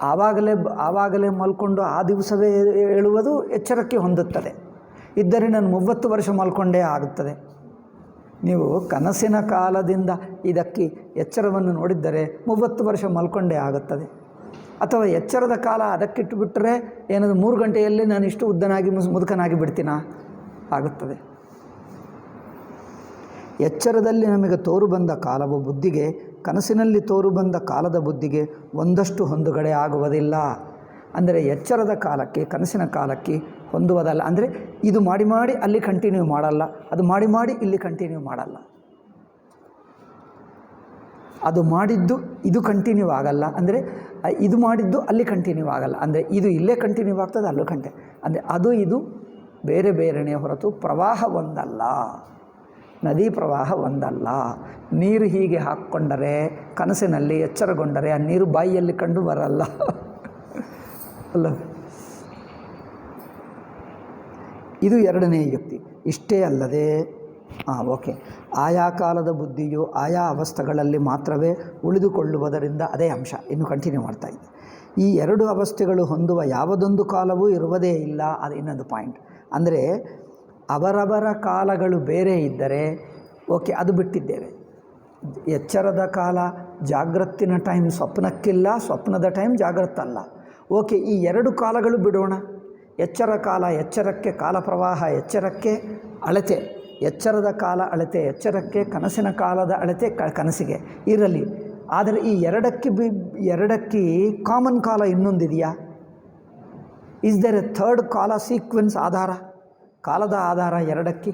ಆವಾಗಲೇ ಮಲ್ಕೊಂಡು ಆ ದಿವಸವೇ ಹೇಳುವುದು ಎಚ್ಚರಕ್ಕೆ ಹೊಂದುತ್ತದೆ. ಇದ್ದರೆ ನಾನು 30 ವರ್ಷ ಮಲ್ಕೊಂಡೇ ಆಗುತ್ತದೆ. ನೀವು ಕನಸಿನ ಕಾಲದಿಂದ ಇದಕ್ಕೆ ಎಚ್ಚರವನ್ನು ನೋಡಿದ್ದರೆ 30 ವರ್ಷ ಮಲ್ಕೊಂಡೇ ಆಗುತ್ತದೆ. ಅಥವಾ ಎಚ್ಚರದ ಕಾಲ ಅದಕ್ಕಿಟ್ಟು ಬಿಟ್ಟರೆ ಏನದು 3 ಗಂಟೆಯಲ್ಲಿ ನಾನು ಇಷ್ಟು ಉದ್ದನಾಗಿ ಮುದುಕನಾಗಿ ಬಿಡ್ತೀನಾ? ಆಗುತ್ತದೆ. ಎಚ್ಚರದಲ್ಲಿ ನಮಗೆ ತೋರು ಬಂದ ಕಾಲವು ಬುದ್ಧಿಗೆ, ಕನಸಿನಲ್ಲಿ ತೋರು ಬಂದ ಕಾಲದ ಬುದ್ಧಿಗೆ ಒಂದಷ್ಟು ಹೊಂದುಗಡೆ ಆಗುವುದಿಲ್ಲ. ಅಂದರೆ ಎಚ್ಚರದ ಕಾಲಕ್ಕೆ ಕನಸಿನ ಕಾಲಕ್ಕೆ ಹೊಂದುವುದಲ್ಲ. ಅಂದರೆ ಇದು ಮಾಡಿ ಅಲ್ಲಿ ಕಂಟಿನ್ಯೂ ಮಾಡಲ್ಲ, ಅದು ಮಾಡಿ ಇಲ್ಲಿ ಕಂಟಿನ್ಯೂ ಮಾಡಲ್ಲ. ಅದು ಮಾಡಿದ್ದು ಇದು ಕಂಟಿನ್ಯೂ ಆಗಲ್ಲ, ಅಂದರೆ ಇದು ಮಾಡಿದ್ದು ಅಲ್ಲಿ ಕಂಟಿನ್ಯೂ ಆಗಲ್ಲ. ಅಂದರೆ ಇದು ಇಲ್ಲೇ ಕಂಟಿನ್ಯೂ ಆಗ್ತದೆ, ಅಲ್ಲೂ ಅಂದರೆ ಅದು ಇದು ಬೇರೆ ಬೇರೆನೇ ಹೊರತು ಪ್ರವಾಹ ಒಂದಲ್ಲ, ನದಿ ಪ್ರವಾಹ ಒಂದಲ್ಲ. ನೀರು ಹೀಗೆ ಹಾಕ್ಕೊಂಡರೆ ಕನಸಿನಲ್ಲಿ ಎಚ್ಚರಗೊಂಡರೆ ಆ ನೀರು ಬಾಯಿಯಲ್ಲಿ ಕಂಡು ಬರಲ್ಲ ಅಲ್ಲ. ಇದು 2ನೇ ಯುಕ್ತಿ. ಇಷ್ಟೇ ಅಲ್ಲದೆ ಓಕೆ, ಆಯಾ ಕಾಲದ ಬುದ್ಧಿಯು ಆಯಾ ಅವಸ್ಥೆಗಳಲ್ಲಿ ಮಾತ್ರವೇ ಉಳಿದುಕೊಳ್ಳುವುದರಿಂದ ಅದೇ ಅಂಶ ಇನ್ನು ಕಂಟಿನ್ಯೂ ಮಾಡ್ತಾ ಇದೆ. ಈ 2 ಅವಸ್ಥೆಗಳು ಹೊಂದುವ ಯಾವುದೊಂದು ಕಾಲವೂ ಇರುವುದೇ ಇಲ್ಲ. ಅದು ಇನ್ನೊಂದು ಪಾಯಿಂಟ್. ಅಂದರೆ ಅವರವರ ಕಾಲಗಳು ಬೇರೆ ಇದ್ದರೆ ಓಕೆ, ಅದು ಬಿಟ್ಟಿದ್ದೇವೆ. ಎಚ್ಚರದ ಕಾಲ ಜಾಗೃತಿನ ಟೈಮ್ ಸ್ವಪ್ನಕ್ಕಿಲ್ಲ, ಸ್ವಪ್ನದ ಟೈಮ್ ಜಾಗೃತ ಅಲ್ಲ. ಓಕೆ, ಈ 2 ಕಾಲಗಳು ಬಿಡೋಣ. ಎಚ್ಚರ ಕಾಲ ಎಚ್ಚರಕ್ಕೆ, ಕಾಲ ಪ್ರವಾಹ ಎಚ್ಚರಕ್ಕೆ, ಅಳತೆ ಎಚ್ಚರದ ಕಾಲ ಅಳತೆ ಎಚ್ಚರಕ್ಕೆ, ಕನಸಿನ ಕಾಲದ ಅಳತೆ ಕನಸಿಗೆ ಇರಲಿ. ಆದರೆ ಈ 2ಕ್ಕೆ ಕಾಮನ್ ಕಾಲ ಇನ್ನೊಂದಿದೆಯಾ? ಈಸ್ ದೇರ್ ಎ ಥರ್ಡ್ ಕಾಲ ಸೀಕ್ವೆನ್ಸ್? ಆಧಾರ, ಕಾಲದ ಆಧಾರ 2ಕ್ಕೆ,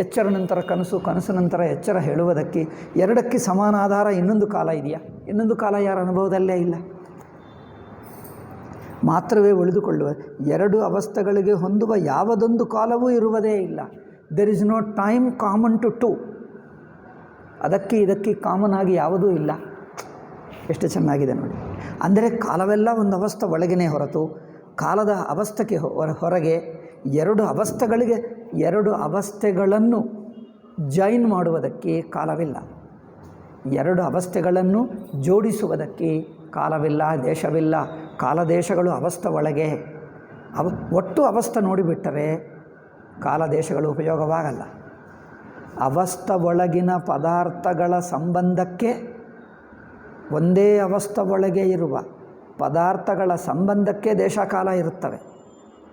ಎಚ್ಚರ ನಂತರ ಕನಸು, ಕನಸು ನಂತರ ಎಚ್ಚರ ಹೇಳುವುದಕ್ಕೆ 2ಕ್ಕೆ ಸಮಾನ ಆಧಾರ ಇನ್ನೊಂದು ಕಾಲ ಇದೆಯಾ? ಇನ್ನೊಂದು ಕಾಲ ಯಾರ ಅನುಭವದಲ್ಲೇ ಇಲ್ಲ. ಮಾತ್ರವೇ ಉಳಿದುಕೊಳ್ಳುವ. ಎರಡು ಅವಸ್ಥೆಗಳಿಗೆ ಹೊಂದುವ ಯಾವುದೊಂದು ಕಾಲವೂ ಇರುವುದೇ ಇಲ್ಲ. There is no time common to two. ಅದಕ್ಕೆ ಇದಕ್ಕೆ ಕಾಮನ್ ಆಗಿ ಯಾವುದೂ ಇಲ್ಲ. ಎಷ್ಟು ಚೆನ್ನಾಗಿದೆ ನೋಡಿ. ಅಂದರೆ ಕಾಲವೆಲ್ಲ ಒಂದು ಅವಸ್ಥೆ ಒಳಗೇ ಹೊರತು ಕಾಲದ ಅವಸ್ಥೆಗೆ ಹೊರಗೆ ಎರಡು ಅವಸ್ಥೆಗಳನ್ನು ಜಾಯಿನ್ ಮಾಡುವುದಕ್ಕೆ ಕಾಲವಿಲ್ಲ. ಎರಡು ಅವಸ್ಥೆಗಳನ್ನು ಜೋಡಿಸುವುದಕ್ಕೆ ಕಾಲವಿಲ್ಲ, ದೇಶವಿಲ್ಲ. ಕಾಲದೇಶಗಳು ಅವಸ್ಥೆ ಒಳಗೆ. ಒಟ್ಟು ಅವಸ್ಥೆ ನೋಡಿಬಿಟ್ಟರೆ ಕಾಲದೇಶಗಳು ಉಪಯೋಗವಾಗಲ್ಲ. ಅವಸ್ಥೆ ಒಳಗಿನ ಪದಾರ್ಥಗಳ ಸಂಬಂಧಕ್ಕೆ, ಒಂದೇ ಅವಸ್ಥೆ ಒಳಗೆ ಇರುವ ಪದಾರ್ಥಗಳ ಸಂಬಂಧಕ್ಕೆ ದೇಶಕಾಲ ಇರುತ್ತವೆ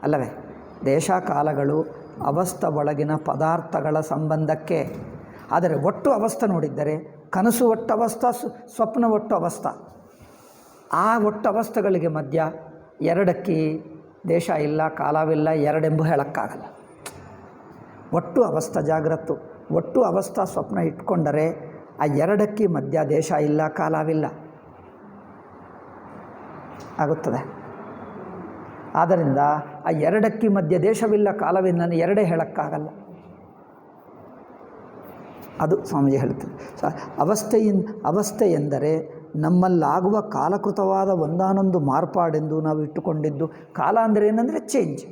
ಅಲ್ಲವೇ? ದೇಶಕಾಲಗಳು ಅವಸ್ಥೆ ಒಳಗಿನ ಪದಾರ್ಥಗಳ ಸಂಬಂಧಕ್ಕೆ. ಆದರೆ ಒಟ್ಟು ಅವಸ್ಥೆ ನೋಡಿದ್ದರೆ ಕನಸು ಒಟ್ಟು ಅವಸ್ಥೆ, ಸ್ವಪ್ನ ಒಟ್ಟು ಅವಸ್ಥೆ. ಆ ಒಟ್ಟು ಅವಸ್ಥೆಗಳಿಗೆ ಮಧ್ಯ ಎರಡಕ್ಕೆ ದೇಶ ಇಲ್ಲ, ಕಾಲವಿಲ್ಲ, ಎರಡೆಂಬು ಹೇಳೋಕ್ಕಾಗಲ್ಲ. ಒಟ್ಟು ಅವಸ್ಥೆ ಜಾಗ್ರತ್ತು, ಒಟ್ಟು ಅವಸ್ಥೆ ಸ್ವಪ್ನ ಇಟ್ಕೊಂಡರೆ ಆ ಎರಡಕ್ಕೆ ಮಧ್ಯ ದೇಶ ಇಲ್ಲ, ಕಾಲವಿಲ್ಲ ಆಗುತ್ತದೆ. ಆದ್ದರಿಂದ ಆ ಎರಡಕ್ಕೆ ಮಧ್ಯ ದೇಶವಿಲ್ಲ, ಕಾಲವಿಲ್ಲ, ಎರಡೇ ಹೇಳೋಕ್ಕಾಗಲ್ಲ. ಅದು ಸ್ವಾಮೀಜಿ ಹೇಳ್ತಾರೆ. ಅವಸ್ಥೆ ಎಂದರೆ ನಮ್ಮಲ್ಲಾಗುವ ಕಾಲಕೃತವಾದ ಒಂದಾನೊಂದು ಮಾರ್ಪಾಡೆಂದು ನಾವು ಇಟ್ಟುಕೊಂಡಿದ್ದು. ಕಾಲ ಅಂದರೆ ಏನಂದರೆ ಚೇಂಜ್,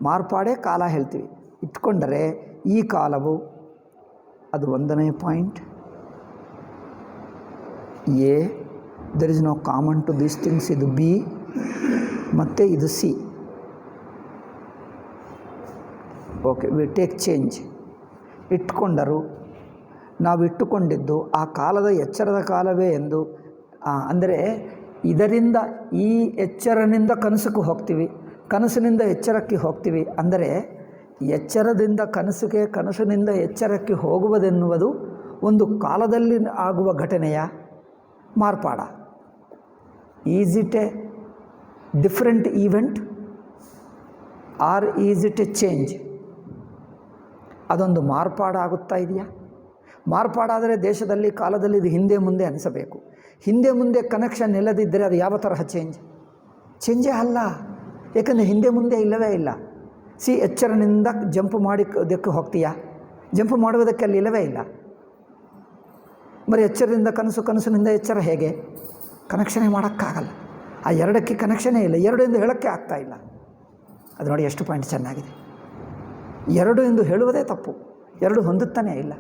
ಮಾರ್ಪಾಡೇ ಕಾಲ ಹೇಳ್ತೀವಿ. ಇಟ್ಕೊಂಡರೆ ಈ ಕಾಲವು ಅದು 1ನೇ point. A, there is no common to these things. ಇದು ಬಿ ಮತ್ತು ಇದು C. Okay, we take change. ಇಟ್ಕೊಂಡರು ನಾವು ಇಟ್ಟುಕೊಂಡಿದ್ದು ಆ ಕಾಲದ ಎಚ್ಚರದ ಕಾಲವೇ ಎಂದು. ಅಂದರೆ ಇದರಿಂದ ಈ ಎಚ್ಚರನಿಂದ ಕನಸಿಗೆ ಹೋಗ್ತೀವಿ, ಕನಸಿನಿಂದ ಎಚ್ಚರಕ್ಕೆ ಹೋಗ್ತೀವಿ. ಅಂದರೆ ಎಚ್ಚರದಿಂದ ಕನಸಿಗೆ, ಕನಸಿನಿಂದ ಎಚ್ಚರಕ್ಕೆ ಹೋಗುವುದೆನ್ನುವುದು ಒಂದು ಕಾಲದಲ್ಲಿ ಆಗುವ ಘಟನೆಯ ಮಾರ್ಪಾಡ. Is it a different event or is it a change? ಅದೊಂದು ಮಾರ್ಪಾಡಾಗುತ್ತಾ ಇದೆಯಾ? ಮಾರ್ಪಾಡಾದರೆ ದೇಶದಲ್ಲಿ, ಕಾಲದಲ್ಲಿ ಇದು ಹಿಂದೆ ಮುಂದೆ ಅನಿಸಬೇಕು. ಹಿಂದೆ ಮುಂದೆ ಕನೆಕ್ಷನ್ ಇಲ್ಲದಿದ್ದರೆ ಅದು ಯಾವ ತರಹ ಚೇಂಜೇ ಅಲ್ಲ. ಏಕೆಂದರೆ ಹಿಂದೆ ಮುಂದೆ ಇಲ್ಲವೇ ಇಲ್ಲ. ಎಚ್ಚರನಿಂದ ಜಂಪ್ ಮಾಡೋದಕ್ಕೆ ಹೋಗ್ತೀಯಾ? ಜಂಪ್ ಮಾಡುವುದಕ್ಕೆ ಅಲ್ಲಿ ಇಲ್ಲವೇ ಇಲ್ಲ. ಬರೀ ಎಚ್ಚರದಿಂದ ಕನಸು, ಕನಸಿನಿಂದ ಎಚ್ಚರ ಹೇಗೆ? ಕನೆಕ್ಷನೇ ಮಾಡೋಕ್ಕಾಗಲ್ಲ. ಆ ಎರಡಕ್ಕೆ ಕನೆಕ್ಷನೇ ಇಲ್ಲ. ಎರಡು ಎಂದು ಹೇಳೋಕ್ಕೆ ಆಗ್ತಾಯಿಲ್ಲ. ಅದು ನೋಡಿ ಎಷ್ಟು ಪಾಯಿಂಟ್ ಚೆನ್ನಾಗಿದೆ. ಎರಡು ಎಂದು ಹೇಳುವುದೇ ತಪ್ಪು. ಎರಡು ಹೊಂದುತ್ತಾನೇ ಇಲ್ಲ.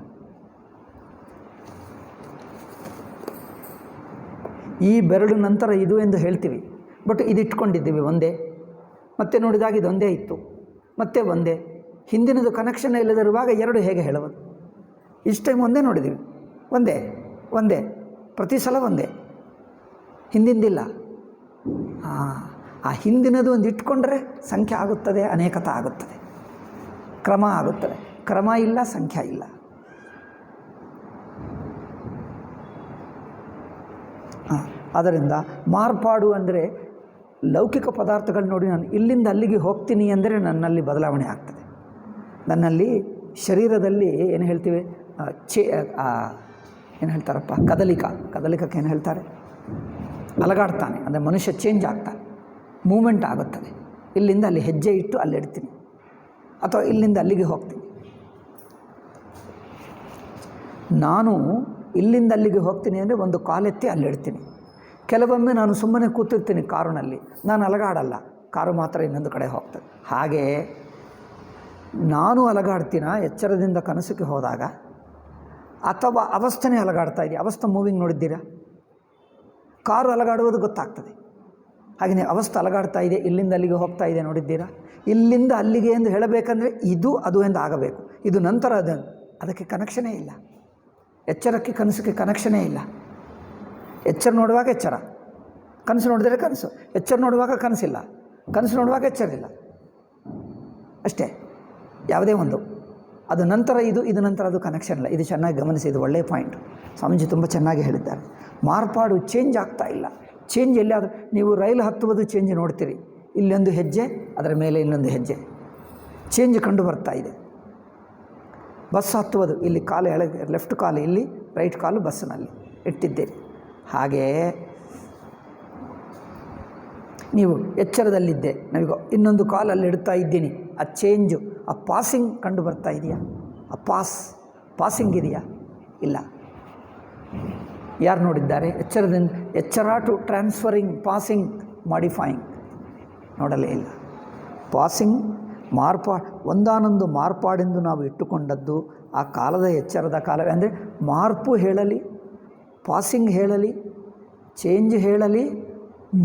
ಈ ಬೆರಳು ನಂತರ ಇದು ಎಂದು ಹೇಳ್ತೀವಿ, ಬಟ್ ಇದು ಇಟ್ಕೊಂಡಿದ್ದೀವಿ ಒಂದೇ. ಮತ್ತೆ ನೋಡಿದಾಗ ಇದು ಒಂದೇ ಇತ್ತು, ಮತ್ತೆ ಒಂದೇ. ಹಿಂದಿನದು ಕನೆಕ್ಷನ್ ಇಲ್ಲದಿರುವಾಗ ಎರಡು ಹೇಗೆ ಹೇಳುವುದು? ಇಷ್ಟು ಟೈಮ್ ಒಂದೇ ನೋಡಿದ್ದೀವಿ, ಒಂದೇ ಪ್ರತಿ ಸಲ ಒಂದೇ, ಹಿಂದಿಂದಿಲ್ಲ. ಆ ಹಿಂದಿನದು ಒಂದು ಇಟ್ಕೊಂಡ್ರೆ ಸಂಖ್ಯೆ ಆಗುತ್ತದೆ, ಅನೇಕತೆ ಆಗುತ್ತದೆ, ಕ್ರಮ ಆಗುತ್ತದೆ. ಕ್ರಮ ಇಲ್ಲ, ಸಂಖ್ಯೆ ಇಲ್ಲ. ಆದ್ದರಿಂದ ಮಾರ್ಪಾಡು ಅಂದರೆ ಲೌಕಿಕ ಪದಾರ್ಥಗಳು ನೋಡಿ, ನಾನು ಇಲ್ಲಿಂದ ಅಲ್ಲಿಗೆ ಹೋಗ್ತೀನಿ ಅಂದರೆ ನನ್ನಲ್ಲಿ ಬದಲಾವಣೆ ಆಗ್ತದೆ. ನನ್ನಲ್ಲಿ ಶರೀರದಲ್ಲಿ ಏನು ಹೇಳ್ತೀವಿ, ಏನು ಹೇಳ್ತಾರಪ್ಪ, ಕದಲಿಕಕ್ಕೆ ಏನು ಹೇಳ್ತಾರೆ, ಅಲಗಾಡ್ತಾನೆ. ಅಂದರೆ ಮನುಷ್ಯ ಚೇಂಜ್ ಆಗ್ತಾನೆ, ಮೂಮೆಂಟ್ ಆಗುತ್ತದೆ. ಇಲ್ಲಿಂದ ಅಲ್ಲಿ ಹೆಜ್ಜೆ ಇಟ್ಟು ಅಲ್ಲಿಡ್ತೀನಿ, ಅಥವಾ ಇಲ್ಲಿಂದ ಅಲ್ಲಿಗೆ ಹೋಗ್ತೀನಿ. ನಾನು ಇಲ್ಲಿಂದ ಅಲ್ಲಿಗೆ ಹೋಗ್ತೀನಿ ಅಂದರೆ ಒಂದು ಕಾಲೆತ್ತಿ ಅಲ್ಲಿಡ್ತೀನಿ. ಕೆಲವೊಮ್ಮೆ ನಾನು ಸುಮ್ಮನೆ ಕೂತಿರ್ತೀನಿ ಕಾರಿನಲ್ಲಿ, ನಾನು ಅಲಗಾಡಲ್ಲ, ಕಾರು ಮಾತ್ರ ಇನ್ನೊಂದು ಕಡೆ ಹೋಗ್ತದೆ. ಹಾಗೆ ನಾನು ಅಲಗಾಡ್ತೀನ ಎಚ್ಚರದಿಂದ ಕನಸಿಗೆ ಹೋದಾಗ, ಅಥವಾ ಅವಸ್ಥೆನೇ ಅಲಗಾಡ್ತಾ ಇದೆಯಾ? ಅವಸ್ಥೆ ಮೂವಿಂಗ್ ನೋಡಿದ್ದೀರಾ? ಕಾರು ಅಲಗಾಡುವುದು ಗೊತ್ತಾಗ್ತದೆ. ಹಾಗೆಯೇ ಅವಸ್ಥೆ ಅಲಗಾಡ್ತಾ ಇದೆ, ಇಲ್ಲಿಂದ ಅಲ್ಲಿಗೆ ಹೋಗ್ತಾ ಇದೆ, ನೋಡಿದ್ದೀರಾ? ಇಲ್ಲಿಂದ ಅಲ್ಲಿಗೆ ಎಂದು ಹೇಳಬೇಕಂದ್ರೆ ಇದು ಅದು ಎಂದು ಆಗಬೇಕು. ಇದು ನಂತರ ಅದಕ್ಕೆ ಕನೆಕ್ಷನೇ ಇಲ್ಲ. ಎಚ್ಚರಕ್ಕೆ ಕನಸಿಗೆ ಕನೆಕ್ಷನೇ ಇಲ್ಲ. ಎಚ್ಚರ ನೋಡುವಾಗ ಎಚ್ಚರ, ಕನಸು ನೋಡಿದರೆ ಕನಸು. ಎಚ್ಚರ ನೋಡುವಾಗ ಕನಸಿಲ್ಲ, ಕನಸು ನೋಡುವಾಗ ಎಚ್ಚರಿಲ್ಲ, ಅಷ್ಟೇ. ಯಾವುದೇ ಒಂದು ಅದು ನಂತರ ಇದು ನಂತರ ಅದು ಕನೆಕ್ಷನ್ ಇಲ್ಲ. ಇದು ಚೆನ್ನಾಗಿ ಗಮನಿಸಿ, ಇದು ಒಳ್ಳೆಯ ಪಾಯಿಂಟ್. ಸ್ವಾಮೀಜಿ ತುಂಬ ಚೆನ್ನಾಗಿ ಹೇಳಿದ್ದಾರೆ. ಮಾರ್ಪಾಡು ಚೇಂಜ್ ಆಗ್ತಾ ಇಲ್ಲ. ಚೇಂಜ್ ಎಲ್ಲಿಯಾದರೂ ನೀವು ರೈಲು ಹತ್ತುವುದು ಚೇಂಜ್ ನೋಡ್ತೀರಿ, ಇಲ್ಲೊಂದು ಹೆಜ್ಜೆ, ಅದರ ಮೇಲೆ ಇನ್ನೊಂದು ಹೆಜ್ಜೆ, ಚೇಂಜ್ ಕಂಡು ಬರ್ತಾ ಇದೆ. ಬಸ್ ಹತ್ತುವುದು, ಇಲ್ಲಿ ಕಾಲು ಲೆಫ್ಟ್ ಕಾಲು ಇಲ್ಲಿ, ರೈಟ್ ಕಾಲು ಬಸ್ಸಿನಲ್ಲಿ ಇಟ್ಟಿದ್ದೀರಿ. ಹಾಗೆಯೇ ನೀವು ಎಚ್ಚರದಲ್ಲಿದ್ದೆ, ನಾವೀಗ ಇನ್ನೊಂದು ಕಾಲಲ್ಲಿ ಇಡ್ತಾ ಇದ್ದೀನಿ, ಆ ಚೇಂಜು, ಆ ಪಾಸಿಂಗ್ ಕಂಡು ಬರ್ತಾ ಇದೆಯಾ? ಆ ಪಾಸಿಂಗ್ ಇದೆಯಾ? ಇಲ್ಲ. ಯಾರು ನೋಡಿದ್ದಾರೆ? ಎಚ್ಚರದಿಂದ ಎಚ್ಚರ ಟು ಟ್ರಾನ್ಸ್ಫರಿಂಗ್, ಪಾಸಿಂಗ್, ಮಾಡಿಫೈಯಿಂಗ್ ನೋಡಲೇ ಇಲ್ಲ. ಪಾಸಿಂಗ್ ಒಂದಾನೊಂದು ಮಾರ್ಪಾಡೆಂದು ನಾವು ಇಟ್ಟುಕೊಂಡದ್ದು ಆ ಕಾಲದ ಎಚ್ಚರದ ಕಾಲವೇ. ಅಂದರೆ ಮಾರ್ಪು ಹೇಳಲಿ, ಪಾಸಿಂಗ್ ಹೇಳಲಿ, ಚೇಂಜ್ ಹೇಳಲಿ,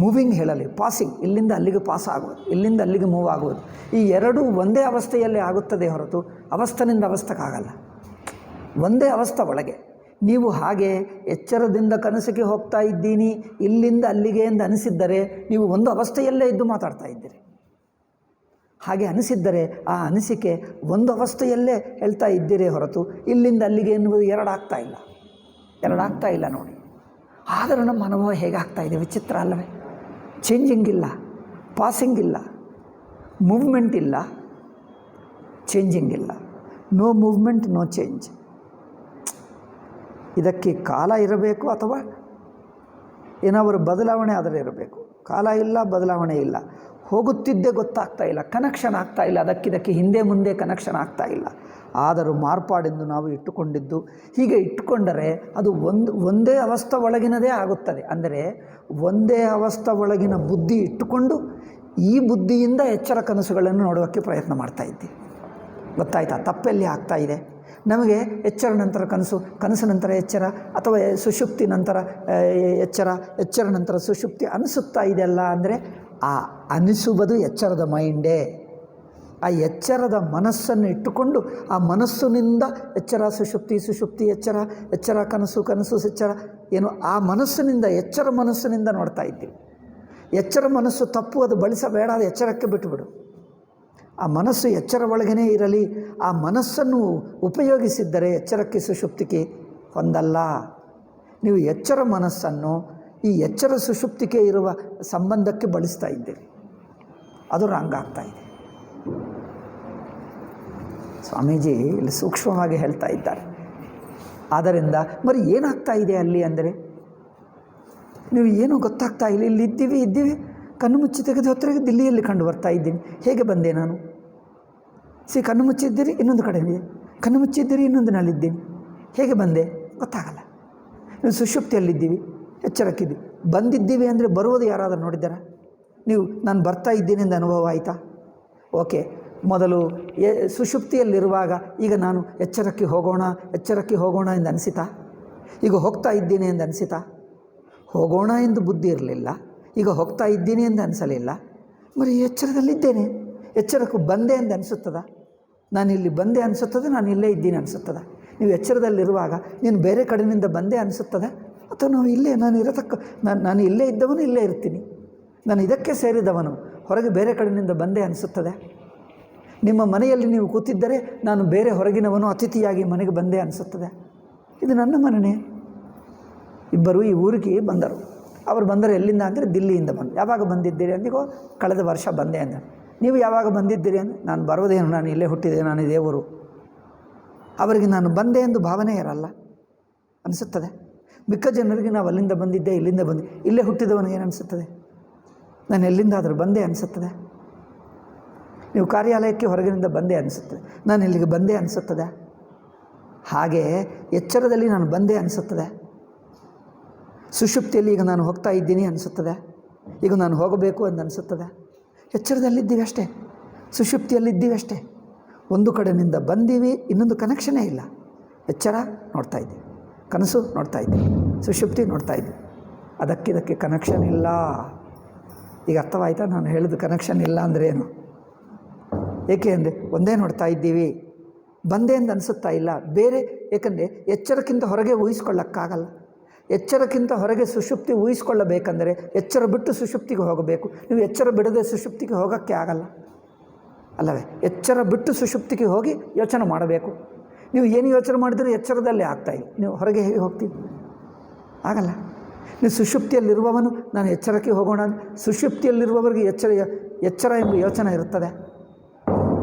ಮೂವಿಂಗ್ ಹೇಳಲಿ. ಪಾಸಿಂಗ್ ಇಲ್ಲಿಂದ ಅಲ್ಲಿಗೆ ಪಾಸ್ ಆಗೋದು, ಇಲ್ಲಿಂದ ಅಲ್ಲಿಗೆ ಮೂವ್ ಆಗೋದು, ಈ ಎರಡೂ ಒಂದೇ ಅವಸ್ಥೆಯಲ್ಲಿ ಆಗುತ್ತದೆ ಹೊರತು ಅವಸ್ಥನಿಂದ ಅವಸ್ಥಕ್ಕಾಗಲ್ಲ. ಒಂದೇ ಅವಸ್ಥೆ ಒಳಗೆ. ನೀವು ಹಾಗೆ ಎಚ್ಚರದಿಂದ ಕನಸಿಗೆ ಹೋಗ್ತಾ ಇದ್ದೀನಿ, ಇಲ್ಲಿಂದ ಅಲ್ಲಿಗೆ ಎಂದು ಅನಿಸಿದ್ದರೆ ನೀವು ಒಂದು ಅವಸ್ಥೆಯಲ್ಲೇ ಇದ್ದು ಮಾತಾಡ್ತಾ ಇದ್ದೀರಿ. ಹಾಗೆ ಅನಿಸಿದ್ದರೆ ಆ ಅನಿಸಿಕೆ ಒಂದು ಅವಸ್ಥೆಯಲ್ಲೇ ಹೇಳ್ತಾ ಇದ್ದೀರೇ ಹೊರತು ಇಲ್ಲಿಂದ ಅಲ್ಲಿಗೆ ಎನ್ನುವುದು ಎರಡಾಗ್ತಾ ಇಲ್ಲ ನೋಡಿ. ಆದರೆ ನಮ್ಮ ಅನುಭವ ಹೇಗಾಗ್ತಾ ಇದೆ? ವಿಚಿತ್ರ ಅಲ್ಲವೇ? ಚೇಂಜಿಂಗ್ ಇಲ್ಲ, ಪಾಸಿಂಗ್ ಇಲ್ಲ, ಮೂವ್ಮೆಂಟ್ ಇಲ್ಲ, ಚೇಂಜಿಂಗ್ ಇಲ್ಲ. No movement, no change. ಇದಕ್ಕೆ ಕಾಲ ಇರಬೇಕು ಅಥವಾ ಏನಾದರೂ ಬದಲಾವಣೆ ಆದರೆ ಇರಬೇಕು. ಕಾಲ ಇಲ್ಲ, ಬದಲಾವಣೆ ಇಲ್ಲ, ಹೋಗುತ್ತಿದ್ದೇ ಗೊತ್ತಾಗ್ತಾ ಇಲ್ಲ, ಕನೆಕ್ಷನ್ ಆಗ್ತಾ ಇಲ್ಲ, ಅದಕ್ಕಿದಕ್ಕೆ ಹಿಂದೆ ಮುಂದೆ ಕನೆಕ್ಷನ್ ಆಗ್ತಾ ಇಲ್ಲ. ಆದರೂ ಮಾರ್ಪಾಡೆಂದು ನಾವು ಇಟ್ಟುಕೊಂಡಿದ್ದು. ಹೀಗೆ ಇಟ್ಟುಕೊಂಡರೆ ಅದು ಒಂದೇ ಅವಸ್ಥೆ ಒಳಗಿನದೇ ಆಗುತ್ತದೆ. ಅಂದರೆ ಒಂದೇ ಅವಸ್ಥೆ ಒಳಗಿನ ಬುದ್ಧಿ ಇಟ್ಟುಕೊಂಡು ಈ ಬುದ್ಧಿಯಿಂದ ಎಚ್ಚರ ಕನಸುಗಳನ್ನು ನೋಡೋಕ್ಕೆ ಪ್ರಯತ್ನ ಮಾಡ್ತಾ ಇದ್ದೀವಿ. ಗೊತ್ತಾಯ್ತಾ? ತಪ್ಪೆಲ್ಲಿ ಆಗ್ತಾ ಇದೆ ನಮಗೆ? ಎಚ್ಚರ ನಂತರ ಕನಸು, ಕನಸು ನಂತರ ಎಚ್ಚರ, ಅಥವಾ ಸುಷುಪ್ತಿ ನಂತರ ಎಚ್ಚರ, ಎಚ್ಚರ ನಂತರ ಸುಷುಪ್ತಿ ಅನಿಸುತ್ತಾ ಇದೆಯಲ್ಲ. ಅಂದರೆ ಆ ಅನಿಸುವುದು ಎಚ್ಚರದ ಮೈಂಡೇ. ಆ ಎಚ್ಚರದ ಮನಸ್ಸನ್ನು ಇಟ್ಟುಕೊಂಡು ಆ ಮನಸ್ಸಿನಿಂದ ಎಚ್ಚರ, ಸುಷುಪ್ತಿ, ಸುಷುಪ್ತಿ ಎಚ್ಚರ, ಎಚ್ಚರ ಕನಸು, ಕನಸು ಎಚ್ಚರ, ಏನು ಆ ಮನಸ್ಸಿನಿಂದ, ಎಚ್ಚರ ಮನಸ್ಸಿನಿಂದ ನೋಡ್ತಾ ಇದ್ದೀವಿ. ಎಚ್ಚರ ಮನಸ್ಸು ತಪ್ಪು, ಅದು ಬಳಸಬೇಡ, ಅದು ಎಚ್ಚರಕ್ಕೆ ಬಿಟ್ಟುಬಿಡು. ಆ ಮನಸ್ಸು ಎಚ್ಚರ ಒಳಗೇ ಇರಲಿ. ಆ ಮನಸ್ಸನ್ನು ಉಪಯೋಗಿಸಿದ್ದರೆ ಎಚ್ಚರಕ್ಕೆ ಸುಷುಪ್ತಿಗೆ ಹೊಂದಲ್ಲ. ನೀವು ಎಚ್ಚರ ಮನಸ್ಸನ್ನು ಈ ಎಚ್ಚರ ಸುಷುಪ್ತಿಗೆ ಇರುವ ಸಂಬಂಧಕ್ಕೆ ಬಳಸ್ತಾ ಇದ್ದೀರಿ. ಅದು ರಾಂಗ್ ಆಗ್ತಾ ಇದೆ. ಸ್ವಾಮೀಜಿ ಇಲ್ಲಿ ಸೂಕ್ಷ್ಮವಾಗಿ ಹೇಳ್ತಾ ಇದ್ದಾರೆ. ಆದ್ದರಿಂದ మరి ಏನಾಗ್ತಾ ಇದೆ ಅಲ್ಲಿ ಅಂದರೆ, ನೀವು ಏನೂ ಗೊತ್ತಾಗ್ತಾ ಇಲ್ಲ. ಇಲ್ಲಿ ಇದ್ದೀವಿ, ಕಣ್ಣು ಮುಚ್ಚಿ ತೆಗೆದು ಹೊತ್ತಿಗೆ ದಿಲ್ಲಿಯಲ್ಲಿ ಕಂಡು ಬರ್ತಾ ಇದ್ದೀನಿ. ಹೇಗೆ ಬಂದೆ ನಾನು? ಕಣ್ಣು ಮುಚ್ಚಿದ್ದೀರಿ, ಇನ್ನೊಂದು ಕಡೆ ಇದೆ, ಕಣ್ಣು ಮುಚ್ಚಿದ್ದೀರಿ, ಇನ್ನೊಂದಿನಲ್ಲಿದ್ದೀನಿ. ಹೇಗೆ ಬಂದೆ ಗೊತ್ತಾಗಲ್ಲ. ನೀವು ಸುಷುಪ್ತಿಯಲ್ಲಿದ್ದೀವಿ, ಎಚ್ಚರಕ್ಕಿದ್ದೀವಿ. ಬಂದಿದ್ದೀವಿ ಅಂದರೆ ಬರುವುದು ಯಾರಾದರೂ ನೋಡಿದ್ದಾರಾ? ನೀವು ನಾನು ಬರ್ತಾ ಇದ್ದೀನಿ ಎಂದು ಅನುಭವ ಆಯಿತಾ? ಓಕೆ, ಮೊದಲು ಸುಷುಪ್ತಿಯಲ್ಲಿರುವಾಗ ಈಗ ನಾನು ಎಚ್ಚರಕ್ಕೆ ಹೋಗೋಣ ಎಂದು ಅನಿಸಿತಾ? ಈಗ ಹೋಗ್ತಾ ಇದ್ದೀನಿ ಎಂದು ಅನಿಸಿತಾ? ಹೋಗೋಣ ಎಂದು ಬುದ್ಧಿ ಇರಲಿಲ್ಲ, ಈಗ ಹೋಗ್ತಾ ಇದ್ದೀನಿ ಎಂದು ಅನಿಸಲಿಲ್ಲ. మరి ಎಚ್ಚರದಲ್ಲಿದ್ದೇನೆ, ಎಚ್ಚರಕ್ಕೂ ಬಂದೆ ಎಂದು ಅನಿಸುತ್ತದ? ನಾನು ಇಲ್ಲಿ ಬಂದೆ ಅನಿಸುತ್ತದೆ, ನಾನು ಇಲ್ಲೇ ಇದ್ದೀನಿ ಅನಿಸುತ್ತದೆ? ನೀವು ಎಚ್ಚರದಲ್ಲಿರುವಾಗ ನೀನು ಬೇರೆ ಕಡೆಯಿಂದ ಬಂದೆ ಅನಿಸುತ್ತದೆ, ಅಥವಾ ನಾವು ಇಲ್ಲೇ ನಾನು ಇಲ್ಲೇ ಇದ್ದವನು, ಇಲ್ಲೇ ಇರ್ತೀನಿ, ನಾನು ಇದಕ್ಕೆ ಸೇರಿದವನು, ಹೊರಗೆ ಬೇರೆ ಕಡೆಯಿಂದ ಬಂದೆ ಅನಿಸುತ್ತದೆ? ನಿಮ್ಮ ಮನೆಯಲ್ಲಿ ನೀವು ಕೂತಿದ್ದರೆ ನಾನು ಬೇರೆ ಹೊರಗಿನವನು, ಅತಿಥಿಯಾಗಿ ಮನೆಗೆ ಬಂದೆ ಅನಿಸುತ್ತದೆ? ಇದು ನನ್ನ ಮನೆಯೇ. ಇಬ್ಬರು ಈ ಊರಿಗೆ ಬಂದರು. ಅವರು ಬಂದರೆ ಎಲ್ಲಿಂದ ಅಂದರೆ ದಿಲ್ಲಿಯಿಂದ ಬಂದು. ಯಾವಾಗ ಬಂದಿದ್ದೀರಿ ಅಂದಿಗೋ ಕಳೆದ ವರ್ಷ ಬಂದೆ ಅಂದ. ನೀವು ಯಾವಾಗ ಬಂದಿದ್ದೀರಿ ಅಂದರೆ ನಾನು ಬರೋದೇನು, ನಾನು ಇಲ್ಲೇ ಹುಟ್ಟಿದೆ, ನಾನು ಇದೇ ಊರು. ಅವರಿಗೆ ನಾನು ಬಂದೆ ಎಂದು ಭಾವನೆ ಇರಲ್ಲ ಅನಿಸುತ್ತದೆ. ಮಿಕ್ಕ ಜನರಿಗೆ ನಾವು ಅಲ್ಲಿಂದ ಬಂದಿದ್ದೆ, ಇಲ್ಲಿಂದ ಬಂದೆ, ಇಲ್ಲೇ ಹುಟ್ಟಿದವನಿಗೆ ಏನು ಅನಿಸುತ್ತದೆ? ನಾನು ಎಲ್ಲಿಂದಾದರೂ ಬಂದೆ ಅನಿಸುತ್ತದೆ. ನೀವು ಕಾರ್ಯಾಲಯಕ್ಕೆ ಹೊರಗಿನಿಂದ ಬಂದೆ ಅನಿಸುತ್ತದೆ, ನಾನು ಇಲ್ಲಿಗೆ ಬಂದೆ ಅನಿಸುತ್ತದೆ. ಹಾಗೆ ಎಚ್ಚರದಲ್ಲಿ ನಾನು ಬಂದೆ ಅನಿಸುತ್ತದೆ. ಸುಷುಪ್ತಿಯಲ್ಲಿ ಈಗ ನಾನು ಹೋಗ್ತಾ ಇದ್ದೀನಿ ಅನಿಸುತ್ತದೆ, ಈಗ ನಾನು ಹೋಗಬೇಕು ಎಂದು ಅನಿಸುತ್ತದೆ. ಎಚ್ಚರದಲ್ಲಿದ್ದೀವಿ ಅಷ್ಟೇ, ಸುಷುಪ್ತಿಯಲ್ಲಿದ್ದೀವಿ ಅಷ್ಟೇ. ಒಂದು ಕಡೆಯಿಂದ ಬಂದೀವಿ, ಇನ್ನೊಂದು ಕನೆಕ್ಷನೇ ಇಲ್ಲ. ಎಚ್ಚರ ನೋಡ್ತಾ ಇದ್ದೀವಿ, ಕನಸು ನೋಡ್ತಾ ಇದ್ದೀವಿ, ಸುಷುಪ್ತಿ ನೋಡ್ತಾ ಇದ್ದೀವಿ. ಅದಕ್ಕಿದಕ್ಕೆ ಕನೆಕ್ಷನ್ ಇಲ್ಲ. ಈಗ ಅರ್ಥವಾಯಿತಾ ನಾನು ಹೇಳಿದ ಕನೆಕ್ಷನ್ ಇಲ್ಲ ಅಂದರೆ ಏನು? ಏಕೆ ಅಂದರೆ ಒಂದೇ ನೋಡ್ತಾ ಇದ್ದೀವಿ, ಬಂದೆ ಎಂದು ಅನಿಸುತ್ತಾ ಇಲ್ಲ. ಬೇರೆ, ಏಕೆಂದರೆ ಎಚ್ಚರಕ್ಕಿಂತ ಹೊರಗೆ ಊಹಿಸ್ಕೊಳ್ಳೋಕ್ಕಾಗಲ್ಲ. ಎಚ್ಚರಕ್ಕಿಂತ ಹೊರಗೆ ಸುಷುಪ್ತಿ ಊಹಿಸ್ಕೊಳ್ಳಬೇಕಂದರೆ ಎಚ್ಚರ ಬಿಟ್ಟು ಸುಷುಪ್ತಿಗೆ ಹೋಗಬೇಕು. ನೀವು ಎಚ್ಚರ ಬಿಡದೆ ಸುಷುಪ್ತಿಗೆ ಹೋಗೋಕ್ಕೆ ಆಗಲ್ಲ ಅಲ್ಲವೇ? ಎಚ್ಚರ ಬಿಟ್ಟು ಸುಷುಪ್ತಿಗೆ ಹೋಗಿ ಯೋಚನೆ ಮಾಡಬೇಕು. ನೀವು ಏನು ಯೋಚನೆ ಮಾಡಿದರೂ ಎಚ್ಚರದಲ್ಲೇ ಆಗ್ತಾಯಿಲ್ಲ, ನೀವು ಹೊರಗೆ ಹೇಗೆ ಹೋಗ್ತೀವಿ? ಆಗಲ್ಲ. ನೀವು ಸುಷುಪ್ತಿಯಲ್ಲಿರುವವನು ನಾನು ಎಚ್ಚರಕ್ಕೆ ಹೋಗೋಣ, ಸುಷುಪ್ತಿಯಲ್ಲಿರುವವರಿಗೆ ಎಚ್ಚರ ಎಂಬ ಯೋಚನೆ ಇರುತ್ತದೆ?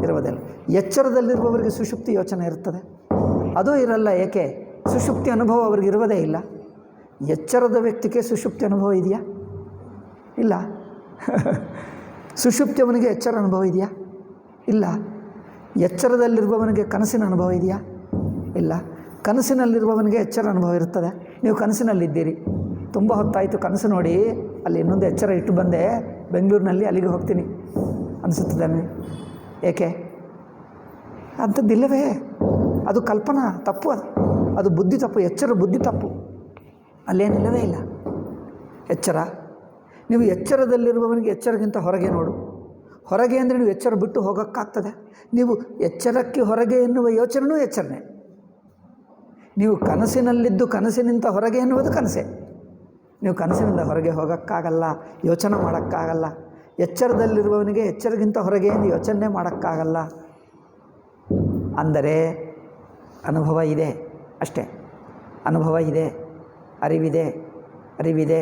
ಇರುವುದಿಲ್ಲ. ಎಚ್ಚರದಲ್ಲಿರುವವರಿಗೆ ಸುಷುಪ್ತಿ ಯೋಚನೆ ಇರುತ್ತದೆ? ಅದೂ ಇರಲ್ಲ. ಏಕೆ? ಸುಷುಪ್ತಿ ಅನುಭವ ಅವ್ರಿಗೆ ಇರುವುದೇ ಇಲ್ಲ. ಎಚ್ಚರದ ವ್ಯಕ್ತಿಗೆ ಸುಷುಪ್ತಿ ಅನುಭವ ಇದೆಯಾ? ಇಲ್ಲ. ಸುಷುಪ್ತಿಯವನಿಗೆ ಎಚ್ಚರ ಅನುಭವ ಇದೆಯಾ? ಇಲ್ಲ. ಎಚ್ಚರದಲ್ಲಿರುವವನಿಗೆ ಕನಸಿನ ಅನುಭವ ಇದೆಯಾ? ಇಲ್ಲ. ಕನಸಿನಲ್ಲಿರುವವನಿಗೆ ಎಚ್ಚರ ಅನುಭವ ಇರುತ್ತದೆ. ನೀವು ಕನಸಿನಲ್ಲಿದ್ದೀರಿ, ತುಂಬ ಹೊತ್ತಾಯಿತು ಕನಸು ನೋಡಿ, ಅಲ್ಲಿ ಇನ್ನೊಂದು ಎಚ್ಚರ ಇಟ್ಟು ಬಂದೆ, ಬೆಂಗಳೂರಿನಲ್ಲಿ ಅಲ್ಲಿಗೆ ಹೋಗ್ತೀನಿ ಅನಿಸುತ್ತದೆ. ಏಕೆ? ಅಂಥದ್ದಿಲ್ಲವೇ? ಅದು ಕಲ್ಪನಾ ತಪ್ಪು, ಅದು ಬುದ್ಧಿ ತಪ್ಪು. ಎಚ್ಚರ ಬುದ್ಧಿ ತಪ್ಪು, ಅಲ್ಲೇನಿಲ್ಲವೇ ಇಲ್ಲ ಎಚ್ಚರ. ನೀವು ಎಚ್ಚರದಲ್ಲಿರುವವನಿಗೆ ಎಚ್ಚರಕ್ಕಿಂತ ಹೊರಗೆ ನೋಡು. ಹೊರಗೆ ಅಂದರೆ ನೀವು ಎಚ್ಚರ ಬಿಟ್ಟು ಹೋಗೋಕ್ಕಾಗ್ತದೆ? ನೀವು ಎಚ್ಚರಕ್ಕೆ ಹೊರಗೆ ಎನ್ನುವ ಯೋಚನೆಯೂ ಎಚ್ಚರನೇ. ನೀವು ಕನಸಿನಲ್ಲಿದ್ದು ಕನಸಿನಿಂದ ಹೊರಗೆ ಎನ್ನುವುದು ಕನಸೇ. ನೀವು ಕನಸಿನಿಂದ ಹೊರಗೆ ಹೋಗೋಕ್ಕಾಗಲ್ಲ, ಯೋಚನೆ ಮಾಡೋಕ್ಕಾಗಲ್ಲ. ಎಚ್ಚರದಲ್ಲಿರುವವನಿಗೆ ಎಚ್ಚರಕ್ಕಿಂತ ಹೊರಗೆ ಎಂದು ಯೋಚನೆ ಮಾಡೋಕ್ಕಾಗಲ್ಲ. ಅಂದರೆ ಅನುಭವ ಇದೆ ಅಷ್ಟೇ. ಅನುಭವ ಇದೆ, ಅರಿವಿದೆ, ಅರಿವಿದೆ,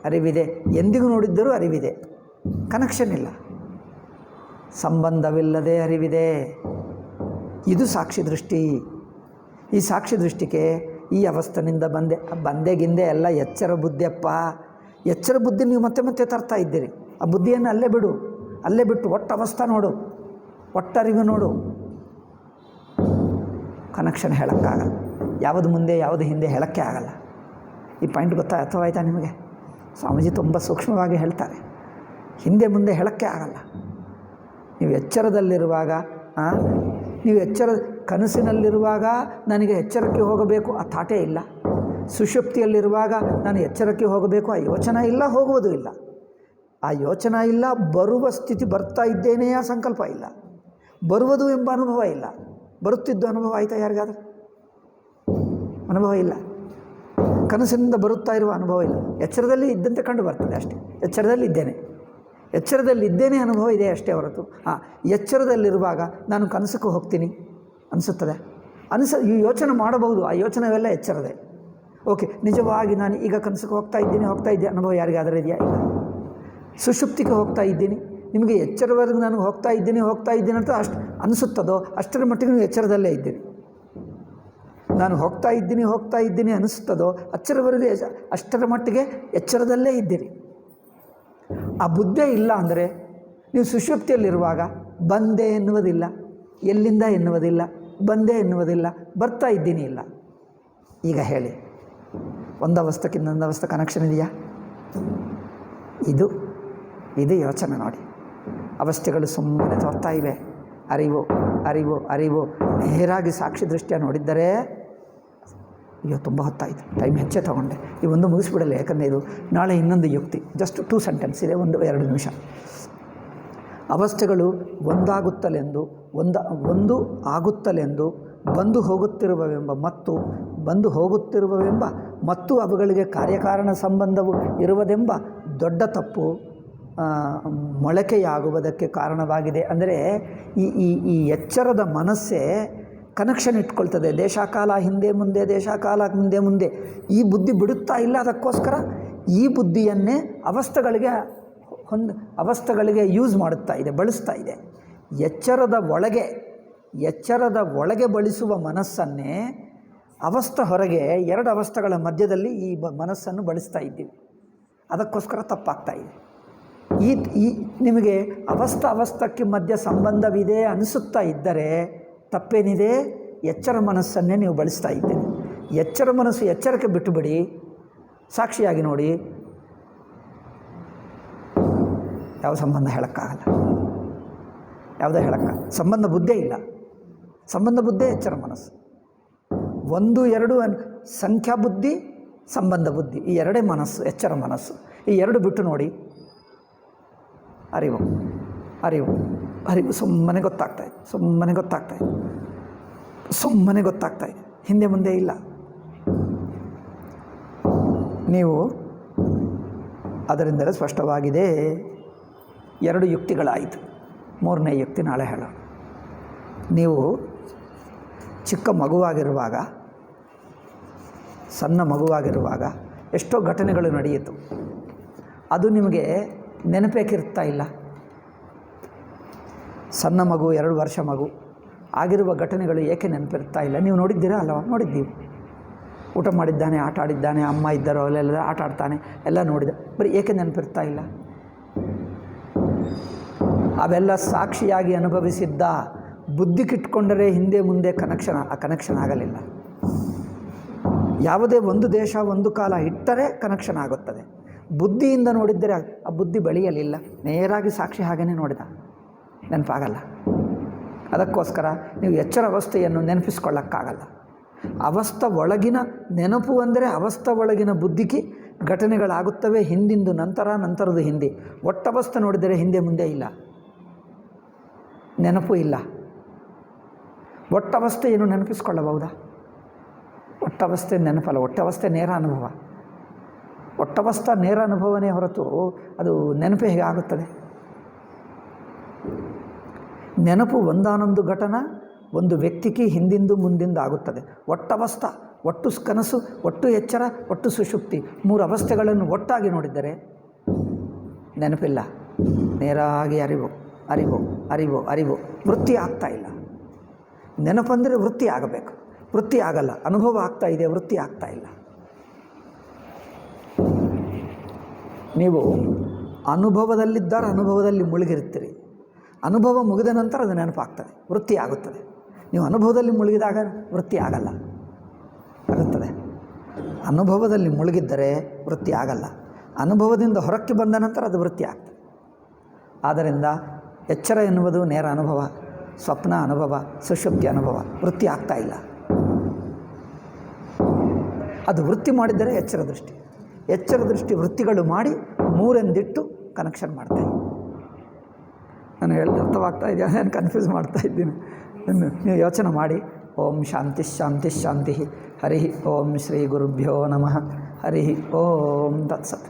ಅರಿವಿದೆ. ಎಂದಿಗೂ ನೋಡಿದ್ದರೂ ಅರಿವಿದೆ, ಕನೆಕ್ಷನ್ ಇಲ್ಲ, ಸಂಬಂಧವಿಲ್ಲದೆ ಅರಿವಿದೆ. ಇದು ಸಾಕ್ಷಿ ದೃಷ್ಟಿ. ಈ ಸಾಕ್ಷಿ ದೃಷ್ಟಿಗೆ ಈ ಅವಸ್ಥೆನಿಂದ ಬಂದೆಗಿಂದೆ ಎಲ್ಲ ಎಚ್ಚರ ಬುದ್ಧಿಯಪ್ಪ. ಎಚ್ಚರ ಬುದ್ಧಿ ನೀವು ಮತ್ತೆ ಮತ್ತೆ ತರ್ತಾ ಇದ್ದೀರಿ. ಆ ಬುದ್ಧಿಯನ್ನು ಅಲ್ಲೇ ಬಿಡು, ಅಲ್ಲೇ ಬಿಟ್ಟು ಒಟ್ಟು ಅವಸ್ಥೆ ನೋಡು, ಒಟ್ಟರಿವು ನೋಡು. ಕನೆಕ್ಷನ್ ಹೇಳೋಕ್ಕಾಗಲ್ಲ. ಯಾವುದು ಮುಂದೆ ಯಾವುದು ಹಿಂದೆ ಹೇಳೋಕ್ಕೆ ಆಗಲ್ಲ. ಈ ಪಾಯಿಂಟ್ ಅರ್ಥವಾಯ್ತಾ ನಿಮಗೆ? ಸ್ವಾಮೀಜಿ ತುಂಬ ಸೂಕ್ಷ್ಮವಾಗಿ ಹೇಳ್ತಾರೆ. ಹಿಂದೆ ಮುಂದೆ ಹೇಳೋಕ್ಕೆ ಆಗಲ್ಲ. ನೀವು ಎಚ್ಚರದಲ್ಲಿರುವಾಗ, ನೀವು ಕನಸಿನಲ್ಲಿರುವಾಗ ನನಗೆ ಎಚ್ಚರಕ್ಕೆ ಹೋಗಬೇಕು ಆ ಥಾಟೇ ಇಲ್ಲ. ಸುಷುಪ್ತಿಯಲ್ಲಿರುವಾಗ ನಾನು ಎಚ್ಚರಕ್ಕೆ ಹೋಗಬೇಕು ಆ ಯೋಚನೆ ಇಲ್ಲ, ಹೋಗುವುದೂ ಇಲ್ಲ. ಆ ಯೋಚನೆ ಇಲ್ಲ, ಬರುವ ಸ್ಥಿತಿ ಬರ್ತಾ ಇದ್ದೇನೆ ಆ ಸಂಕಲ್ಪ ಇಲ್ಲ, ಬರುವುದು ಎಂಬ ಅನುಭವ ಇಲ್ಲ. ಬರುತ್ತಿದ್ದು ಅನುಭವ ಆಯಿತಾ ಯಾರಿಗಾದರೂ? ಅನುಭವ ಇಲ್ಲ. ಕನಸಿನಿಂದ ಬರುತ್ತಾ ಇರುವ ಅನುಭವ ಇಲ್ಲ. ಎಚ್ಚರದಲ್ಲಿ ಇದ್ದಂತೆ ಕಂಡು ಬರ್ತದೆ ಅಷ್ಟೇ. ಎಚ್ಚರದಲ್ಲಿದ್ದೇನೆ ಅನುಭವ ಇದೆ ಅಷ್ಟೇ ಹೊರತು ಎಚ್ಚರದಲ್ಲಿರುವಾಗ ನಾನು ಕನಸಕ್ಕೆ ಹೋಗ್ತೀನಿ ಅನಿಸುತ್ತದೆ. ಈ ಯೋಚನೆ ಮಾಡಬಹುದು, ಆ ಯೋಚನೆವೆಲ್ಲ ಎಚ್ಚರದೆ. ಓಕೆ, ನಿಜವಾಗಿ ನಾನು ಈಗ ಕನಸಕ್ಕೆ ಹೋಗ್ತಾ ಇದ್ದೆ ಅನುಭವ ಯಾರಿಗಾದರೂ ಇದೆಯಾ? ಇಲ್ಲ. ಸುಷುಪ್ತಿಗೆ ಹೋಗ್ತಾ ಇದ್ದೀನಿ, ನಿಮಗೆ ಎಚ್ಚರವರೆಗೂ ನಾನು ಹೋಗ್ತಾ ಇದ್ದೀನಿ ಅಂತ ಅಷ್ಟು ಅನಿಸುತ್ತದೋ ಅಷ್ಟರ ಮಟ್ಟಿಗೆ ನೀವು ಎಚ್ಚರದಲ್ಲೇ ಇದ್ದೀರಿ. ನಾನು ಹೋಗ್ತಾ ಇದ್ದೀನಿ ಅನಿಸುತ್ತದೋ ಅಚ್ಚರವರೆಗೂ ಅಷ್ಟರ ಮಟ್ಟಿಗೆ ಎಚ್ಚರದಲ್ಲೇ ಇದ್ದೀರಿ. ಆ ಬುದ್ಧಿ ಇಲ್ಲ ಅಂದರೆ ನೀವು ಸುಷುಪ್ತಿಯಲ್ಲಿರುವಾಗ ಬಂದೆ ಎನ್ನುವುದಿಲ್ಲ, ಎಲ್ಲಿಂದ ಎನ್ನುವುದಿಲ್ಲ, ಬಂದೆ ಎನ್ನುವುದಿಲ್ಲ, ಬರ್ತಾ ಇದ್ದೀನಿ ಇಲ್ಲ. ಈಗ ಹೇಳಿ, ಒಂದು ಅವಸ್ಥೆಗಿಂತ ಇನ್ನೊಂದು ಅವಸ್ಥೆ ಕನೆಕ್ಷನ್ ಇದೆಯಾ? ಇದು ಯೋಚನೆ ನೋಡಿ. ಅವಸ್ಥೆಗಳು ಸುಮ್ಮನೆ ತೋರ್ತಾ ಇವೆ. ಅರಿವು ನೇರಾಗಿ ಸಾಕ್ಷಿ ದೃಷ್ಟಿಯ ನೋಡಿದ್ದರೆ, ಅಯ್ಯೋ ತುಂಬ ಹೊತ್ತಾಯಿತು, ಟೈಮ್ ಹೆಚ್ಚೇ ತೊಗೊಂಡೆ, ಈ ಒಂದು ಮುಗಿಸ್ಬಿಡಲ್ಲ. ಯಾಕಂದರೆ ಇದು ನಾಳೆ ಇನ್ನೊಂದು ಯುಕ್ತಿ. ಜಸ್ಟ್ 2 ಸೆಂಟೆನ್ಸ್ ಇದೆ, 1-2 ನಿಮಿಷ. ಅವಸ್ಥೆಗಳು ಒಂದು ಆಗುತ್ತಲೆಂದು ಬಂದು ಹೋಗುತ್ತಿರುವವೆಂಬ ಮತ್ತು ಅವುಗಳಿಗೆ ಕಾರ್ಯಕಾರಣ ಸಂಬಂಧವು ಇರುವುದೆಂಬ ದೊಡ್ಡ ತಪ್ಪು ಮೊಳಕೆಯಾಗುವುದಕ್ಕೆ ಕಾರಣವಾಗಿದೆ. ಅಂದರೆ ಈ ಎಚ್ಚರದ ಮನಸ್ಸೇ ಕನೆಕ್ಷನ್ ಇಟ್ಕೊಳ್ತದೆ. ದೇಶಕಾಲ ಹಿಂದೆ ಮುಂದೆ, ದೇಶಕಾಲ ಮುಂದೆ ಈ ಬುದ್ಧಿ ಬಿಡುತ್ತಾ ಇಲ್ಲ. ಅದಕ್ಕೋಸ್ಕರ ಈ ಬುದ್ಧಿಯನ್ನೇ ಅವಸ್ಥೆಗಳಿಗೆ ಯೂಸ್ ಮಾಡುತ್ತಾ ಇದೆ, ಬಳಸ್ತಾ ಇದೆ. ಎಚ್ಚರದ ಒಳಗೆ ಬಳಸುವ ಮನಸ್ಸನ್ನೇ ಹೊರಗೆ 2 ಅವಸ್ಥೆಗಳ ಮಧ್ಯದಲ್ಲಿ ಈ ಮನಸ್ಸನ್ನು ಬಳಸ್ತಾ ಇದ್ದೀವಿ. ಅದಕ್ಕೋಸ್ಕರ ತಪ್ಪಾಗ್ತಾ ಇದೆ. ಈ ನಿಮಗೆ ಅವಸ್ಥಕ್ಕೆ ಮಧ್ಯ ಸಂಬಂಧವಿದೆ ಅನಿಸುತ್ತಾ ಇದ್ದರೆ ತಪ್ಪೇನಿದೆ? ಎಚ್ಚರ ಮನಸ್ಸನ್ನೇ ನೀವು ಬಳಸ್ತಾ ಇದ್ದೀರಿ. ಎಚ್ಚರ ಮನಸ್ಸು ಎಚ್ಚರಕ್ಕೆ ಬಿಟ್ಟುಬಿಡಿ, ಸಾಕ್ಷಿಯಾಗಿ ನೋಡಿ. ಯಾವ ಸಂಬಂಧ ಹೇಳೋಕ್ಕಾಗಲ್ಲ, ಯಾವುದೇ ಸಂಬಂಧ ಬುದ್ಧೇ ಇಲ್ಲ. ಸಂಬಂಧ ಬುದ್ಧೇ ಎಚ್ಚರ ಮನಸ್ಸು. 1-2 ಸಂಖ್ಯಾ ಬುದ್ಧಿ, ಸಂಬಂಧ ಬುದ್ಧಿ, ಈ 2 ಮನಸ್ಸು, ಎಚ್ಚರ ಮನಸ್ಸು. ಈ 2 ಬಿಟ್ಟು ನೋಡಿ. ಅರಿವು ಸುಮ್ಮನೆ ಗೊತ್ತಾಗ್ತಾ ಇದೆ, ಹಿಂದೆ ಮುಂದೆ ಇಲ್ಲ. ನೀವು ಅದರಿಂದಲೇ ಸ್ಪಷ್ಟವಾಗಿದೆ. 2 ಯುಕ್ತಿಗಳಾಯಿತು. 3ನೇ ಯುಕ್ತಿ ನಾಳೆ ಹೇಳೋಣ. ನೀವು ಚಿಕ್ಕ ಮಗುವಾಗಿರುವಾಗ, ಸಣ್ಣ ಮಗುವಾಗಿರುವಾಗ ಎಷ್ಟೋ ಘಟನೆಗಳು ನಡೆಯಿತು. ಅದು ನಿಮಗೆ ನೆನಪೇಕಿರ್ತಾ ಇಲ್ಲ. ಸಣ್ಣ ಮಗು, 2 ವರ್ಷ ಮಗು ಆಗಿರುವ ಘಟನೆಗಳು ಏಕೆ ನೆನಪಿರ್ತಾ ಇಲ್ಲ? ನೀವು ನೋಡಿದ್ದೀರಾ ಅಲ್ಲವಾ? ನೋಡಿದ್ದೀವಿ. ಊಟ ಮಾಡಿದ್ದಾನೆ, ಆಟ ಆಡಿದ್ದಾನೆ, ಅಮ್ಮ ಇದ್ದಾರೋ ಅಲ್ಲೆಲ್ಲ ಆಟ ಆಡ್ತಾನೆ, ಎಲ್ಲ ನೋಡಿದ. ಬರೀ ಏಕೆ ನೆನಪಿರ್ತಾ ಇಲ್ಲ? ಅವೆಲ್ಲ ಸಾಕ್ಷಿಯಾಗಿ ಅನುಭವಿಸಿದ್ದ. ಬುದ್ಧಿಗಿಟ್ಕೊಂಡರೆ ಹಿಂದೆ ಮುಂದೆ ಕನೆಕ್ಷನ್ ಆಗಲಿಲ್ಲ. ಯಾವುದೇ ಒಂದು ದೇಶ ಒಂದು ಕಾಲ ಇಟ್ಟರೆ ಕನೆಕ್ಷನ್ ಆಗುತ್ತದೆ. ಬುದ್ಧಿಯಿಂದ ನೋಡಿದ್ದರೆ ಆ ಬುದ್ಧಿ ಬೆಳೆಯಲಿಲ್ಲ. ನೇರಾಗಿ ಸಾಕ್ಷಿ ಹಾಗೆಯೇ ನೋಡಿದ, ನೆನಪಾಗಲ್ಲ. ಅದಕ್ಕೋಸ್ಕರ ನೀವು ಎಚ್ಚರ ಅವಸ್ಥೆಯನ್ನು ನೆನಪಿಸ್ಕೊಳ್ಳೋಕ್ಕಾಗಲ್ಲ. ಅವಸ್ಥೆ ಒಳಗಿನ ನೆನಪು ಅಂದರೆ ಅವಸ್ಥೆ ಒಳಗಿನ ಬುದ್ಧಿಗೆ ಘಟನೆಗಳಾಗುತ್ತವೆ. ಹಿಂದಿಂದು ನಂತರ, ನಂತರದ್ದು ಹಿಂದೆ. ಒಟ್ಟವಸ್ಥೆ ನೋಡಿದರೆ ಹಿಂದೆ ಮುಂದೆ ಇಲ್ಲ, ನೆನಪು ಇಲ್ಲ. ಒಟ್ಟವಸ್ಥೆಯನ್ನು ನೆನಪಿಸ್ಕೊಳ್ಳಬಹುದಾ? ಒಟ್ಟವಸ್ಥೆ ನೆನಪಲ್ಲ, ಒಟ್ಟವಸ್ಥೆ ನೇರ ಅನುಭವ. ಒಟ್ಟವಸ್ಥೆ ನೇರ ಅನುಭವನೇ ಹೊರತು ಅದು ನೆನಪು ಹೇಗೆ ಆಗುತ್ತದೆ? ನೆನಪು ಒಂದಾನೊಂದು ಘಟನ ಒಂದು ವ್ಯಕ್ತಿಗೆ ಹಿಂದಿಂದು ಮುಂದಿಂದು ಆಗುತ್ತದೆ. ಒಟ್ಟವಸ್ಥೆ, ಒಟ್ಟು ಕನಸು, ಒಟ್ಟು ಎಚ್ಚರ, ಒಟ್ಟು ಸುಷುಪ್ತಿ, 3 ಅವಸ್ಥೆಗಳನ್ನು ಒಟ್ಟಾಗಿ ನೋಡಿದರೆ ನೆನಪಿಲ್ಲ. ನೇರಾಗಿ ಅರಿವು ಅರಿವು ಅರಿವು ಅರಿವು. ವೃತ್ತಿ ಆಗ್ತಾ ಇಲ್ಲ. ನೆನಪಂದರೆ ವೃತ್ತಿ ಆಗಬೇಕು, ವೃತ್ತಿ ಆಗಲ್ಲ. ಅನುಭವ ಆಗ್ತಾ ಇದೆ, ವೃತ್ತಿ ಆಗ್ತಾ ಇಲ್ಲ. ನೀವು ಅನುಭವದಲ್ಲಿದ್ದರೆ ಅನುಭವದಲ್ಲಿ ಮುಳುಗಿರ್ತೀರಿ. ಅನುಭವ ಮುಗಿದ ನಂತರ ಅದು ನೆನಪಾಗ್ತದೆ, ವೃತ್ತಿ ಆಗುತ್ತದೆ. ನೀವು ಅನುಭವದಲ್ಲಿ ಮುಳುಗಿದಾಗ ವೃತ್ತಿ ಆಗಲ್ಲ, ಆಗುತ್ತದೆ. ಅನುಭವದಲ್ಲಿ ಮುಳುಗಿದ್ದರೆ ವೃತ್ತಿ ಆಗಲ್ಲ. ಅನುಭವದಿಂದ ಹೊರಕ್ಕೆ ಬಂದ ನಂತರ ಅದು ವೃತ್ತಿ ಆಗ್ತದೆ. ಆದ್ದರಿಂದ ಎಚ್ಚರ ಎನ್ನುವುದು ನೇರ ಅನುಭವ, ಸ್ವಪ್ನ ಅನುಭವ, ಸುಷುಪ್ತಿ ಅನುಭವ. ವೃತ್ತಿ ಆಗ್ತಾ ಇಲ್ಲ. ಅದು ವೃತ್ತಿ ಮಾಡಿದ್ದರೆ ಎಚ್ಚರ ದೃಷ್ಟಿ. ಎಚ್ಚರ ದೃಷ್ಟಿ ವೃತ್ತಿಗಳು ಮಾಡಿ 3 ಎಂದಿಟ್ಟು ಕನೆಕ್ಷನ್ ಮಾಡ್ತಾಯಿ. ನಾನು ಹೇಳಿದ ಅರ್ಥವಾಗ್ತಾ ಇದೆಯಾ? ನಾನು ಕನ್ಫ್ಯೂಸ್ ಮಾಡ್ತಾ ಇದ್ದೀನಿ. ನೀವು ಯೋಚನೆ ಮಾಡಿ. ಓಂ ಶಾಂತಿ ಶಾಂತಿ ಶಾಂತಿ. ಹರಿ ಓಂ ಶ್ರೀ ಗುರುಭ್ಯೋ ನಮಃ. ಹರಿ ಓಂ ತತ್ಸತ್.